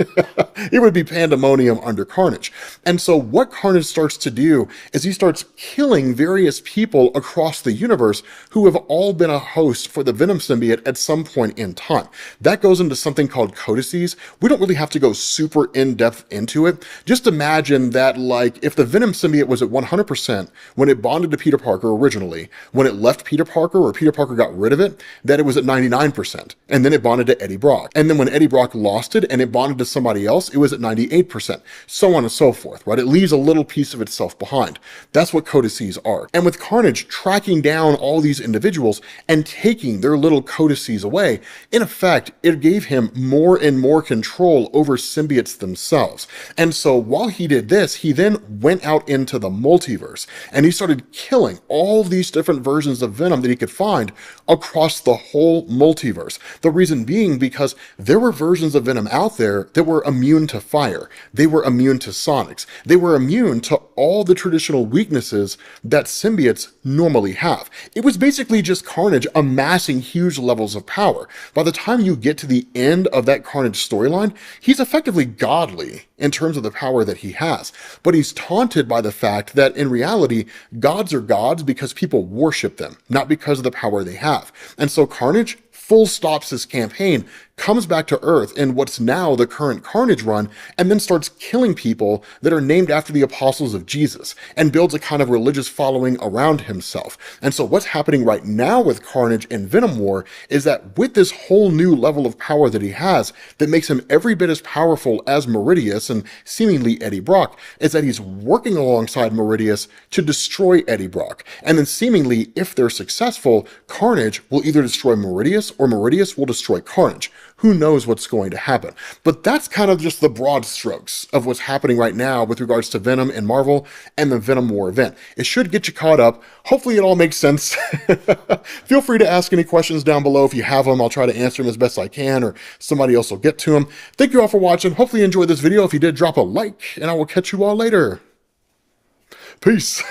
It would be pandemonium under Carnage. And so what Carnage starts to do is he starts killing various people across the universe who have all been a host for the Venom symbiote at some point in time. That goes into something called codices. We don't really have to go super in-depth into it. Just imagine that, like, if the Venom symbiote was at 100% when it bonded to Peter Parker originally, when it left Peter Parker or Peter Parker got rid of it, that it was at 99%. And then it bonded to Eddie Brock. And then when Eddie Brock lost it and it bonded to somebody else, it was at 98%, so on and so forth, right? It leaves a little piece of itself behind. That's what codices are. And with Carnage tracking down all these individuals and taking their little codices away, in effect, it gave him more and more control over symbiotes themselves. And so while he did this, he then went out into the multiverse and he started killing all these different versions of Venom that he could find across the whole multiverse. The reason being because there were versions of Venom out there that were immune to fire. They were immune to sonics. They were immune to all the traditional weaknesses that symbiotes normally have. It was basically just Carnage amassing huge levels of power. By the time you get to the end of that Carnage storyline, he's effectively godly in terms of the power that he has. But he's taunted by the fact that in reality, gods are gods because people worship them, not because of the power they have. And so Carnage full stops his campaign, comes back to Earth in what's now the current Carnage run, and then starts killing people that are named after the apostles of Jesus, and builds a kind of religious following around himself. And so what's happening right now with Carnage in Venom War is that with this whole new level of power that he has, that makes him every bit as powerful as Meridius and seemingly Eddie Brock, is that he's working alongside Meridius to destroy Eddie Brock. And then seemingly, if they're successful, Carnage will either destroy Meridius or Meridius will destroy Carnage. Who knows what's going to happen? But that's kind of just the broad strokes of what's happening right now with regards to Venom and Marvel and the Venom War event. It should get you caught up. Hopefully it all makes sense. Feel free to ask any questions down below if you have them. I'll try to answer them as best I can, or somebody else will get to them. Thank you all for watching. Hopefully you enjoyed this video. If you did, drop a like, and I will catch you all later. Peace.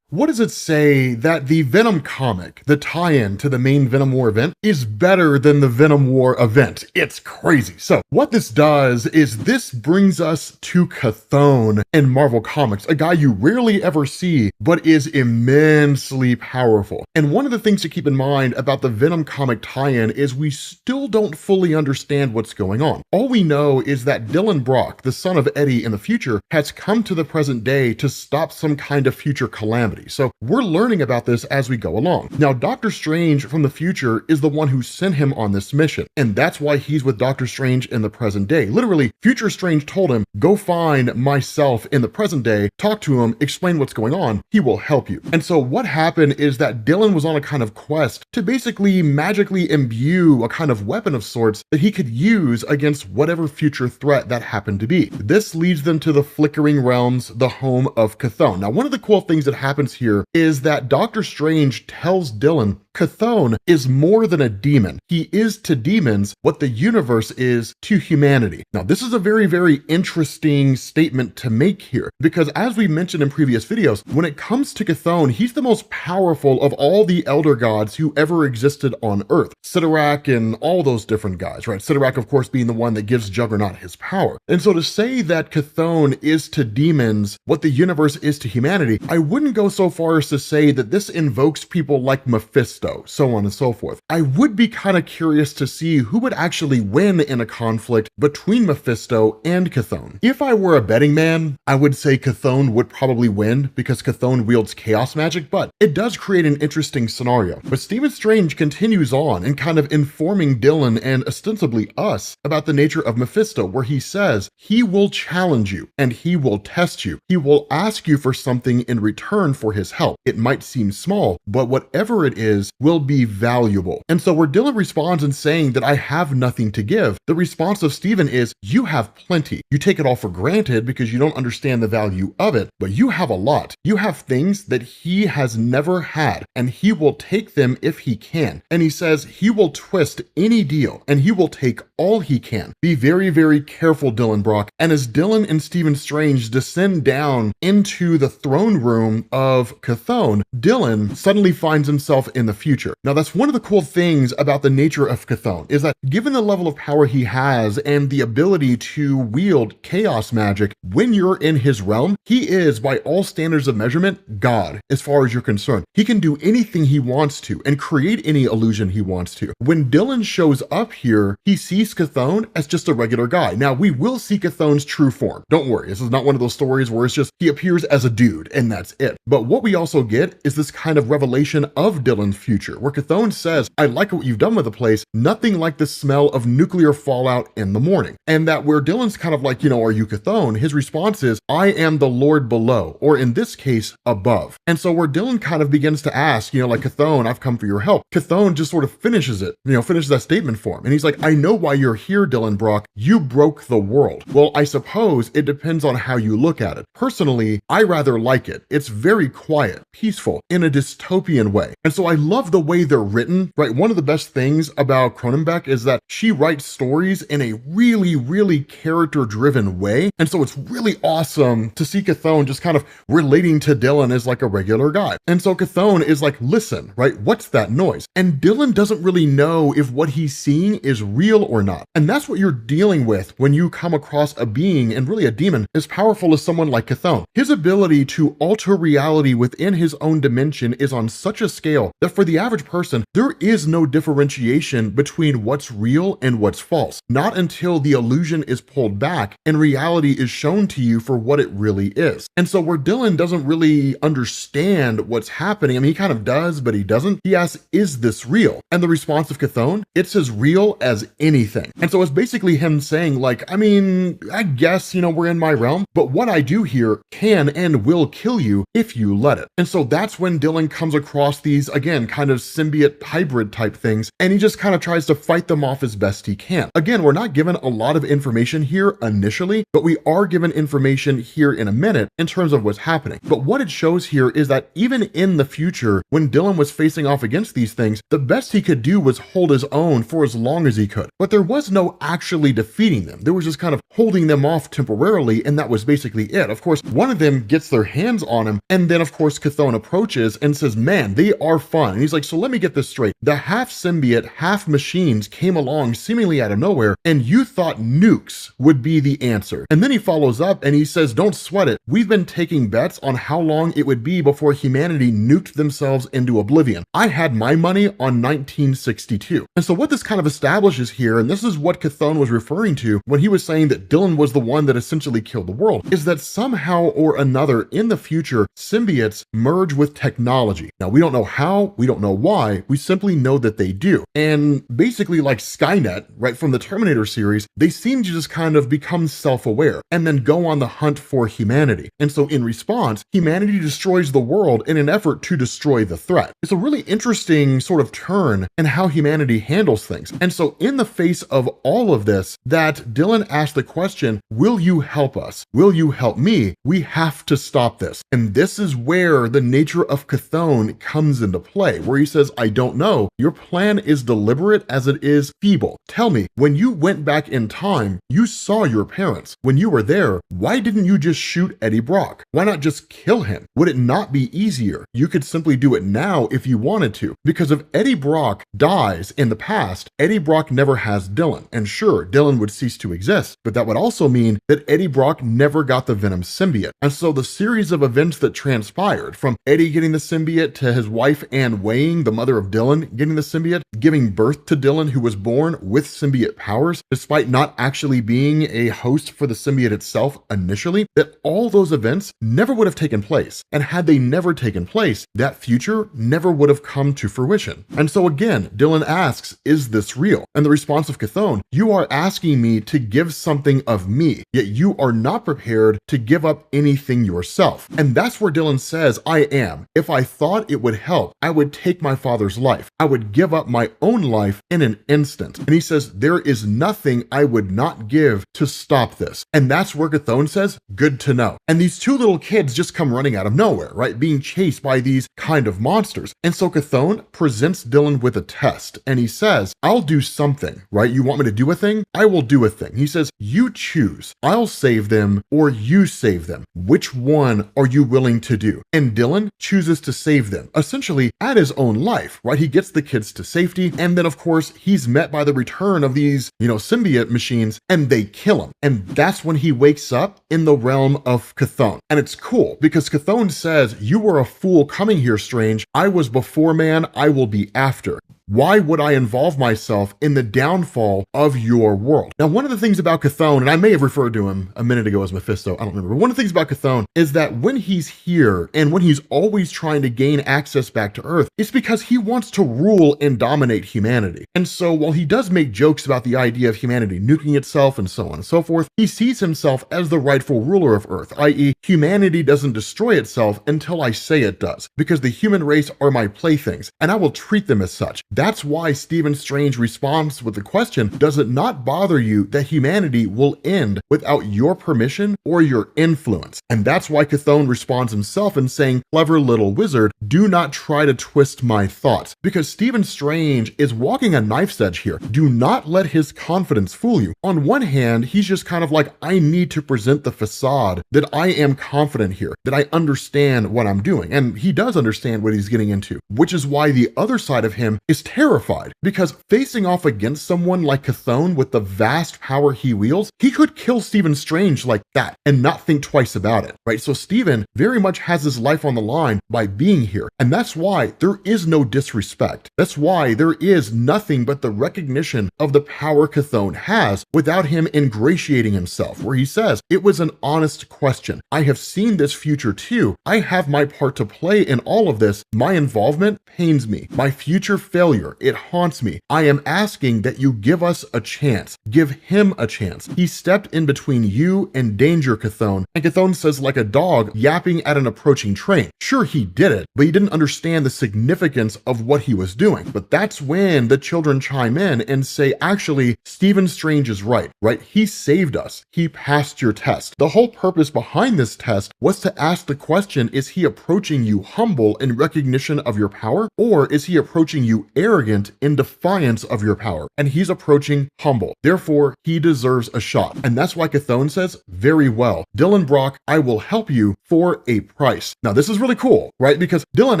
What does it say that the Venom comic, the tie-in to the main Venom War event, is better than the Venom War event? It's crazy. So what this does is this brings us to Chthon in Marvel Comics, a guy you rarely ever see, but is immensely powerful. And one of the things to keep in mind about the Venom comic tie-in is we still don't fully understand what's going on. All we know is that Dylan Brock, the son of Eddie in the future, has come to the present day to stop some kind of future calamity. So we're learning about this as we go along. Now, Doctor Strange from the future is the one who sent him on this mission, and that's why he's with Doctor Strange in the present day. Literally, Future Strange told him, go find myself in the present day, talk to him, explain what's going on, he will help you. And so what happened is that Dylan was on a kind of quest to basically magically imbue a kind of weapon of sorts that he could use against whatever future threat that happened to be. This leads them to the Flickering Realms, the home of Chthon. Now, one of the cool things that happens here is that Doctor Strange tells Dylan Chthon is more than a demon. He is to demons what the universe is to humanity. Now, this is a very, very interesting statement to make here, because as we mentioned in previous videos, when it comes to Chthon, he's the most powerful of all the elder gods who ever existed on Earth. Cyttorak and all those different guys, right? Cyttorak, of course, being the one that gives Juggernaut his power. And so to say that Chthon is to demons what the universe is to humanity, I wouldn't go so far as to say that this invokes people like Mephisto, so on and so forth. I would be kind of curious to see who would actually win in a conflict between Mephisto and Chthon. If I were a betting man, I would say Chthon would probably win because Chthon wields chaos magic, but it does create an interesting scenario. But Stephen Strange continues on and kind of informing Dylan and ostensibly us about the nature of Mephisto, where he says he will challenge you and he will test you. He will ask you for something in return for his help. It might seem small, but whatever it is will be valuable. And so where Dylan responds in saying that I have nothing to give, the response of Stephen is, you have plenty. You take it all for granted because you don't understand the value of it, but you have a lot. You have things that he has never had, and he will take them if he can. And he says he will twist any deal and he will take all he can. Be very, very careful, Dylan Brock. And as Dylan and Stephen Strange descend down into the throne room of Chthon, Dylan suddenly finds himself in the future. Now, that's one of the cool things about the nature of Chthon, is that given the level of power he has and the ability to wield chaos magic, when you're in his realm, he is, by all standards of measurement, God, as far as you're concerned. He can do anything he wants to and create any illusion he wants to. When Dylan shows up here, he sees Chthon as just a regular guy. Now, we will see Chthon's true form. Don't worry, this is not one of those stories where it's just he appears as a dude and that's it. But what we also get is this kind of revelation of Dylan's future, where Chthon says, I like what you've done with the place, nothing like the smell of nuclear fallout in the morning. And that where Dylan's kind of like, are you Chthon? His response is, I am the Lord below, or in this case, above. And so where Dylan kind of begins to ask, like, Chthon, I've come for your help. Chthon just sort of finishes it, finishes that statement for him. And he's like, I know why you're here, Dylan Brock. You broke the world. Well, I suppose it depends on how you look at it. Personally, I rather like it. It's very quiet, peaceful, in a dystopian way. And so I love the way they're written, right? One of the best things about Cronenberg is that she writes stories in a really, really character-driven way. And so it's really awesome to see Chthon just kind of relating to Dylan as like a regular guy. And so Chthon is like, listen, right? What's that noise? And Dylan doesn't really know if what he's seeing is real or not. And that's what you're dealing with when you come across a being, and really a demon, as powerful as someone like Chthon. His ability to alter reality within his own dimension is on such a scale that for the average person, there is no differentiation between what's real and what's false. Not until the illusion is pulled back and reality is shown to you for what it really is. And so where Dylan doesn't really understand what's happening, I mean, he kind of does, but he doesn't. He asks, is this real? And the response of Chthon, it's as real as anything. And so it's basically him saying like, I mean, I guess, we're in my realm, but what I do here can and will kill you if you let it. And so that's when Dylan comes across these, again, kind of symbiote hybrid type things, and he just kind of tries to fight them off as best he can. Again, we're not given a lot of information here initially, but we are given information here in a minute in terms of what's happening. But what it shows here is that even in the future, when Dylan was facing off against these things, the best he could do was hold his own for as long as he could. But there was no actually defeating them. There was just kind of holding them off temporarily, and that was basically it. Of course, one of them gets their hands on him, and then of course Chthon approaches and says, man, they are fun. And he's like, so let me get this straight. The half symbiote, half machines came along seemingly out of nowhere, and you thought nukes would be the answer. And then he follows up and he says, don't sweat it. We've been taking bets on how long it would be before humanity nuked themselves into oblivion. I had my money on 1962. And so what this kind of establishes here, and this is what Chthon was referring to when he was saying that Dylan was the one that essentially killed the world, is that somehow or another in the future, symbiotes merge with technology. Now, we don't know how, we don't know why, we simply know that they do. And basically like Skynet, right, from the Terminator series, they seem to just kind of become self-aware and then go on the hunt for humanity. And so in response, humanity destroys the world in an effort to destroy the threat. It's a really interesting sort of turn in how humanity handles things. And so in the face of all of this, that Dylan asked the question, will you help us? Will you help me? We have to stop this. And this is where the nature of Chthon comes into play, where he says, I don't know. Your plan is deliberate as it is feeble. Tell me, when you went back in time, you saw your parents. When you were there, why didn't you just shoot Eddie Brock? Why not just kill him? Would it not be easier? You could simply do it now if you wanted to. Because if Eddie Brock dies in the past, Eddie Brock never has Dylan. And sure, Dylan would cease to exist, but that would also mean that Eddie Brock never got the Venom symbiote. And so the series of events that transpire transpired, from Eddie getting the symbiote to his wife Anne Weying, the mother of Dylan, getting the symbiote, giving birth to Dylan, who was born with symbiote powers, despite not actually being a host for the symbiote itself initially, that all those events never would have taken place. And had they never taken place, that future never would have come to fruition. And so again, Dylan asks, is this real? And the response of Chthon, you are asking me to give something of me, yet you are not prepared to give up anything yourself. And that's where Dylan says, I am. If I thought it would help, I would take my father's life. I would give up my own life in an instant. And he says, there is nothing I would not give to stop this. And that's where Chthon says, good to know. And these two little kids just come running out of nowhere, right? Being chased by these kind of monsters. And so Chthon presents Dylan with a test. And he says, I'll do something, right? You want me to do a thing? I will do a thing. He says, you choose. I'll save them or you save them. Which one are you willing to do? And Dylan chooses to save them, essentially at his own life, right? He gets the kids to safety. And then of course, he's met by the return of these, symbiote machines, and they kill him. And that's when he wakes up in the realm of Chthon. And it's cool because Chthon says, you were a fool coming here, Strange. I was before man, I will be after. Why would I involve myself in the downfall of your world? Now, one of the things about Chthon, and I may have referred to him a minute ago as Mephisto, I don't remember, but one of the things about Chthon is that when he's here and when he's always trying to gain access back to Earth, it's because he wants to rule and dominate humanity. And so while he does make jokes about the idea of humanity nuking itself and so on and so forth, he sees himself as the rightful ruler of Earth, i.e. humanity doesn't destroy itself until I say it does, because the human race are my playthings, and I will treat them as such. That's why Stephen Strange responds with the question, does it not bother you that humanity will end without your permission or your influence? And that's why Chthon responds himself in saying, clever little wizard, do not try to twist my thoughts. Because Stephen Strange is walking a knife's edge here. Do not let his confidence fool you. On one hand, he's just kind of like, I need to present the facade that I am confident here, that I understand what I'm doing. And he does understand what he's getting into, which is why the other side of him is terrified, because facing off against someone like Chthon with the vast power he wields, he could kill Stephen Strange like that and not think twice about it, right? So Stephen very much has his life on the line by being here. And that's why there is no disrespect. That's why there is nothing but the recognition of the power Chthon has without him ingratiating himself, where he says, it was an honest question. I have seen this future too. I have my part to play in all of this. My involvement pains me. My future failure, it haunts me. I am asking that you give us a chance. Give him a chance. He stepped in between you and danger, Chthon. And Chthon says, like a dog yapping at an approaching train. Sure, he did it, but he didn't understand the significance of what he was doing. But that's when the children chime in and say, actually, Stephen Strange is right? He saved us. He passed your test. The whole purpose behind this test was to ask the question, is he approaching you humble in recognition of your power, or is he approaching you arrogant in defiance of your power? And he's approaching humble. Therefore, he deserves a shot. And that's why Chthon says, very well, Dylan Brock, I will help you for a price. Now, this is really cool, right? Because Dylan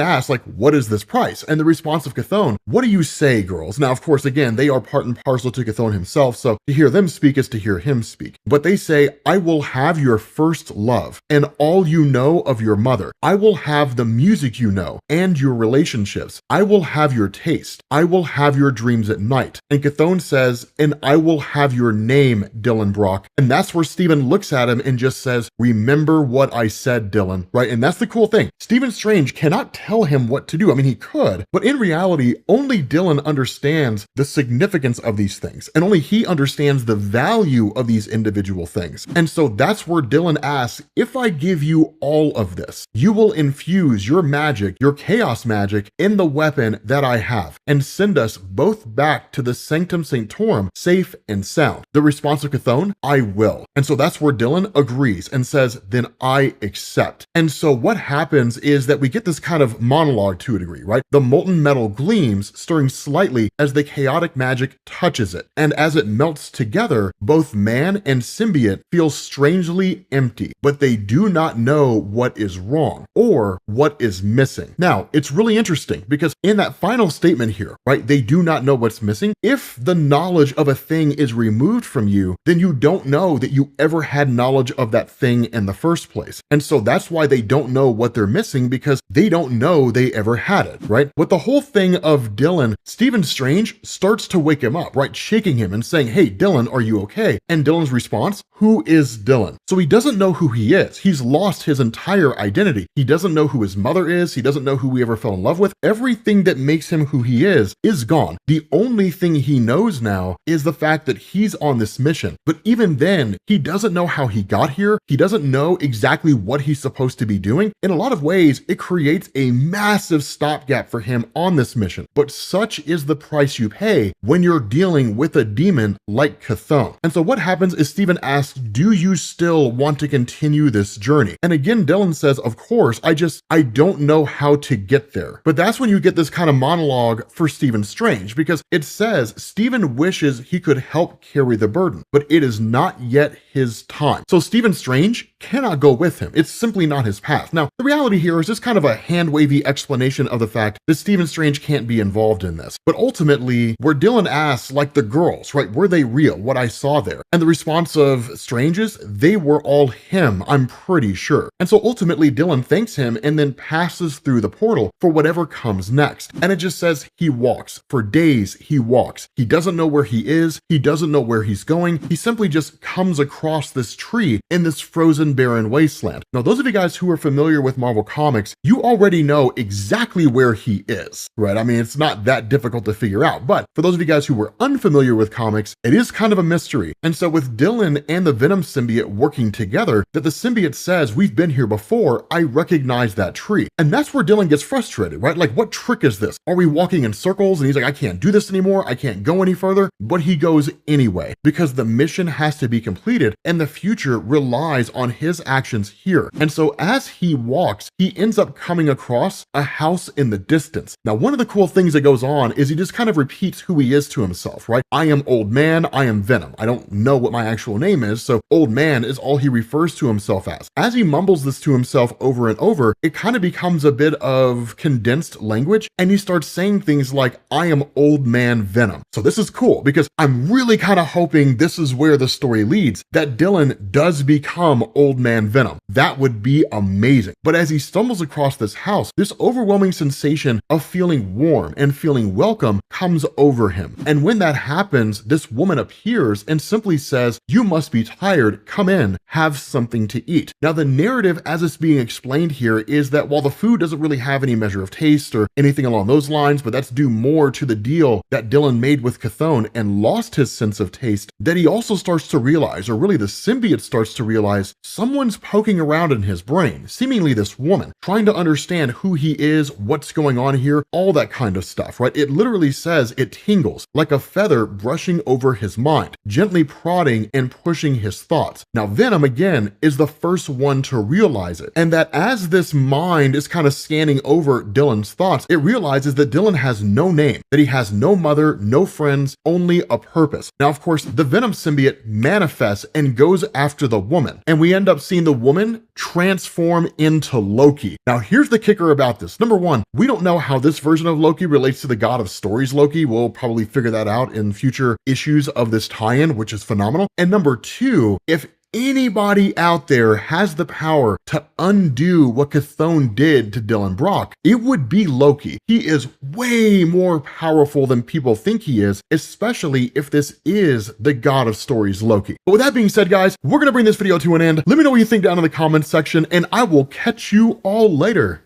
asks, like, what is this price? And the response of Chthon, what do you say, girls? Now, of course, again, they are part and parcel to Chthon himself, so to hear them speak is to hear him speak. But they say, I will have your first love and all you know of your mother. I will have the music you know and your relationships. I will have your taste. I will have your dreams at night. And Chthon says, and I will have your name, Dylan Brock. And that's where Stephen looks at him and just says, remember what I said, Dylan, right? And that's the cool thing. Stephen Strange cannot tell him what to do. I mean, he could, but in reality, only Dylan understands the significance of these things. And only he understands the value of these individual things. And so that's where Dylan asks, if I give you all of this, you will infuse your magic, your chaos magic, in the weapon that I have and send us both back to the Sanctum Sanctorum safe and sound. The response of Chthon, I will. And so that's where Dylan agrees and says, then I accept. And so what happens is that we get this kind of monologue to a degree, right? The molten metal gleams, stirring slightly as the chaotic magic touches it. And as it melts together, both man and symbiote feel strangely empty, but they do not know what is wrong or what is missing. Now, it's really interesting because in that final statement here, right? They do not know what's missing. If the knowledge of a thing is removed from you, then you don't know that you ever had knowledge of that thing in the first place. And so that's why they don't know what they're missing, because they don't know they ever had it, right? With the whole thing of Dylan, Stephen Strange starts to wake him up, right? Shaking him and saying, hey, Dylan, are you okay? And Dylan's response, who is Dylan? So he doesn't know who he is. He's lost his entire identity. He doesn't know who his mother is. He doesn't know who he ever fell in love with. Everything that makes him who he is gone. The only thing he knows now is the fact that he's on this mission. But even then, he doesn't know how he got here. He doesn't know exactly what he's supposed to be doing. In a lot of ways, it creates a massive stopgap for him on this mission. But such is the price you pay when you're dealing with a demon like Chthon. And so what happens is Stephen asks, do you still want to continue this journey? And again, Dylan says, of course, I don't know how to get there. But that's when you get this kind of monologue for Stephen Strange, because it says Stephen wishes he could help carry the burden, but it is not yet his time. So Stephen Strange cannot go with him. It's simply not his path. Now, the reality here is just kind of a hand-wavy explanation of the fact that Stephen Strange can't be involved in this. But ultimately, where Dylan asks, like the girls, right, were they real, what I saw there? And the response of Strange is, they were all him, I'm pretty sure. And so ultimately, Dylan thanks him and then passes through the portal for whatever comes next. And it just says he walks. For days, he walks. He doesn't know where he is. He doesn't know where he's going. He simply just comes across this tree in this frozen, barren wasteland. Now, those of you guys who are familiar with Marvel Comics, you already know exactly where he is, right? I mean, it's not that difficult to figure out, but for those of you guys who were unfamiliar with comics, it is kind of a mystery. And so with Dylan and the Venom symbiote working together, that the symbiote says, we've been here before, I recognize that tree. And that's where Dylan gets frustrated, right? Like, what trick is this? Are we walking in circles? And he's like, I can't do this anymore. I can't go any further. But he goes anyway, because the mission has to be completed and the future relies on his actions here. And so as he walks, he ends up coming across a house in the distance. Now, one of the cool things that goes on is he just kind of repeats who he is to himself, right? I am Old Man, I am Venom. I don't know what my actual name is, so Old Man is all he refers to himself as. As he mumbles this to himself over and over, it kind of becomes a bit of condensed language, and he starts saying things like, I am Old Man Venom. So this is cool, because I'm really kind of hoping this is where the story leads, that Dylan does become Old Man Venom. That would be amazing. But as he stumbles across this house, this overwhelming sensation of feeling warm and feeling welcome comes over him. And when that happens, this woman appears and simply says, you must be tired, come in, have something to eat. Now, the narrative as it's being explained here is that while the food doesn't really have any measure of taste or anything along those lines, but that's due more to the deal that Dylan made with Chthon and lost his sense of taste, that he also starts to realize, or really the symbiote starts to realize, someone's poking around in his brain, seemingly this woman, trying to understand who he is, what's going on here, all that kind of stuff, right? It literally says it tingles like a feather brushing over his mind, gently prodding and pushing his thoughts. Now, Venom, again, is the first one to realize it. And that as this mind is kind of scanning over Dylan's thoughts, it realizes that Dylan has no name, that he has no mother, no friends, only a purpose. Now, of course, the Venom symbiote manifests and goes after the woman. And we end up seeing the woman transform into Loki. Now, here's the kicker about this. Number one, we don't know how this version of Loki relates to the God of Stories Loki. We'll probably figure that out in future issues of this tie-in, which is phenomenal. And number two, if anybody out there has the power to undo what Chthon did to Dylan Brock, it would be Loki. He is way more powerful than people think he is, especially if this is the God of Stories Loki. But with that being said, guys, we're going to bring this video to an end. Let me know what you think down in the comments section, and I will catch you all later.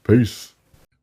Peace.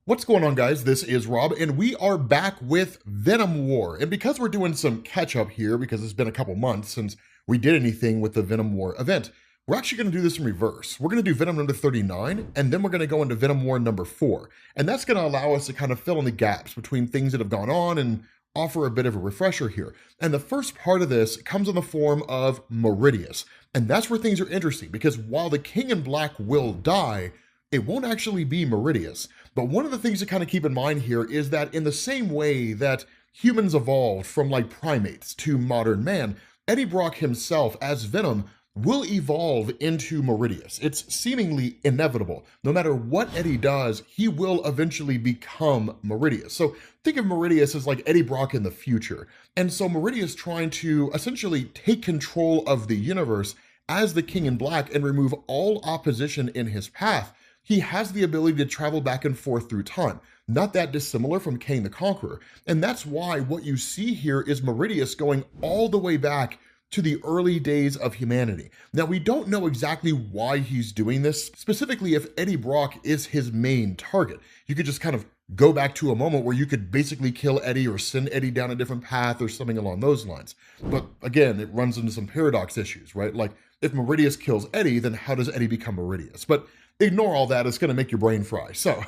What's going on, guys? This is Rob, and we are back with Venom War. And because we're doing some catch up here, because it's been a couple months since we did anything with the Venom War event, we're actually going to do this in reverse. We're going to do Venom number 39, and then we're going to go into Venom War number 4. And that's going to allow us to kind of fill in the gaps between things that have gone on and offer a bit of a refresher here. And the first part of this comes in the form of Meridius. And that's where things are interesting, because while the King in Black will die, it won't actually be Meridius. But one of the things to kind of keep in mind here is that in the same way that humans evolved from like primates to modern man, Eddie Brock himself as Venom will evolve into Meridius. It's seemingly inevitable. No matter what Eddie does, he will eventually become Meridius. So think of Meridius as like Eddie Brock in the future. And so Meridius trying to essentially take control of the universe as the King in Black and remove all opposition in his path. He has the ability to travel back and forth through time, not that dissimilar from Kang the Conqueror. And that's why what you see here is Meridius going all the way back to the early days of humanity. Now, we don't know exactly why he's doing this, specifically if Eddie Brock is his main target. You could just kind of go back to a moment where you could basically kill Eddie or send Eddie down a different path or something along those lines. But again, it runs into some paradox issues, right? Like, if Meridius kills Eddie, then how does Eddie become Meridius? But ignore all that, it's going to make your brain fry. So,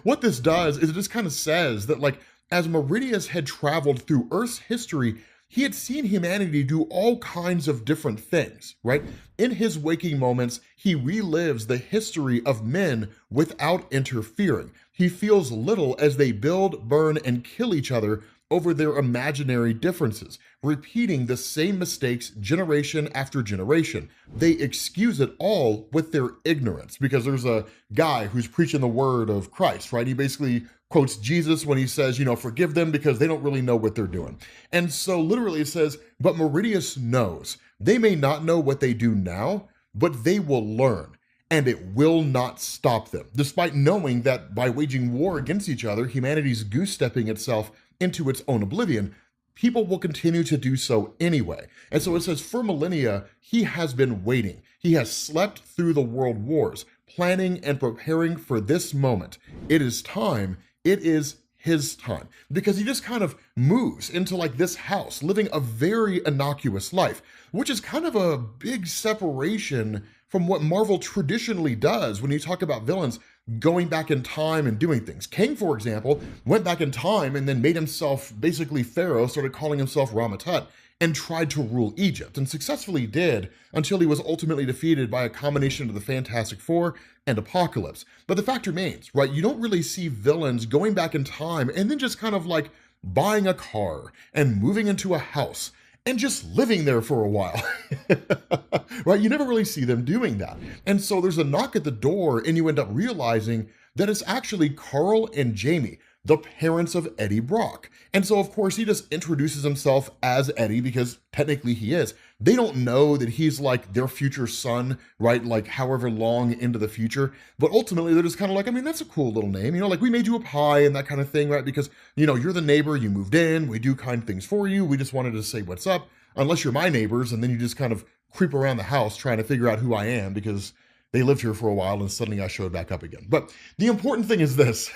what this does is it just kind of says that, like, as Meridius had traveled through Earth's history, he had seen humanity do all kinds of different things, right? In his waking moments, he relives the history of men without interfering. He feels little as they build, burn, and kill each other over their imaginary differences, repeating the same mistakes generation after generation. They excuse it all with their ignorance, because there's a guy who's preaching the word of Christ, right? He basically quotes Jesus when he says, forgive them because they don't really know what they're doing. And so literally it says, but Meridius knows. They may not know what they do now, but they will learn, and it will not stop them. Despite knowing that by waging war against each other, humanity's goose-stepping itself into its own oblivion, people will continue to do so anyway. And so it says, for millennia, he has been waiting. He has slept through the world wars, planning and preparing for this moment. It is time. It is his time, because he just kind of moves into like this house, living a very innocuous life, which is kind of a big separation from what Marvel traditionally does when you talk about villains going back in time and doing things. Kang, for example, went back in time and then made himself basically Pharaoh, started calling himself Ramatut, and tried to rule Egypt, and successfully did until he was ultimately defeated by a combination of the Fantastic Four and Apocalypse. But the fact remains, right? You don't really see villains going back in time and then just kind of like buying a car and moving into a house and just living there for a while, right? You never really see them doing that. And so there's a knock at the door and you end up realizing that it's actually Carl and Jamie, the parents of Eddie Brock. And so, of course, he just introduces himself as Eddie because technically he is. They don't know that he's like their future son, right? Like however long into the future. But ultimately, they're just kind of like, I mean, that's a cool little name. Like we made you a pie and that kind of thing, right? Because, you're the neighbor, you moved in, we do kind things for you. We just wanted to say what's up. Unless you're my neighbors and then you just kind of creep around the house trying to figure out who I am because they lived here for a while and suddenly I showed back up again. But the important thing is this.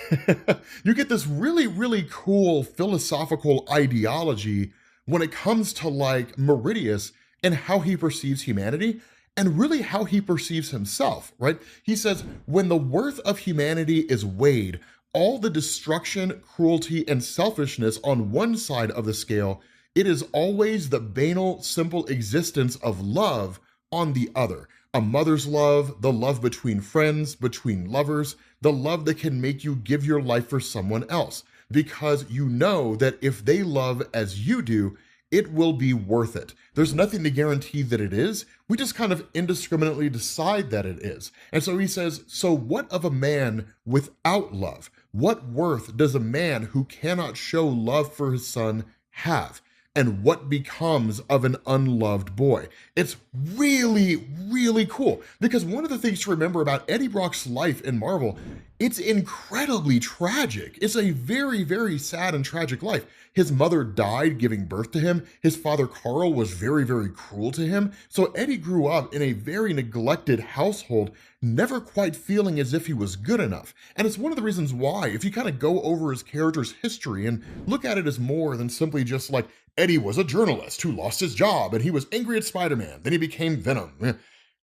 You get this really, really cool philosophical ideology when it comes to like Meridius and how he perceives humanity and really how he perceives himself, right? He says, when the worth of humanity is weighed, all the destruction, cruelty, and selfishness on one side of the scale, it is always the banal, simple existence of love on the other. A mother's love, the love between friends, between lovers, the love that can make you give your life for someone else, because you know that if they love as you do, it will be worth it. There's nothing to guarantee that it is. We just kind of indiscriminately decide that it is. And so he says, so what of a man without love? What worth does a man who cannot show love for his son have? And what becomes of an unloved boy? It's really, really cool, because one of the things to remember about Eddie Brock's life in Marvel, it's incredibly tragic. It's a very, very sad and tragic life. His mother died giving birth to him. His father, Carl, was very, very cruel to him. So Eddie grew up in a very neglected household, never quite feeling as if he was good enough. And it's one of the reasons why, if you kind of go over his character's history and look at it as more than simply just like, Eddie was a journalist who lost his job and he was angry at Spider-Man. Then he became Venom.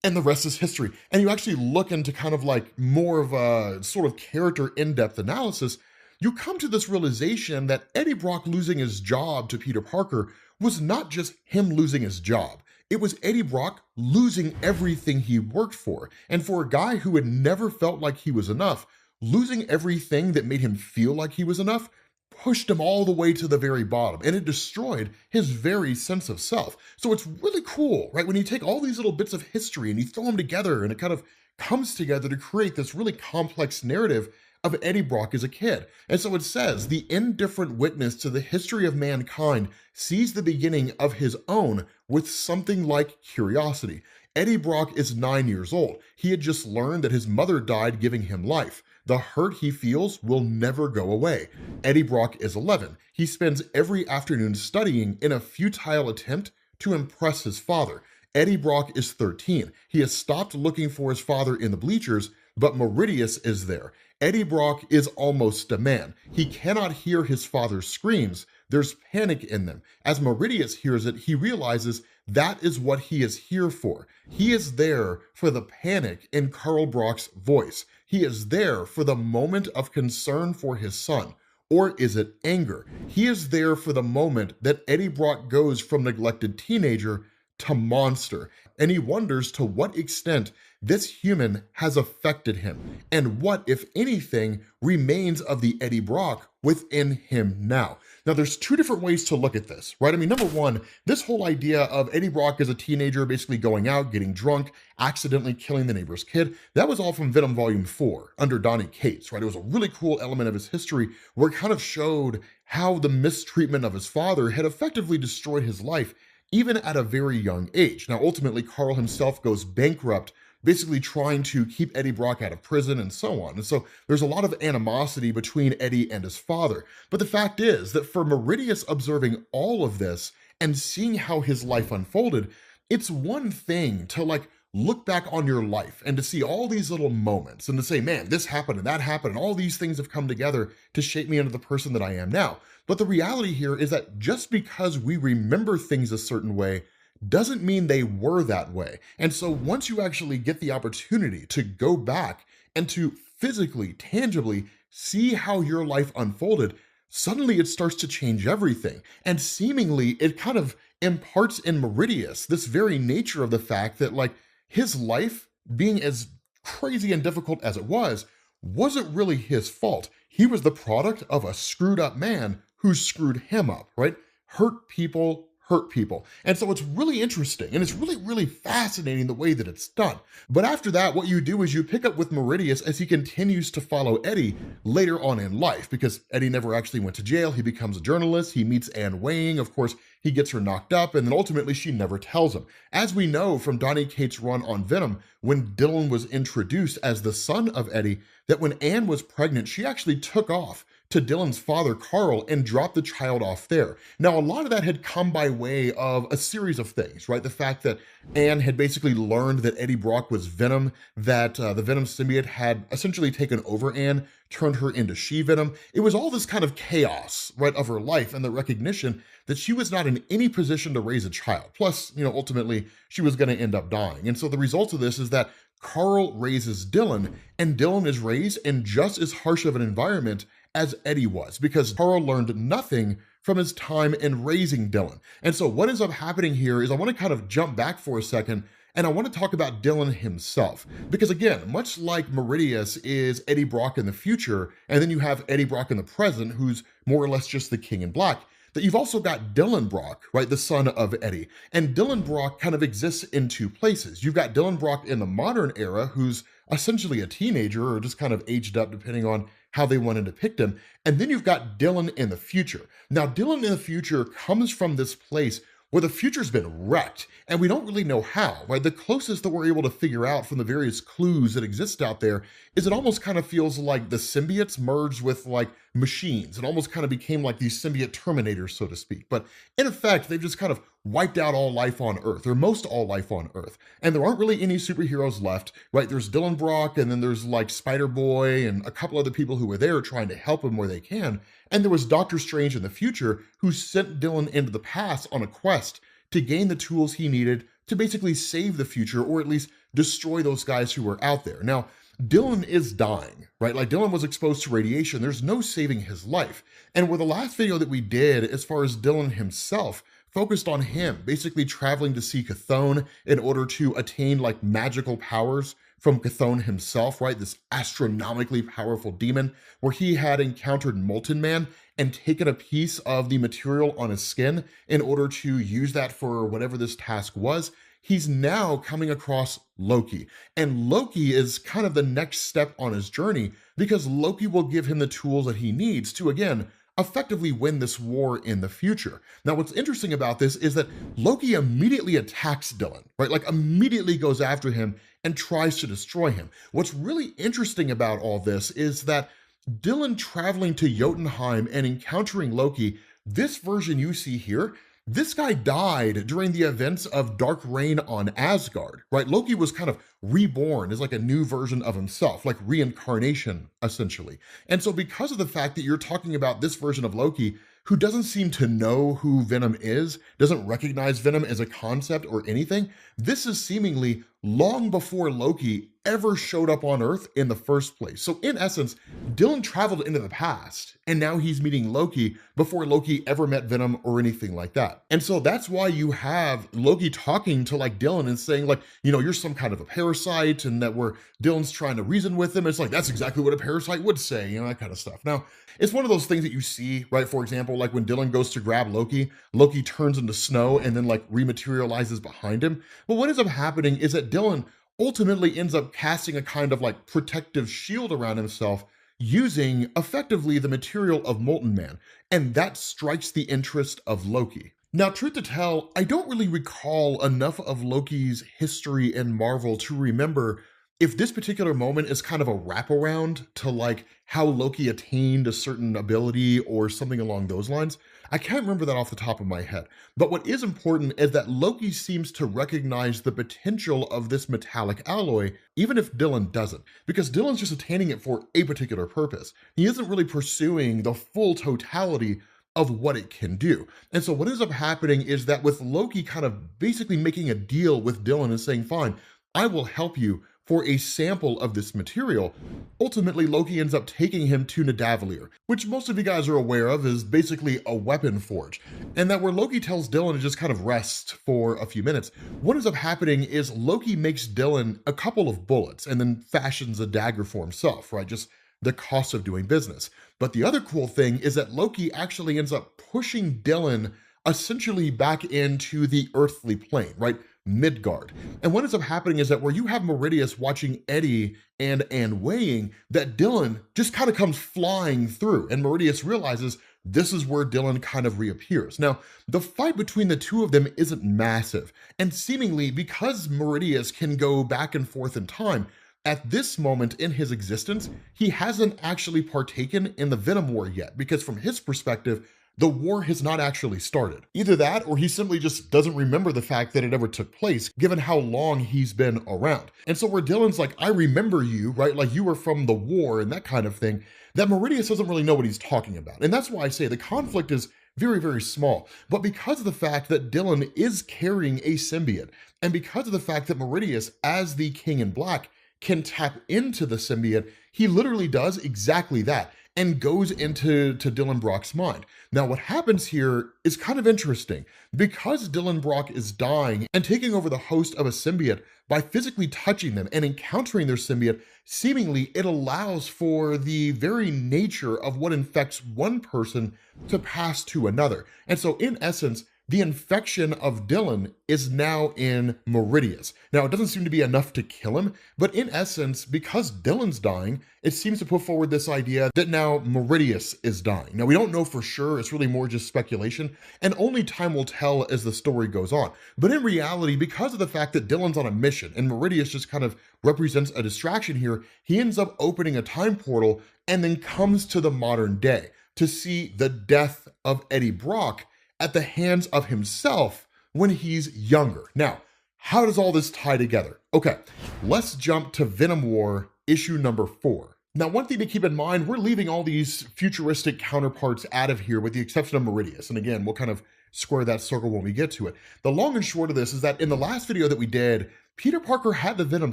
And the rest is history. And you actually look into kind of like more of a sort of character in-depth analysis, you come to this realization that Eddie Brock losing his job to Peter Parker was not just him losing his job. It was Eddie Brock losing everything he worked for. And for a guy who had never felt like he was enough, losing everything that made him feel like he was enough, pushed him all the way to the very bottom, and it destroyed his very sense of self. So it's really cool, right? When you take all these little bits of history and you throw them together, and it kind of comes together to create this really complex narrative of Eddie Brock as a kid. And so it says, the indifferent witness to the history of mankind sees the beginning of his own with something like curiosity. Eddie Brock is 9 years old. He had just learned that his mother died giving him life. The hurt he feels will never go away. Eddie Brock is 11. He spends every afternoon studying in a futile attempt to impress his father. Eddie Brock is 13. He has stopped looking for his father in the bleachers, but Meridius is there. Eddie Brock is almost a man. He cannot hear his father's screams. There's panic in them. As Meridius hears it, he realizes that is what he is here for. He is there for the panic in Carl Brock's voice. He is there for the moment of concern for his son. Or is it anger? He is there for the moment that Eddie Brock goes from neglected teenager to monster, and he wonders to what extent this human has affected him, and what, if anything, remains of the Eddie Brock within him now. Now, there's two different ways to look at this, right? I mean, number one, this whole idea of Eddie Brock as a teenager basically going out, getting drunk, accidentally killing the neighbor's kid, that was all from Venom Volume 4 under Donny Cates, right? It was a really cool element of his history where it kind of showed how the mistreatment of his father had effectively destroyed his life even at a very young age. Now, ultimately, Carl himself goes bankrupt, basically trying to keep Eddie Brock out of prison and so on. And so there's a lot of animosity between Eddie and his father. But the fact is that for Meridius observing all of this and seeing how his life unfolded, it's one thing to look back on your life and to see all these little moments and to say, man, this happened and that happened and all these things have come together to shape me into the person that I am now. But the reality here is that just because we remember things a certain way doesn't mean they were that way. And so once you actually get the opportunity to go back and to physically, tangibly see how your life unfolded, suddenly it starts to change everything. And seemingly it kind of imparts in Meridius this very nature of the fact that his life being as crazy and difficult as it wasn't really his fault. He was the product of a screwed up man who screwed him up, right? Hurt people hurt people. And so it's really interesting and it's really, really fascinating the way that it's done. But after that, what you do is you pick up with Meridius as he continues to follow Eddie later on in life, because Eddie never actually went to jail. He becomes a journalist. He meets Anne Wang. Of course, he gets her knocked up, and then ultimately she never tells him. As we know from Donny Cates' run on Venom, when Dylan was introduced as the son of Eddie, that when Anne was pregnant, she actually took off to Dylan's father, Carl, and dropped the child off there. Now, a lot of that had come by way of a series of things, right? The fact that Anne had basically learned that Eddie Brock was Venom, that the Venom symbiote had essentially taken over Anne, turned her into she-Venom. It was all this kind of chaos, right, of her life and the recognition that she was not in any position to raise a child. Plus, ultimately, she was going to end up dying. And so the result of this is that Carl raises Dylan, and Dylan is raised in just as harsh of an environment as Eddie was, because Carl learned nothing from his time in raising Dylan. And so what ends up happening here is I want to kind of jump back for a second, and I want to talk about Dylan himself. Because again, much like Meridius is Eddie Brock in the future, and then you have Eddie Brock in the present, who's more or less just the King in Black, that you've also got Dylan Brock, right, the son of Eddie. And Dylan Brock kind of exists in two places. You've got Dylan Brock in the modern era, who's essentially a teenager or just kind of aged up depending on how they want to depict him. And then you've got Dylan in the future. Now, Dylan in the future comes from this place where the future's been wrecked, and we don't really know how, right? The closest that we're able to figure out from the various clues that exist out there is it almost kind of feels like the symbiotes merged with machines. It almost kind of became like these symbiote terminators, so to speak. But in effect, they've just kind of wiped out all life on Earth, or most all life on Earth. And there aren't really any superheroes left, right? There's Dylan Brock, and then there's Spider-Boy and a couple other people who were there trying to help him where they can. And there was Doctor Strange in the future who sent Dylan into the past on a quest to gain the tools he needed to basically save the future, or at least destroy those guys who were out there. Now, Dylan is dying, right? Dylan was exposed to radiation. There's no saving his life. And where the last video that we did, as far as Dylan himself, focused on him basically traveling to see Chthon in order to attain magical powers from Chthon himself, right? This astronomically powerful demon, where he had encountered Molten Man and taken a piece of the material on his skin in order to use that for whatever this task was. He's now coming across Loki. And Loki is kind of the next step on his journey because Loki will give him the tools that he needs to, again, effectively win this war in the future. Now, what's interesting about this is that Loki immediately attacks Dylan, right? Like immediately goes after him and tries to destroy him. What's really interesting about all this is that Dylan traveling to Jotunheim and encountering Loki, this version you see here, this guy died during the events of Dark Reign on Asgard, right? Loki was kind of reborn as like a new version of himself, like reincarnation, essentially. And so because of the fact that you're talking about this version of Loki, who doesn't seem to know who Venom is, doesn't recognize Venom as a concept or anything, this is seemingly long before Loki ever showed up on Earth in the first place. So in essence, Dylan traveled into the past, and now he's meeting Loki before Loki ever met Venom or anything like that. And so that's why you have Loki talking to like Dylan and saying like, you know, you're some kind of a parasite, and that where Dylan's trying to reason with him. It's like, that's exactly what a parasite would say, you know, that kind of stuff. Now, it's one of those things that you see, right? For example, like when Dylan goes to grab Loki, Loki turns into snow and then like rematerializes behind him. But what ends up happening is that Dylan ultimately ends up casting a kind of like protective shield around himself using effectively the material of Molten Man, and that strikes the interest of Loki. Now, truth to tell, I don't really recall enough of Loki's history in Marvel to remember if this particular moment is kind of a wraparound to like how Loki attained a certain ability or something along those lines. I can't remember that off the top of my head. But what is important is that Loki seems to recognize the potential of this metallic alloy, even if Dylan doesn't, because Dylan's just attaining it for a particular purpose. He isn't really pursuing the full totality of what it can do. And so what ends up happening is that with Loki kind of basically making a deal with Dylan and saying, fine, I will help you for a sample of this material, ultimately Loki ends up taking him to Nidavellir, which most of you guys are aware of is basically a weapon forge. And that where Loki tells Dylan to just kind of rest for a few minutes, what ends up happening is Loki makes Dylan a couple of bullets and then fashions a dagger for himself, right? Just the cost of doing business. But the other cool thing is that Loki actually ends up pushing Dylan essentially back into the earthly plane, right? Midgard. And what ends up happening is that where you have Meridius watching Eddie and weighing, that Dylan just kind of comes flying through, and Meridius realizes this is where Dylan kind of reappears. Now, the fight between the two of them isn't massive, and seemingly because Meridius can go back and forth in time, at this moment in his existence, he hasn't actually partaken in the Venom War yet, because from his perspective, the war has not actually started. Either that, or he simply just doesn't remember the fact that it ever took place, given how long he's been around. And so where Dylan's like, I remember you, right? Like you were from the war and that kind of thing, that Meridius doesn't really know what he's talking about. And that's why I say the conflict is very, very small. But because of the fact that Dylan is carrying a symbiote, and because of the fact that Meridius, as the King in Black, can tap into the symbiote, he literally does exactly that and goes into Dylan Brock's mind. Now, what happens here is kind of interesting. Because Dylan Brock is dying and taking over the host of a symbiote by physically touching them and encountering their symbiote, seemingly it allows for the very nature of what infects one person to pass to another. And so in essence, the infection of Dylan is now in Meridius. Now, it doesn't seem to be enough to kill him, but in essence, because Dylan's dying, it seems to put forward this idea that now Meridius is dying. Now, we don't know for sure, it's really more just speculation, and only time will tell as the story goes on. But in reality, because of the fact that Dylan's on a mission, and Meridius just kind of represents a distraction here, he ends up opening a time portal and then comes to the modern day to see the death of Eddie Brock at the hands of himself when he's younger. Now, how does all this tie together? Okay, let's jump to Venom War issue number 4. Now, one thing to keep in mind, we're leaving all these futuristic counterparts out of here with the exception of Meridius. And again, we'll kind of square that circle when we get to it. The long and short of this is that in the last video that we did, Peter Parker had the Venom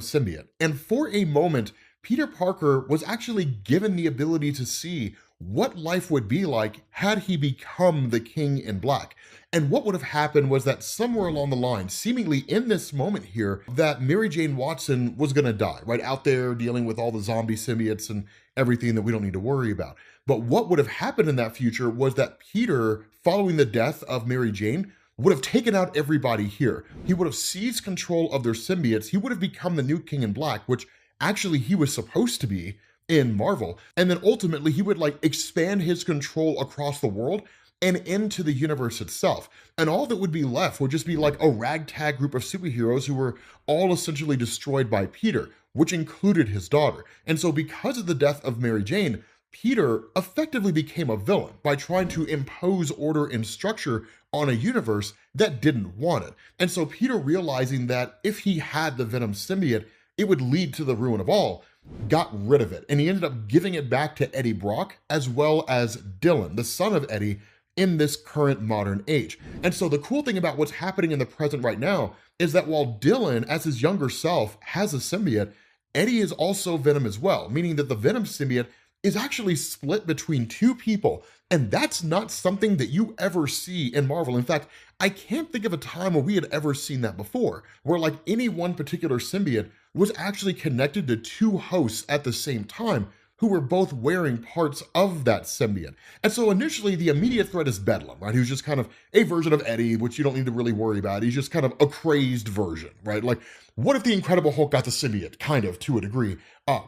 symbiote. And for a moment, Peter Parker was actually given the ability to see what life would be like had he become the King in Black. And what would have happened was that somewhere along the line, seemingly in this moment here, that Mary Jane Watson was gonna die, right? Out there dealing with all the zombie symbiotes and everything that we don't need to worry about. But what would have happened in that future was that Peter, following the death of Mary Jane, would have taken out everybody here. He would have seized control of their symbiotes. He would have become the new King in Black, which actually he was supposed to be in Marvel. And then ultimately he would like expand his control across the world and into the universe itself. And all that would be left would just be like a ragtag group of superheroes who were all essentially destroyed by Peter, which included his daughter. And so because of the death of Mary Jane, Peter effectively became a villain by trying to impose order and structure on a universe that didn't want it. And so Peter, realizing that if he had the Venom symbiote, it would lead to the ruin of all, got rid of it. And he ended up giving it back to Eddie Brock, as well as Dylan, the son of Eddie, in this current modern age. And so the cool thing about what's happening in the present right now is that while Dylan, as his younger self, has a symbiote, Eddie is also Venom as well, meaning that the Venom symbiote is actually split between two people. And that's not something that you ever see in Marvel. In fact, I can't think of a time where we had ever seen that before, where like any one particular symbiote was actually connected to two hosts at the same time who were both wearing parts of that symbiote. And so initially the immediate threat is Bedlam, right? Who's just kind of a version of Eddie, which you don't need to really worry about. He's just kind of a crazed version, right? Like, what if the Incredible Hulk got the symbiote? Kind of, to a degree,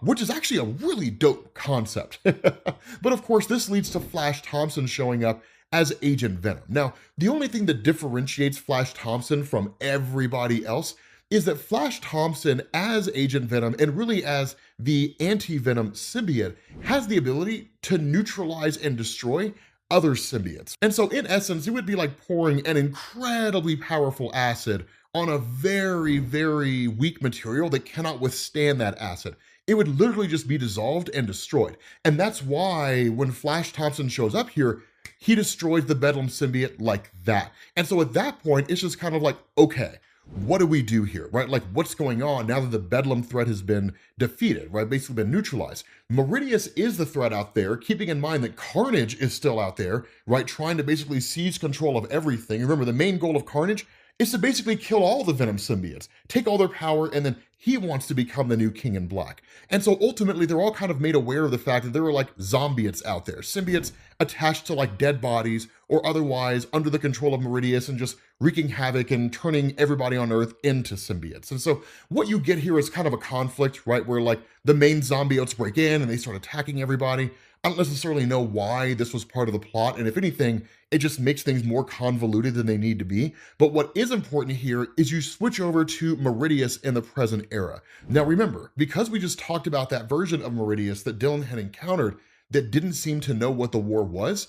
which is actually a really dope concept. But of course, this leads to Flash Thompson showing up as Agent Venom. Now, the only thing that differentiates Flash Thompson from everybody else is that Flash Thompson, as Agent Venom and really as the anti-Venom symbiote, has the ability to neutralize and destroy other symbiotes. And so in essence, it would be like pouring an incredibly powerful acid on a very, very weak material that cannot withstand that acid. It would literally just be dissolved and destroyed. And that's why when Flash Thompson shows up here, he destroys the Bedlam symbiote like that. And so at that point, it's just kind of like, okay, what do we do here, right? Like, what's going on now that the Bedlam threat has been defeated, right? Basically been neutralized. Meridius is the threat out there, keeping in mind that Carnage is still out there, right? Trying to basically seize control of everything. Remember, the main goal of Carnage is to basically kill all the Venom symbiotes, take all their power, and then he wants to become the new King in Black. And so ultimately, they're all kind of made aware of the fact that there are like zombiotes out there, symbiotes attached to like dead bodies or otherwise under the control of Meridius and just wreaking havoc and turning everybody on Earth into symbiotes. And so what you get here is kind of a conflict, right? Where like the main zombiotes break in and they start attacking everybody. I don't necessarily know why this was part of the plot, and if anything, it just makes things more convoluted than they need to be. But what is important here is you switch over to Meridius in the present era. Now remember, because we just talked about that version of Meridius that Dylan had encountered that didn't seem to know what the war was,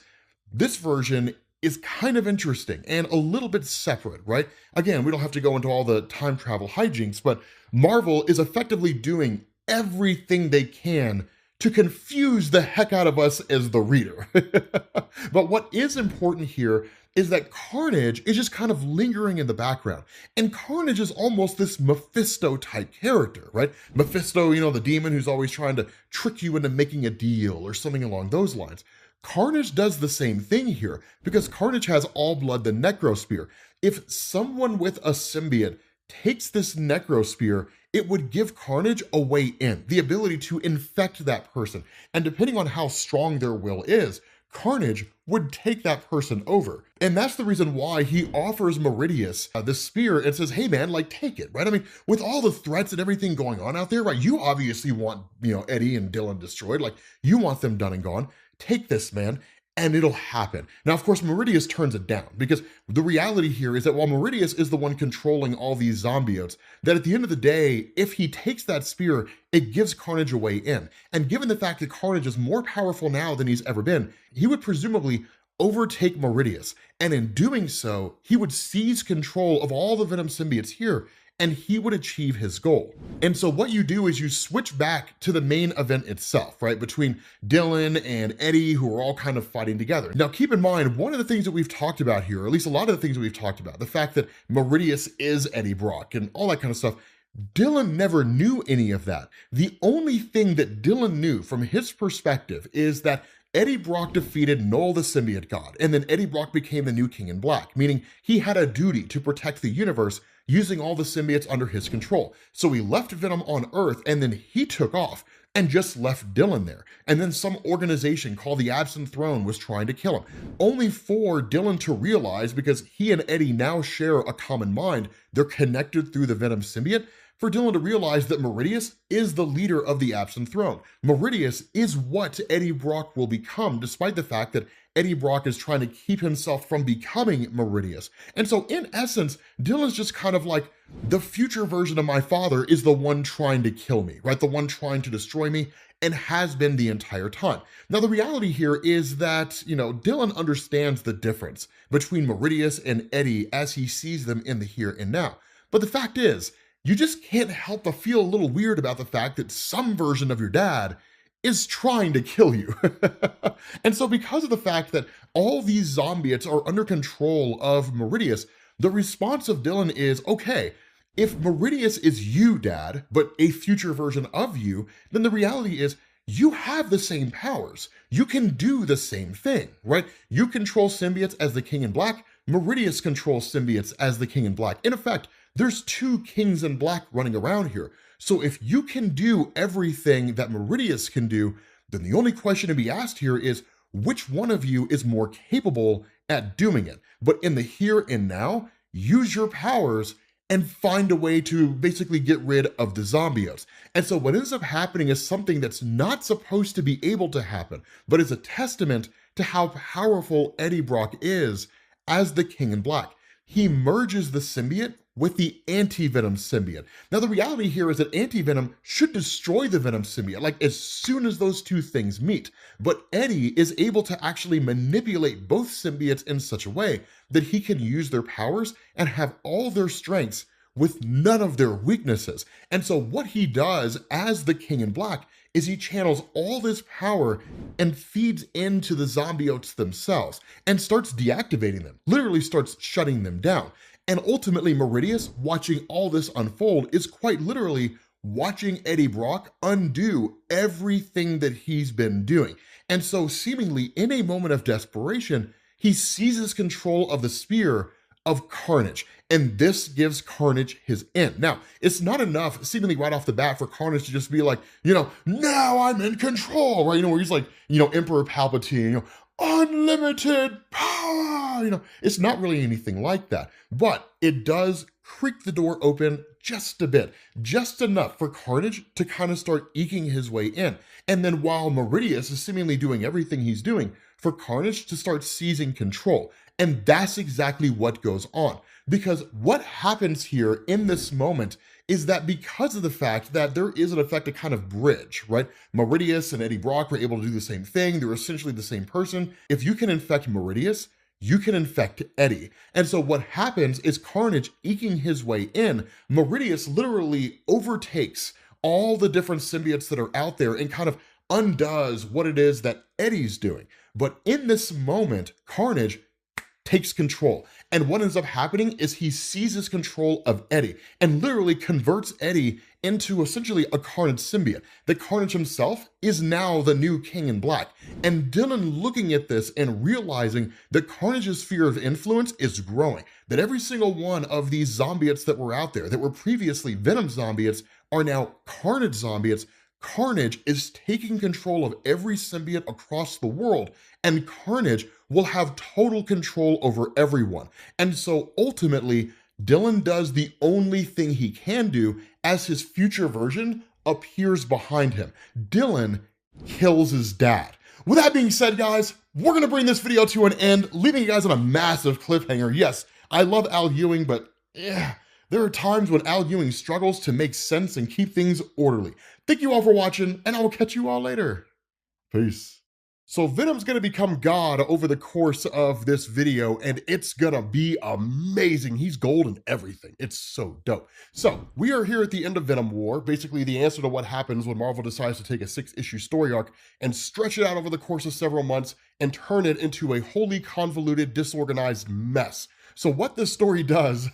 this version is kind of interesting and a little bit separate, right? Again, we don't have to go into all the time travel hijinks, but Marvel is effectively doing everything they can to confuse the heck out of us as the reader. But what is important here is that Carnage is just kind of lingering in the background. And Carnage is almost this Mephisto type character, right? Mephisto, you know, the demon who's always trying to trick you into making a deal or something along those lines. Carnage does the same thing here because Carnage has All Blood, the Necrospear. If someone with a symbiote takes this Necrospear, it would give Carnage a way in, the ability to infect that person. And depending on how strong their will is, Carnage would take that person over. And that's the reason why he offers Meridius the spear and says, hey man, like take it, right? I mean, with all the threats and everything going on out there, right? You obviously want, you know, Eddie and Dylan destroyed. Like you want them done and gone. Take this, man. And it'll happen. Now, of course, Meridius turns it down because the reality here is that while Meridius is the one controlling all these zombiotes, that at the end of the day, if he takes that spear, it gives Carnage a way in. And given the fact that Carnage is more powerful now than he's ever been, he would presumably overtake Meridius. And in doing so, he would seize control of all the Venom symbiotes here, and he would achieve his goal. And so what you do is you switch back to the main event itself, right? Between Dylan and Eddie, who are all kind of fighting together. Now, keep in mind, one of the things that we've talked about here, or at least a lot of the things that we've talked about, the fact that Meridius is Eddie Brock and all that kind of stuff, Dylan never knew any of that. The only thing that Dylan knew from his perspective is that Eddie Brock defeated Noel the symbiote god, and then Eddie Brock became the new King in Black, meaning he had a duty to protect the universe using all the symbiotes under his control. So he left Venom on Earth, and then he took off and just left Dylan there. And then some organization called the Absent Throne was trying to kill him, only for Dylan to realize, because he and Eddie now share a common mind, they're connected through the Venom symbiote, for Dylan to realize that Meridius is the leader of the Absent Throne. Meridius is what Eddie Brock will become, despite the fact that Eddie Brock is trying to keep himself from becoming Meridius. And so in essence, Dylan's just kind of like, the future version of my father is the one trying to kill me, right? The one trying to destroy me, and has been the entire time. Now, the reality here is that, Dylan understands the difference between Meridius and Eddie as he sees them in the here and now. But the fact is, you just can't help but feel a little weird about the fact that some version of your dad is trying to kill you. And so because of the fact that all these zombiotes are under control of Meridius, the response of Dylan is, okay, if Meridius is you, Dad, but a future version of you, then the reality is you have the same powers. You can do the same thing, right? You control symbiotes as the King in Black. Meridius controls symbiotes as the King in Black. In effect, there's two Kings in Black running around here. So if you can do everything that Meridius can do, then the only question to be asked here is, which one of you is more capable at doing it? But in the here and now, use your powers and find a way to basically get rid of the zombiotes. And so what ends up happening is something that's not supposed to be able to happen, but is a testament to how powerful Eddie Brock is as the King in Black. He merges the symbiote with the anti-venom symbiote. Now, the reality here is that anti-venom should destroy the venom symbiote, like as soon as those two things meet. But Eddie is able to actually manipulate both symbiotes in such a way that he can use their powers and have all their strengths with none of their weaknesses. And so what he does as the King in Black is he channels all this power and feeds into the zombiotes themselves and starts deactivating them, literally starts shutting them down. And ultimately, Meridius, watching all this unfold, is quite literally watching Eddie Brock undo everything that he's been doing. And so seemingly in a moment of desperation, he seizes control of the spear of Carnage. And this gives Carnage his end. Now, it's not enough, seemingly right off the bat, for Carnage to just be like, now I'm in control, right? Where he's like, Emperor Palpatine, unlimited power, it's not really anything like that. But it does creak the door open just a bit, just enough for Carnage to kind of start eking his way in. And then while Meridius is seemingly doing everything he's doing, for Carnage to start seizing control. And that's exactly what goes on. Because what happens here in this moment is that because of the fact that there is in effect a kind of bridge, right? Meridius and Eddie Brock were able to do the same thing. They're essentially the same person. If you can infect Meridius, you can infect Eddie. And so what happens is Carnage eking his way in, Meridius literally overtakes all the different symbiotes that are out there and kind of undoes what it is that Eddie's doing. But in this moment, Carnage takes control. And what ends up happening is he seizes control of Eddie and literally converts Eddie into essentially a Carnage symbiote. The Carnage himself is now the new King in Black. And Dylan looking at this and realizing that Carnage's sphere of influence is growing, that every single one of these zombiotes that were out there that were previously Venom zombiotes are now Carnage zombiotes. Carnage is taking control of every symbiote across the world, and Carnage will have total control over everyone. And so ultimately, Dylan does the only thing he can do as his future version appears behind him. Dylan kills his dad. With that being said, guys, we're gonna bring this video to an end, leaving you guys on a massive cliffhanger. Yes, I love Al Ewing, but there are times when Al Ewing struggles to make sense and keep things orderly. Thank you all for watching, and I will catch you all later. Peace. So Venom's gonna become God over the course of this video, and it's gonna be amazing. He's gold and everything. It's so dope. So we are here at the end of Venom War, basically the answer to what happens when Marvel decides to take a 6-issue story arc and stretch it out over the course of several months and turn it into a wholly convoluted, disorganized mess. So what this story does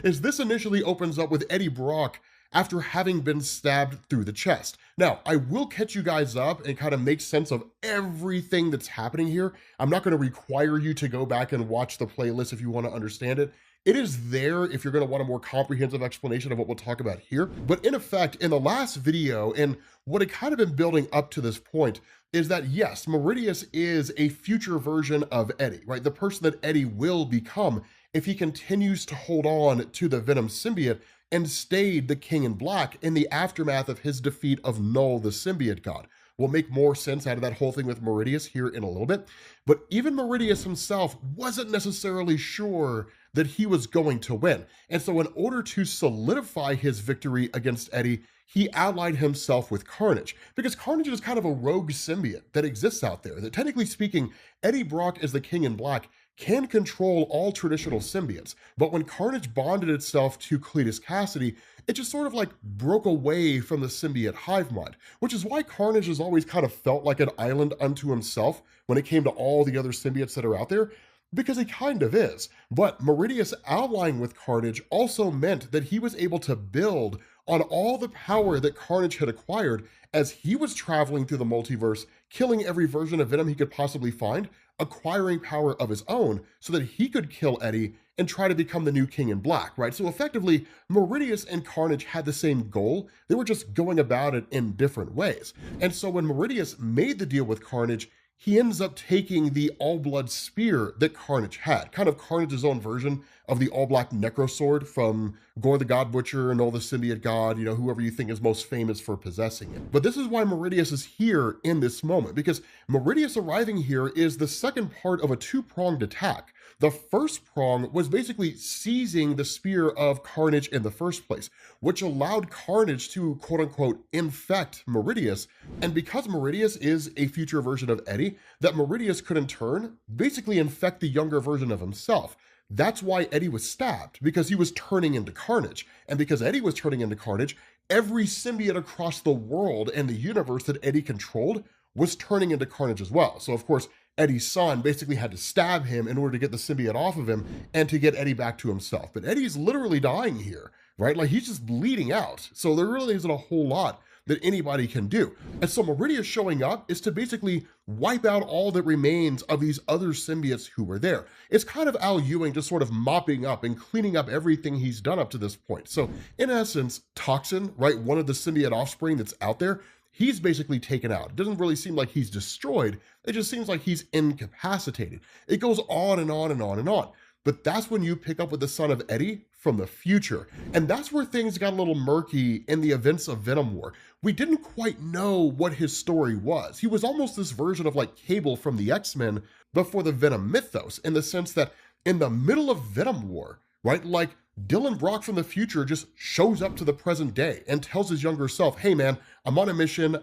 is this initially opens up with Eddie Brock after having been stabbed through the chest. Now, I will catch you guys up and kind of make sense of everything that's happening here. I'm not going to require you to go back and watch the playlist if you want to understand it. It is there if you're going to want a more comprehensive explanation of what we'll talk about here. But in effect, in the last video, and what had kind of been building up to this point, is that yes, Meridius is a future version of Eddie, right? The person that Eddie will become if he continues to hold on to the Venom symbiote and stayed the King in Black in the aftermath of his defeat of Null, the symbiote god. We'll make more sense out of that whole thing with Meridius here in a little bit. But even Meridius himself wasn't necessarily sure that he was going to win. And so in order to solidify his victory against Eddie, he allied himself with Carnage, because Carnage is kind of a rogue symbiote that exists out there, that technically speaking, Eddie Brock as the King in Black can control all traditional symbiotes, but when Carnage bonded itself to Cletus Cassidy, it just sort of like broke away from the symbiote hive mind, which is why Carnage has always kind of felt like an island unto himself when it came to all the other symbiotes that are out there, because he kind of is. But Meridius allying with Carnage also meant that he was able to build on all the power that Carnage had acquired as he was traveling through the multiverse, killing every version of Venom he could possibly find, acquiring power of his own so that he could kill Eddie and try to become the new King in Black, right? So effectively, Meridius and Carnage had the same goal. They were just going about it in different ways. And so when Meridius made the deal with Carnage, he ends up taking the all-blood spear that Carnage had, kind of Carnage's own version of the all-black necrosword from Gore the God Butcher and all the symbiote god, you know, whoever you think is most famous for possessing it. But this is why Meridius is here in this moment, because Meridius arriving here is the second part of a two-pronged attack. The first prong was basically seizing the spear of Carnage in the first place, which allowed Carnage to quote-unquote infect Meridius, and because Meridius is a future version of Eddie, that Meridius could in turn basically infect the younger version of himself. That's why Eddie was stabbed, because he was turning into Carnage. And because Eddie was turning into Carnage, every symbiote across the world and the universe that Eddie controlled was turning into Carnage as well. So of course, Eddie's son basically had to stab him in order to get the symbiote off of him and to get Eddie back to himself. But Eddie's literally dying here, right? Like he's just bleeding out. So there really isn't a whole lot that anybody can do. And so Meridius showing up is to basically wipe out all that remains of these other symbiotes who were there. It's kind of Al Ewing just sort of mopping up and cleaning up everything he's done up to this point. So in essence, Toxin, right, one of the symbiote offspring that's out there, he's basically taken out. It doesn't really seem like he's destroyed. It just seems like he's incapacitated. It goes on and on and on and on. But that's when you pick up with the son of Eddie from the future. And that's where things got a little murky in the events of Venom War. We didn't quite know what his story was. He was almost this version of like Cable from the X-Men before the Venom mythos, in the sense that in the middle of Venom War, right, like Dylan Brock from the future just shows up to the present day and tells his younger self, hey man, I'm on a mission,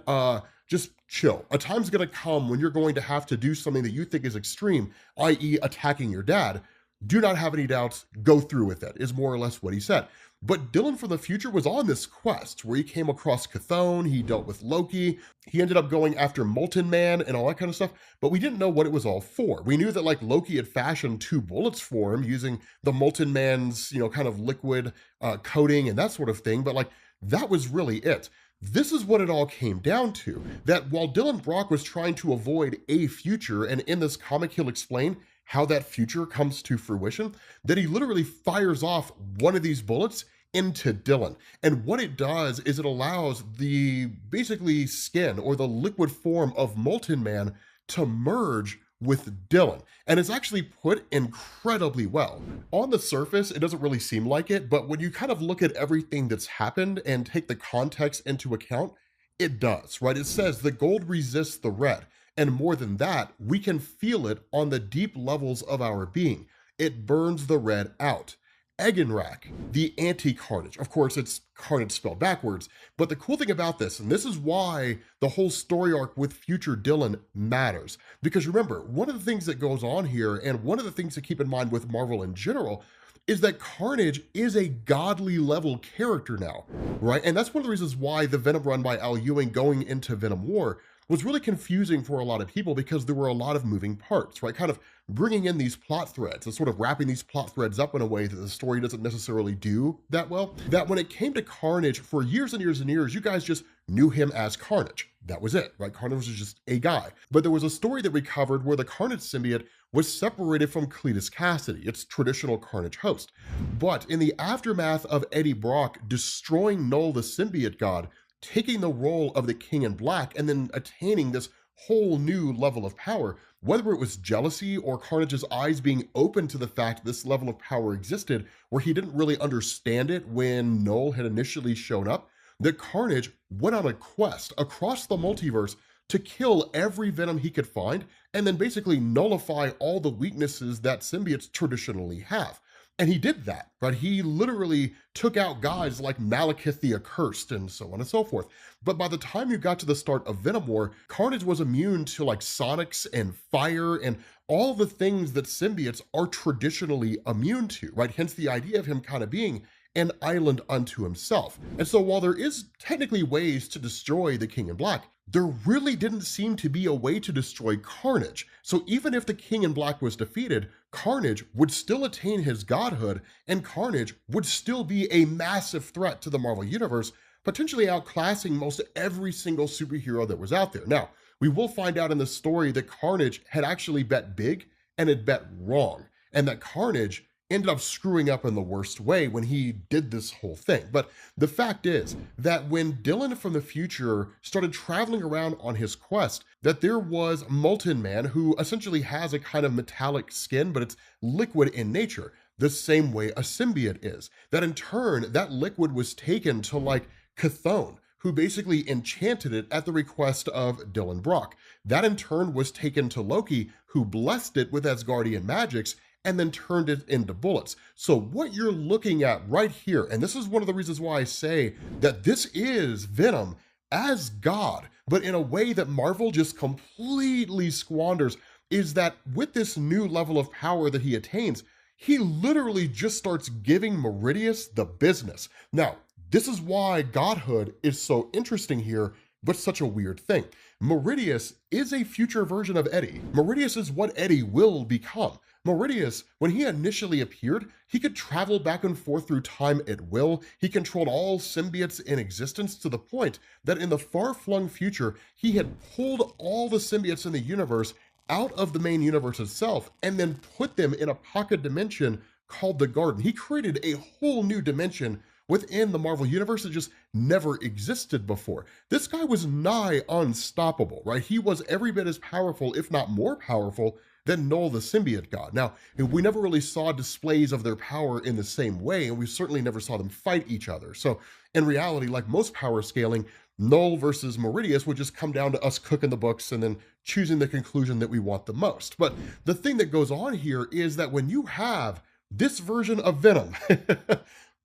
just chill. A time's gonna come when you're going to have to do something that you think is extreme, i.e. attacking your dad. Do not have any doubts, go through with it, is more or less what he said. But Dylan from the future was on this quest where he came across Chthon, he dealt with Loki, he ended up going after Molten Man and all that kind of stuff, but we didn't know what it was all for. We knew that like Loki had fashioned 2 bullets for him using the Molten Man's, you know, kind of liquid coating and that sort of thing, but like that was really it. This is what it all came down to, that while Dylan Brock was trying to avoid a future, and in this comic he'll explain how that future comes to fruition, that he literally fires off one of these bullets into Dylan. And what it does is it allows the basically skin or the liquid form of Molten Man to merge with Dylan. And it's actually put incredibly well. On the surface, it doesn't really seem like it, but when you kind of look at everything that's happened and take the context into account, it does, right? It says the gold resists the red. And more than that, we can feel it on the deep levels of our being. It burns the red out. Eggenrack, the anti-Carnage. Of course, it's Carnage spelled backwards, but the cool thing about this, and this is why the whole story arc with future Dylan matters, because remember, one of the things that goes on here, and one of the things to keep in mind with Marvel in general, is that Carnage is a godly level character now, right? And that's one of the reasons why the Venom run by Al Ewing going into Venom War was really confusing for a lot of people because there were a lot of moving parts, right? Kind of bringing in these plot threads and sort of wrapping these plot threads up in a way that the story doesn't necessarily do that well. That when it came to Carnage, for years and years and years, you guys just knew him as Carnage. That was it, right? Carnage was just a guy. But there was a story that we covered where the Carnage symbiote was separated from Cletus Cassidy, its traditional Carnage host. But in the aftermath of Eddie Brock destroying Null the symbiote god, taking the role of the King in Black, and then attaining this whole new level of power, whether it was jealousy or Carnage's eyes being open to the fact this level of power existed, where he didn't really understand it when Null had initially shown up, that Carnage went on a quest across the multiverse to kill every Venom he could find, and then basically nullify all the weaknesses that symbiotes traditionally have. And he did that, right? He literally took out guys like Malekith the Accursed and so on and so forth. But by the time you got to the start of Venom War, Carnage was immune to like sonics and fire and all the things that symbiotes are traditionally immune to, right? Hence the idea of him kind of being an island unto himself. And so while there is technically ways to destroy the King in Black, there really didn't seem to be a way to destroy Carnage. So even if the King in Black was defeated, Carnage would still attain his godhood, and Carnage would still be a massive threat to the Marvel Universe, potentially outclassing most every single superhero that was out there. Now, we will find out in the story that Carnage had actually bet big and had bet wrong, and that Carnage ended up screwing up in the worst way when he did this whole thing. But the fact is that when Dylan from the future started traveling around on his quest, that there was Molten Man, who essentially has a kind of metallic skin, but it's liquid in nature, the same way a symbiote is. That in turn, that liquid was taken to like Chthon, who basically enchanted it at the request of Dylan Brock. That in turn was taken to Loki, who blessed it with Asgardian magics and then turned it into bullets. So what you're looking at right here, and this is one of the reasons why I say that this is Venom as God, but in a way that Marvel just completely squanders, is that with this new level of power that he attains, he literally just starts giving Meridius the business. Now, this is why godhood is so interesting here, but such a weird thing. Meridius is a future version of Eddie. Meridius is what Eddie will become. Meridius, when he initially appeared, he could travel back and forth through time at will. He controlled all symbiotes in existence to the point that in the far-flung future, he had pulled all the symbiotes in the universe out of the main universe itself and then put them in a pocket dimension called the Garden. He created a whole new dimension within the Marvel Universe that just never existed before. This guy was nigh unstoppable, right? He was every bit as powerful, if not more powerful, than Null the symbiote god. Now, we never really saw displays of their power in the same way, and we certainly never saw them fight each other. So in reality, like most power scaling, Null versus Meridius would just come down to us cooking the books and then choosing the conclusion that we want the most. But the thing that goes on here is that when you have this version of Venom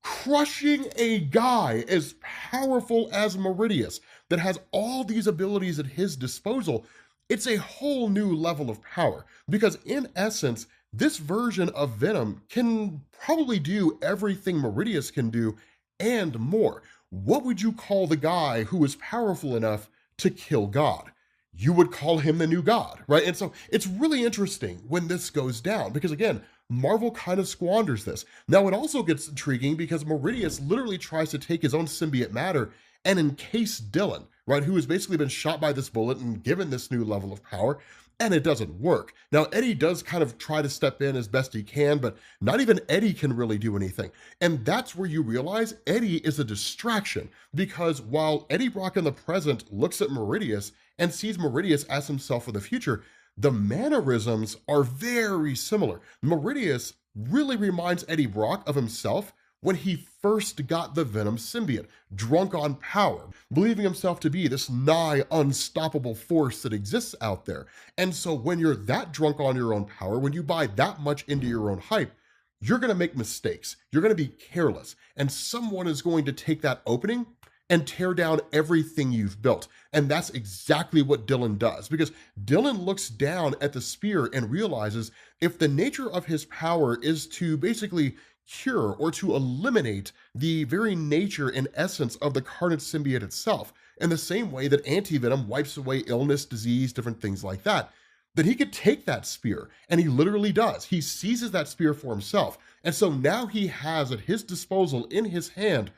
crushing a guy as powerful as Meridius that has all these abilities at his disposal, it's a whole new level of power. Because in essence, this version of Venom can probably do everything Meridius can do and more. What would you call the guy who is powerful enough to kill God? You would call him the new God, right? And so it's really interesting when this goes down because again, Marvel kind of squanders this. Now it also gets intriguing because Meridius literally tries to take his own symbiote matter and encase Dylan, right? Who has basically been shot by this bullet and given this new level of power, and it doesn't work. Now Eddie does kind of try to step in as best he can, but not even Eddie can really do anything. And that's where you realize Eddie is a distraction because while Eddie Brock in the present looks at Meridius and sees Meridius as himself in the future, the mannerisms are very similar. Meridius really reminds Eddie Brock of himself when he first got the Venom symbiote, drunk on power, believing himself to be this nigh unstoppable force that exists out there. And so when you're that drunk on your own power, when you buy that much into your own hype, you're gonna make mistakes, you're gonna be careless, and someone is going to take that opening and tear down everything you've built. And that's exactly what Dylan does, because Dylan looks down at the spear and realizes if the nature of his power is to basically cure or to eliminate the very nature and essence of the Carnage symbiote itself, in the same way that anti-venom wipes away illness, disease, different things like that, then he could take that spear, and he literally does. He seizes that spear for himself. And so now he has at his disposal, in his hand,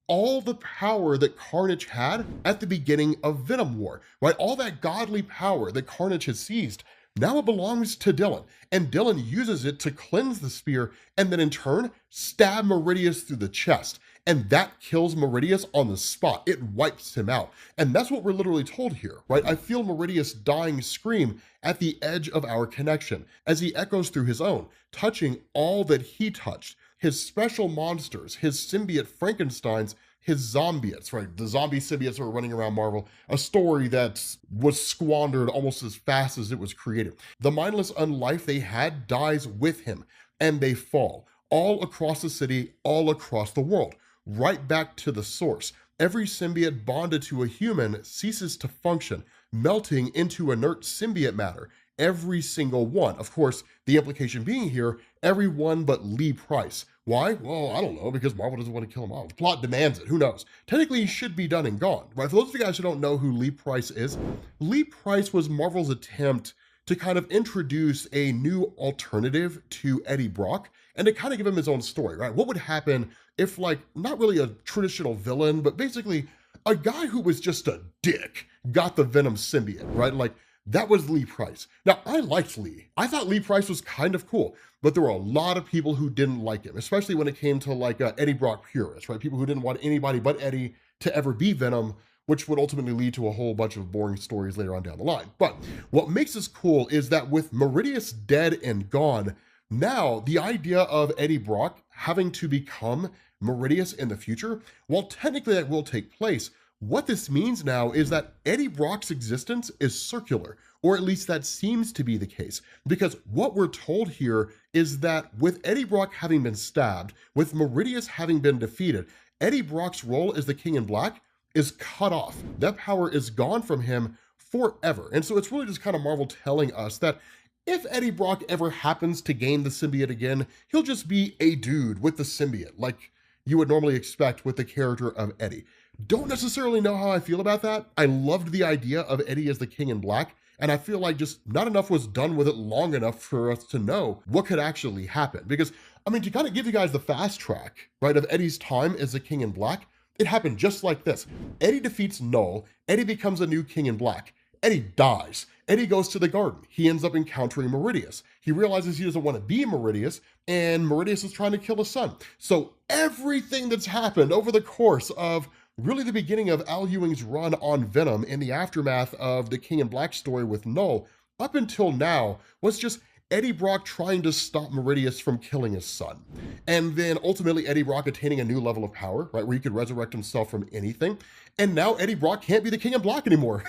all the power that Carnage had at the beginning of Venom War, right? All that godly power that Carnage has seized, now it belongs to Dylan. And Dylan uses it to cleanse the spear and then in turn, stab Meridius through the chest. And that kills Meridius on the spot. It wipes him out. And that's what we're literally told here, right? I feel Meridius' dying scream at the edge of our connection as he echoes through his own, touching all that he touched. His special monsters, his symbiote Frankensteins, his zombiotes, right? The zombie symbiotes are running around Marvel, a story that was squandered almost as fast as it was created. The mindless unlife they had dies with him, and they fall all across the city, all across the world, right back to the source. Every symbiote bonded to a human ceases to function, melting into inert symbiote matter. Every single one. Of course, the implication being here, everyone but Lee Price. Why? Well, I don't know, because Marvel doesn't want to kill him off. The plot demands it. Who knows? Technically, he should be done and gone, right? For those of you guys who don't know who Lee Price is, Lee Price was Marvel's attempt to kind of introduce a new alternative to Eddie Brock and to kind of give him his own story, right? What would happen if, like, not really a traditional villain, but basically a guy who was just a dick got the Venom symbiote, right? Like, that was Lee Price. Now, I liked Lee. I thought Lee Price was kind of cool, but there were a lot of people who didn't like him, especially when it came to like Eddie Brock purists, right? People who didn't want anybody but Eddie to ever be Venom, which would ultimately lead to a whole bunch of boring stories later on down the line. But what makes this cool is that with Meridius dead and gone, now the idea of Eddie Brock having to become Meridius in the future, while technically that will take place, what this means now is that Eddie Brock's existence is circular, or at least that seems to be the case, because what we're told here is that with Eddie Brock having been stabbed, with Meridius having been defeated, Eddie Brock's role as the King in Black is cut off. That power is gone from him forever. And so it's really just kind of Marvel telling us that if Eddie Brock ever happens to gain the symbiote again, he'll just be a dude with the symbiote, like you would normally expect with the character of Eddie. Don't necessarily know how I feel about that. I loved the idea of Eddie as the King in Black, and I feel like just not enough was done with it long enough for us to know what could actually happen. Because, I mean, to kind of give you guys the fast track, right, of Eddie's time as the King in Black, it happened just like this. Eddie defeats Null, Eddie becomes a new King in Black. Eddie dies. Eddie goes to the garden. He ends up encountering Meridius. He realizes he doesn't want to be Meridius, and Meridius is trying to kill his son. So everything that's happened over the course of really the beginning of Al Ewing's run on Venom in the aftermath of the King in Black story with Null, up until now, was just Eddie Brock trying to stop Meridius from killing his son. And then ultimately Eddie Brock attaining a new level of power, right, where he could resurrect himself from anything. And now Eddie Brock can't be the King in Black anymore.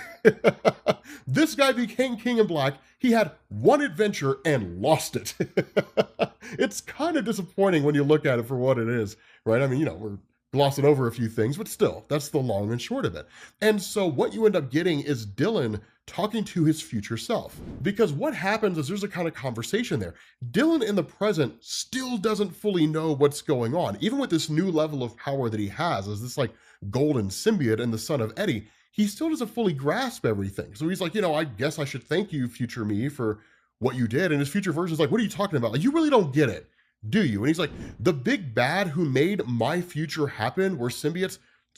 This guy became King in Black. He had one adventure and lost it. It's kind of disappointing when you look at it for what it is, right? I mean, you know, we're glossing over a few things, but still, that's the long and short of it. And so what you end up getting is Dylan talking to his future self. Because what happens is there's a kind of conversation there. Dylan in the present still doesn't fully know what's going on. Even with this new level of power that he has as this like golden symbiote and the son of Eddie, he still doesn't fully grasp everything. So he's like, you know, I guess I should thank you, future me, for what you did. And his future version is like, what are you talking about? Like, you really don't get it, do you? And he's like, the big bad who made my future happen, where symbiotes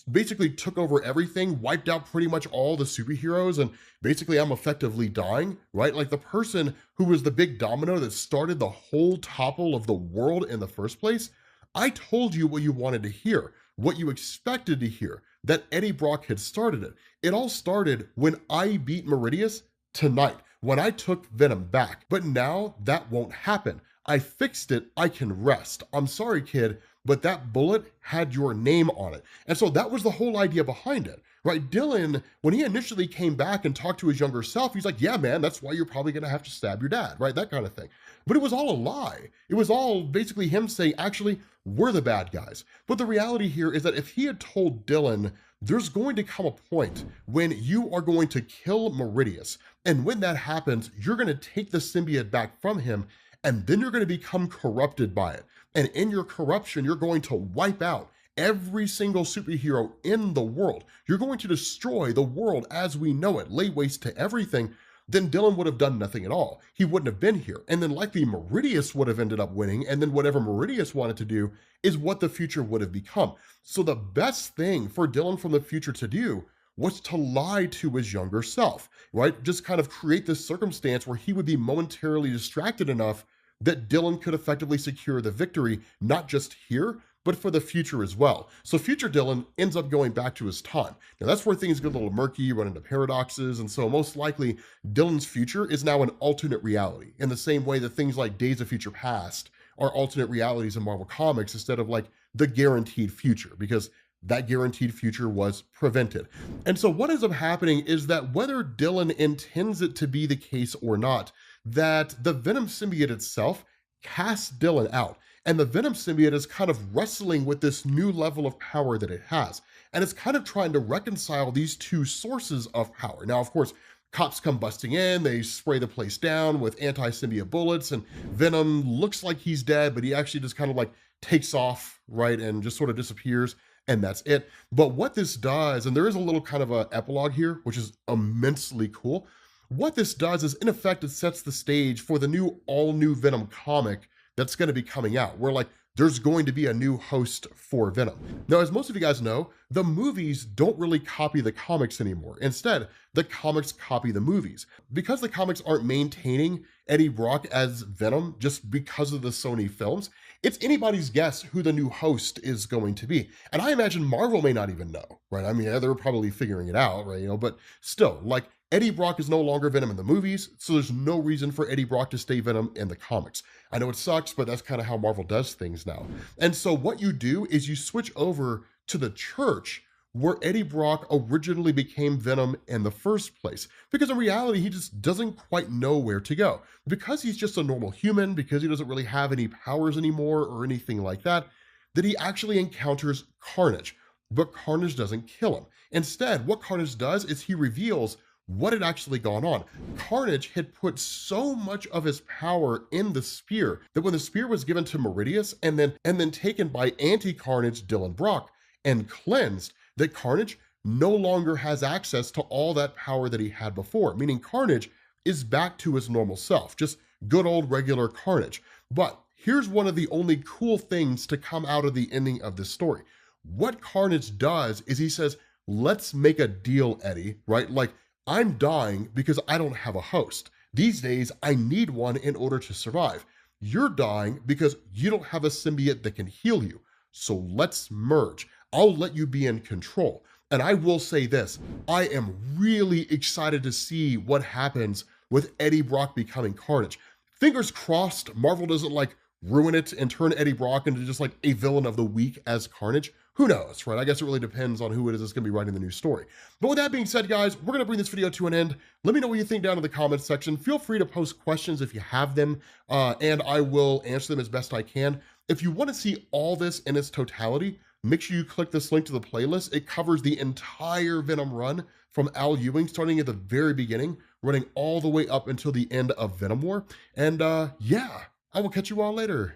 basically took over everything, wiped out pretty much all the superheroes, and basically I'm effectively dying, right? Like the person who was the big domino that started the whole topple of the world in the first place. I told you what you wanted to hear, what you expected to hear, that Eddie Brock had started it. It all started when I beat Meridius tonight, when I took Venom back. But now that won't happen. I fixed it, I can rest. I'm sorry, kid, but that bullet had your name on it. And so that was the whole idea behind it, right? Dylan, when he initially came back and talked to his younger self, he's like, yeah, man, that's why you're probably gonna have to stab your dad, right? That kind of thing. But it was all a lie. It was all basically him saying, actually, we're the bad guys. But the reality here is that if he had told Dylan, there's going to come a point when you are going to kill Meridius, and when that happens, you're gonna take the symbiote back from him, and then you're going to become corrupted by it. And in your corruption, you're going to wipe out every single superhero in the world. You're going to destroy the world as we know it, lay waste to everything. Then Dylan would have done nothing at all. He wouldn't have been here. And then likely Meridius would have ended up winning. And then whatever Meridius wanted to do is what the future would have become. So the best thing for Dylan from the future to do was to lie to his younger self, right? Just kind of create this circumstance where he would be momentarily distracted enough that Dylan could effectively secure the victory, not just here, but for the future as well. So future Dylan ends up going back to his time. Now that's where things get a little murky, run into paradoxes, and so most likely Dylan's future is now an alternate reality, in the same way that things like Days of Future Past are alternate realities in Marvel Comics instead of like the guaranteed future, because that guaranteed future was prevented. And so what ends up happening is that whether Dylan intends it to be the case or not, that the Venom symbiote itself casts Dylan out. And the Venom symbiote is kind of wrestling with this new level of power that it has. And it's kind of trying to reconcile these two sources of power. Now, of course, cops come busting in, they spray the place down with anti-symbiote bullets, and Venom looks like he's dead, but he actually just kind of like takes off, right, and just sort of disappears. And that's it. But what this does, and there is a little kind of a epilogue here, which is immensely cool. What this does is, in effect, it sets the stage for the new, all new Venom comic that's going to be coming out, where like there's going to be a new host for Venom. Now, as most of you guys know, the movies don't really copy the comics anymore. Instead, the comics copy the movies. Because the comics aren't maintaining Eddie Brock as Venom just because of the Sony films, it's anybody's guess who the new host is going to be. And I imagine Marvel may not even know, right? I mean, they're probably figuring it out, right? But still, like, Eddie Brock is no longer Venom in the movies, so there's no reason for Eddie Brock to stay Venom in the comics. I know it sucks, but that's kind of how Marvel does things now. And so what you do is you switch over to the church where Eddie Brock originally became Venom in the first place. Because in reality, he just doesn't quite know where to go. Because he's just a normal human, because he doesn't really have any powers anymore or anything like that, that he actually encounters Carnage. But Carnage doesn't kill him. Instead, what Carnage does is he reveals what had actually gone on. Carnage had put so much of his power in the spear that when the spear was given to Meridius and then taken by anti-Carnage Dylan Brock and cleansed, that Carnage no longer has access to all that power that he had before, meaning Carnage is back to his normal self, just good old regular Carnage. But here's one of the only cool things to come out of the ending of this story. What Carnage does is he says, let's make a deal, Eddie, right? Like, I'm dying because I don't have a host. These days, I need one in order to survive. You're dying because you don't have a symbiote that can heal you. So let's merge. I'll let you be in control. And I will say this, I am really excited to see what happens with Eddie Brock becoming Carnage. Fingers crossed Marvel doesn't like ruin it and turn Eddie Brock into just like a villain of the week as Carnage. Who knows, right? I guess it really depends on who it is that's going to be writing the new story. But with that being said, guys, we're going to bring this video to an end. Let me know what you think down in the comments section. Feel free to post questions if you have them, and I will answer them as best I can. If you want to see all this in its totality, make sure you click this link to the playlist. It covers the entire Venom run from Al Ewing, starting at the very beginning, running all the way up until the end of Venom War. And yeah, I will catch you all later.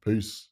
Peace.